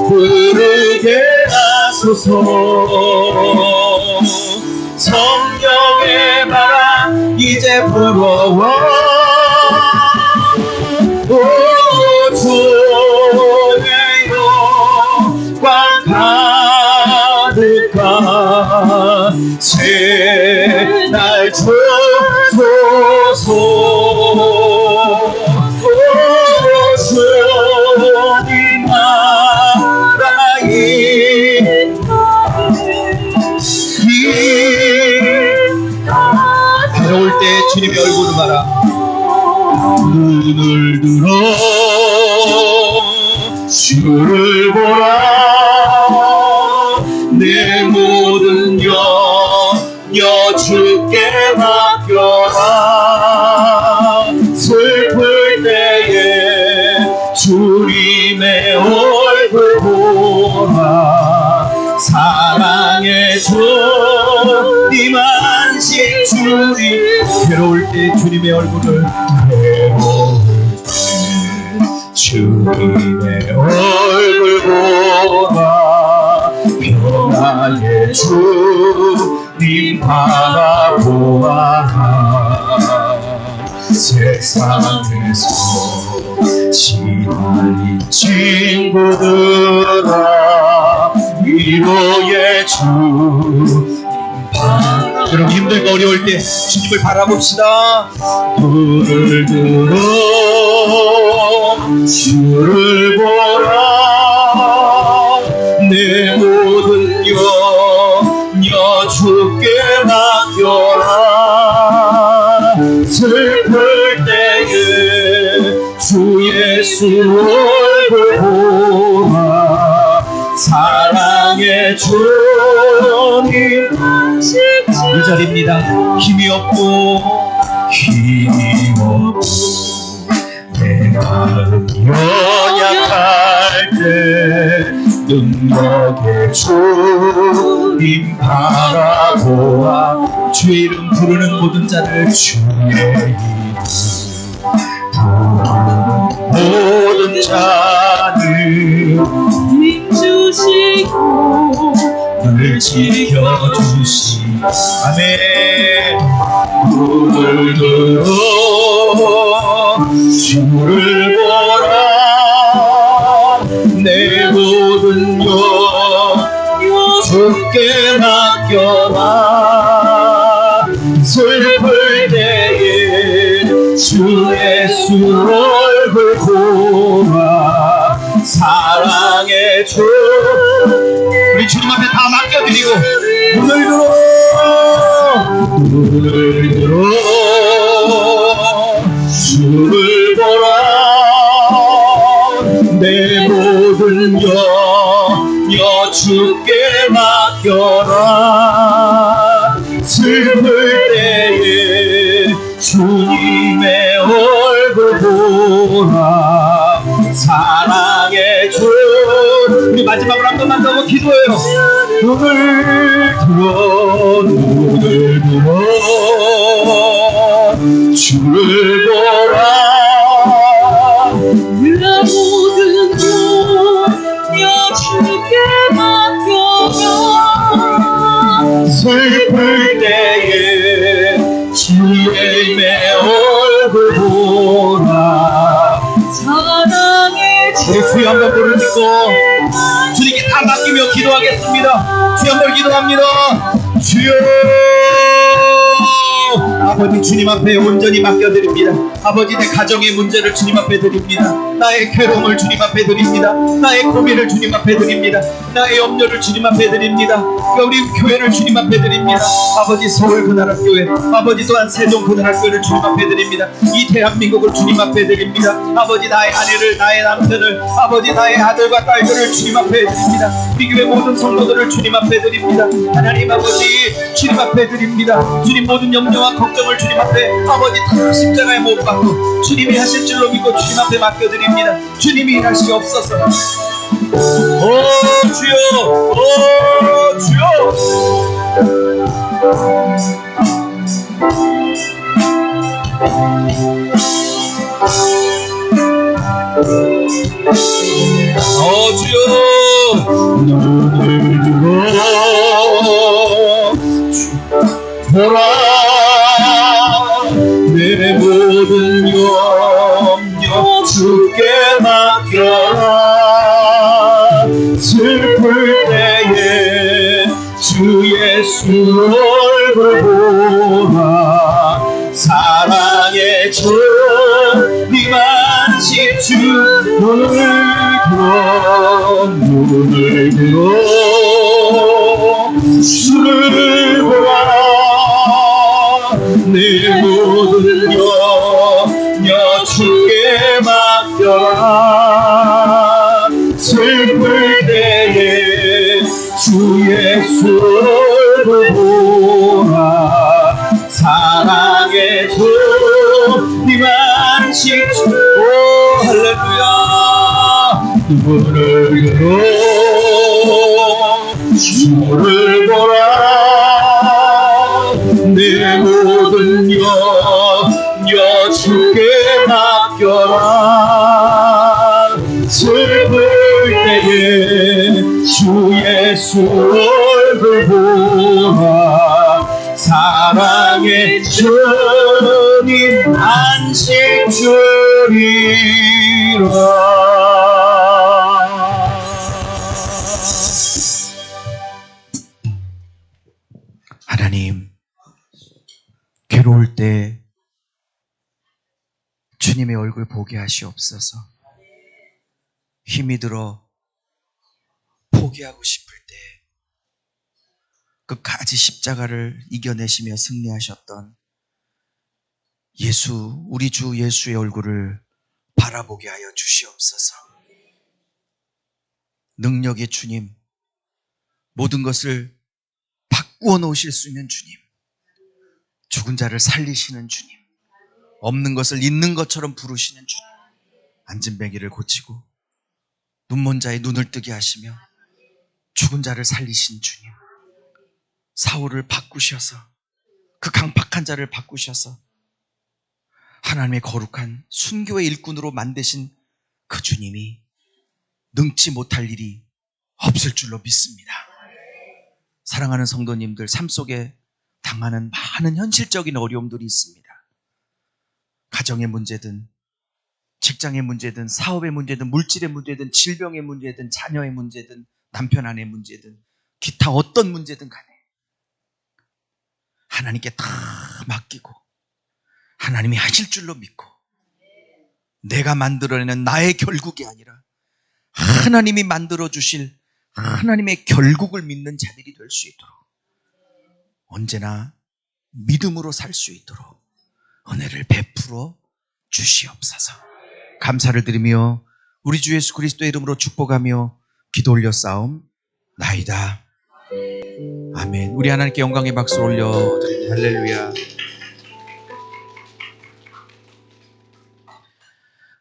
흐르게 하소서. 성령의 바람 이제 불어와 주의 영광 가득한 새날 주소서. 주님 나라 이 괴로울 때 주님의 얼굴을 봐라. 눈을 들어 주를 보라. 내 모든 염려 주께 맡겨라. 슬플 때에 주님의 얼굴 보라. 사랑의 주님 안식 주님. 괴로울 때 주님의 얼굴을, 괴로울 때 주님의 얼굴 보라. 평화의 주님 바라보아. 세상에서 시달린 친구들아 위로의 주. 여러분 힘들고 어려울 때 주님을 바라봅시다. 불을 들어 주를 보라. 내 모든 염려 주께 맡겨라. 슬플 때에 주 예수 얼굴 보라. 사랑의 주님 이 자리입니다. 힘이 없고 내가 연약할 때 능력의 주님 바라보아. 주의 이름 부르는 모든 자를 주의 이름 모든 자를 주시고 늘 지켜주시. 아멘. 불을 들어 주를 보라. 내 주께 맡겨라. 슬플 때에 주 예수 얼굴 보라. 사랑의 주, 우리 주님 앞에 다 맡겨드리고 눈을 들어 주를 보라. 내 모든 염려 주께 맡겨라. 슬플 때에 주님의 얼굴 보라. 사랑의 주, 우리 마지막으로 한 번만 더 기도해요. 눈을 들어 주를 보라. 내 모든 염려 주께 맡겨라. 슬플 때에 주님의 얼굴 보라. 사랑의 주, 우리 주여 한번 부르시고 주님께 다 맡기며 기도하겠습니다. 주여 한번 기도합니다. 주여, 아버지 주님 앞에 온전히 맡겨드립니다. 아버지 내 가정의 문제를 주님 앞에 드립니다. 나의 괴로움을 주님 앞에 드립니다. 나의 고민을 주님 앞에 드립니다. 나의 염려를 주님 앞에 드립니다. 우리 교회를 주님 앞에 드립니다. 아버지 서울 그나라교회, 아버지 또한 세종 그나라교회를 주님 앞에 드립니다. 이 대한민국을 주님 앞에 드립니다. 아버지 나의 아내를, 나의 남편을, 아버지 나의 아들과 딸들을 주님 앞에 드립니다. 우리 교회 모든 성도들을 주님 앞에 드립니다. 하나님 아버지 주님 앞에 드립니다. 주님 모든 염려와 걱정을 주님 앞에 아버지 다 십자가에 못 박고 주님이 하실 줄로 믿고 주님 앞에 맡겨드립니다. 주님이 일하시옵소서. 오 주여, 오 주여. 오 주여, 눈을 들어 보라. 내 모든 염려 주께 맡겨라. 슬플 때에 주 예수 얼굴 보라. 사랑의 주님 안식 주, 눈을 들어 주를 보라. 내 모든 염려 주께 맡겨라. 슬플 때에 주 예수 얼굴 보라. 사랑의 주님 안식 주, 오 할렐루야. 눈을 들어 주를 보라. 내 모든 염려 주께 맡겨라. 슬플 때에 주 예수 얼굴 보라. 사랑의 주님 안식 주리라. 하나님, 괴로울 때 주님의 얼굴 보게 하시옵소서. 힘이 들어 포기하고 싶을 때 끝까지 십자가를 이겨내시며 승리하셨던 예수, 우리 주 예수의 얼굴을 바라보게 하여 주시옵소서. 능력의 주님, 모든 것을 바꾸어 놓으실 수 있는 주님, 죽은 자를 살리시는 주님, 없는 것을 있는 것처럼 부르시는 주님, 앉은 배기를 고치고 눈먼 자의 눈을 뜨게 하시며 죽은 자를 살리신 주님, 사울을 바꾸셔서 그 강팍한 자를 바꾸셔서 하나님의 거룩한 순교의 일꾼으로 만드신 그 주님이 능치 못할 일이 없을 줄로 믿습니다. 사랑하는 성도님들, 삶 속에 당하는 많은 현실적인 어려움들이 있습니다. 가정의 문제든 직장의 문제든 사업의 문제든 물질의 문제든 질병의 문제든 자녀의 문제든 남편 아내의 문제든 기타 어떤 문제든 간에 하나님께 다 맡기고 하나님이 하실 줄로 믿고 내가 만들어내는 나의 결국이 아니라 하나님이 만들어주실 하나님의 결국을 믿는 자들이 될 수 있도록 언제나 믿음으로 살 수 있도록 은혜를 베풀어 주시옵소서. 감사를 드리며 우리 주 예수 그리스도의 이름으로 축복하며 기도 올려 싸움나이다. 아멘. 우리 하나님께 영광의 박수 올려드립니다. 할렐루야.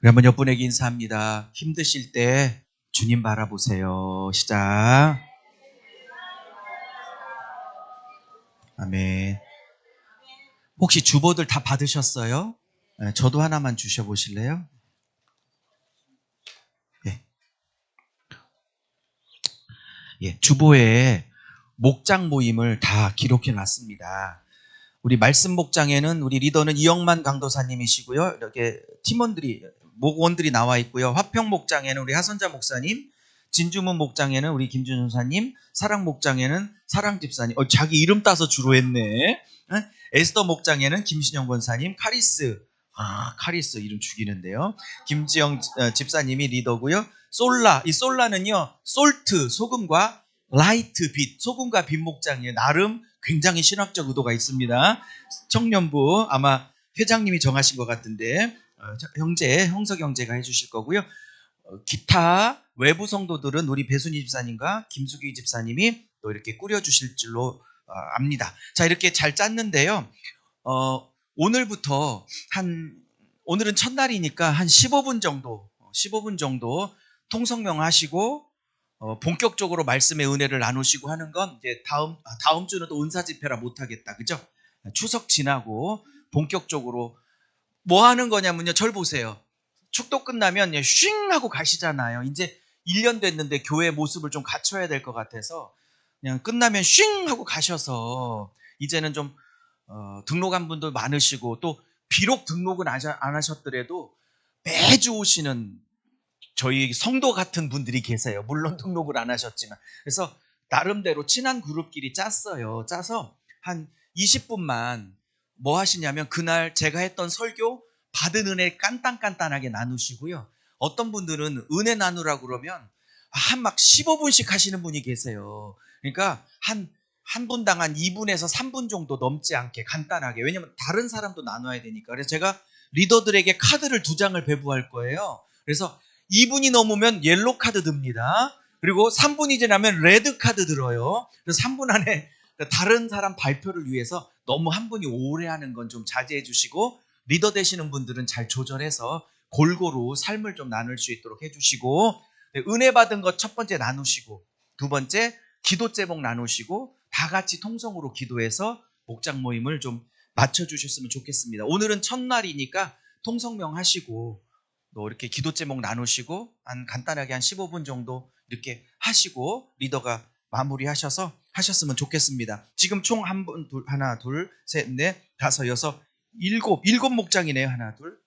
우리 한번 옆분에게 인사합니다. 힘드실 때 주님 바라보세요. 시작. 아멘. 혹시 주보들 다 받으셨어요? 네, 저도 하나만 주셔보실래요? 예. 예, 주보에 목장 모임을 다 기록해 놨습니다. 우리 말씀 목장에는 우리 리더는 이영만 강도사님이시고요. 이렇게 팀원들이 목원들이 나와 있고요. 화평 목장에는 우리 하선자 목사님, 진주문 목장에는 우리 김준 전사님, 사랑 목장에는 사랑 집사님. 자기 이름 따서 주로 했네. 에스더 목장에는 김신영 권사님, 카리스. 카리스 이름 죽이는데요. 김지영 집사님이 리더고요. 솔라, 이 솔라는요, 솔트, 소금과 라이트, 빛, 소금과 빛 목장이에요. 나름 굉장히 신학적 의도가 있습니다. 청년부 아마 회장님이 정하신 것 같은데 형석 형제가 해주실 거고요. 기타 외부 성도들은 우리 배순희 집사님과 김수기 집사님이 또 이렇게 꾸려주실 줄로 압니다. 자, 이렇게 잘 짰는데요. 오늘부터 오늘은 첫날이니까 한 15분 정도 통성명 하시고 본격적으로 말씀의 은혜를 나누시고 하는 건 이제 다음 주는 또 은사 집회라 못하겠다. 그죠? 추석 지나고 본격적으로 뭐 하는 거냐면요. 절 보세요. 축도 끝나면 쉥 하고 가시잖아요. 이제 1년 됐는데 교회 모습을 좀 갖춰야 될 것 같아서 그냥 끝나면 쉥 하고 가셔서 이제는 좀 등록한 분들 많으시고 또 비록 등록은 안 하셨더라도 매주 오시는 저희 성도 같은 분들이 계세요. 물론 등록을 안 하셨지만. 그래서 나름대로 친한 그룹끼리 짰어요. 짜서 한 20분만 뭐 하시냐면 그날 제가 했던 설교 받은 은혜 간단하게 나누시고요. 어떤 분들은 은혜 나누라고 그러면 막 15분씩 하시는 분이 계세요. 그러니까 한 분당 한 2분에서 3분 정도 넘지 않게 간단하게. 왜냐면 다른 사람도 나눠야 되니까. 그래서 제가 리더들에게 카드를 2장을 배부할 거예요. 그래서 2분이 넘으면 옐로 카드 듭니다. 그리고 3분이 지나면 레드 카드 들어요. 그래서 3분 안에 다른 사람 발표를 위해서 너무 한 분이 오래 하는 건 좀 자제해 주시고 리더 되시는 분들은 잘 조절해서 골고루 삶을 좀 나눌 수 있도록 해주시고 은혜 받은 것 첫 번째 나누시고 두 번째 기도 제목 나누시고 다 같이 통성으로 기도해서 목장 모임을 좀 맞춰주셨으면 좋겠습니다. 오늘은 첫날이니까 통성명 하시고 또 이렇게 기도 제목 나누시고 간단하게 한 15분 정도 이렇게 하시고 리더가 마무리하셔서 하셨으면 좋겠습니다. 지금 총 하나, 둘, 셋, 넷, 다섯, 여섯, 일곱 목장이네요. 하나, 둘,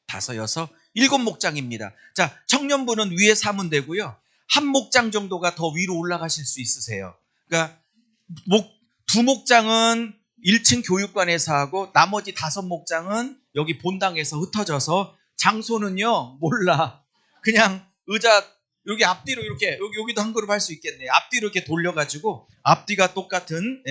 다섯, 여섯, 7목장입니다. 자, 청년부는 위에 사면 되고요. 한 목장 정도가 더 위로 올라가실 수 있으세요. 그러니까 두 목장은 1층 교육관에서 하고 나머지 5목장은 여기 본당에서 흩어져서 장소는요 몰라. 그냥 의자 여기 앞뒤로 이렇게 여기도 한 그룹 할 수 있겠네. 앞뒤로 이렇게 돌려가지고 앞뒤가 똑같은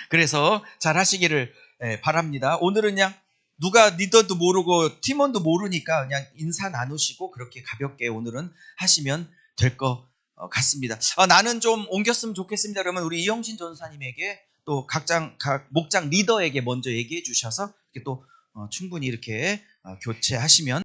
그래서 잘 하시기를 바랍니다. 오늘은 그냥 누가 리더도 모르고 팀원도 모르니까 그냥 인사 나누시고 그렇게 가볍게 오늘은 하시면 될 것 같습니다. 나는 좀 옮겼으면 좋겠습니다. 그러면 우리 이영신 전사님에게 또 각 목장 리더에게 먼저 얘기해 주셔서 이렇게 또 충분히 이렇게 교체하시면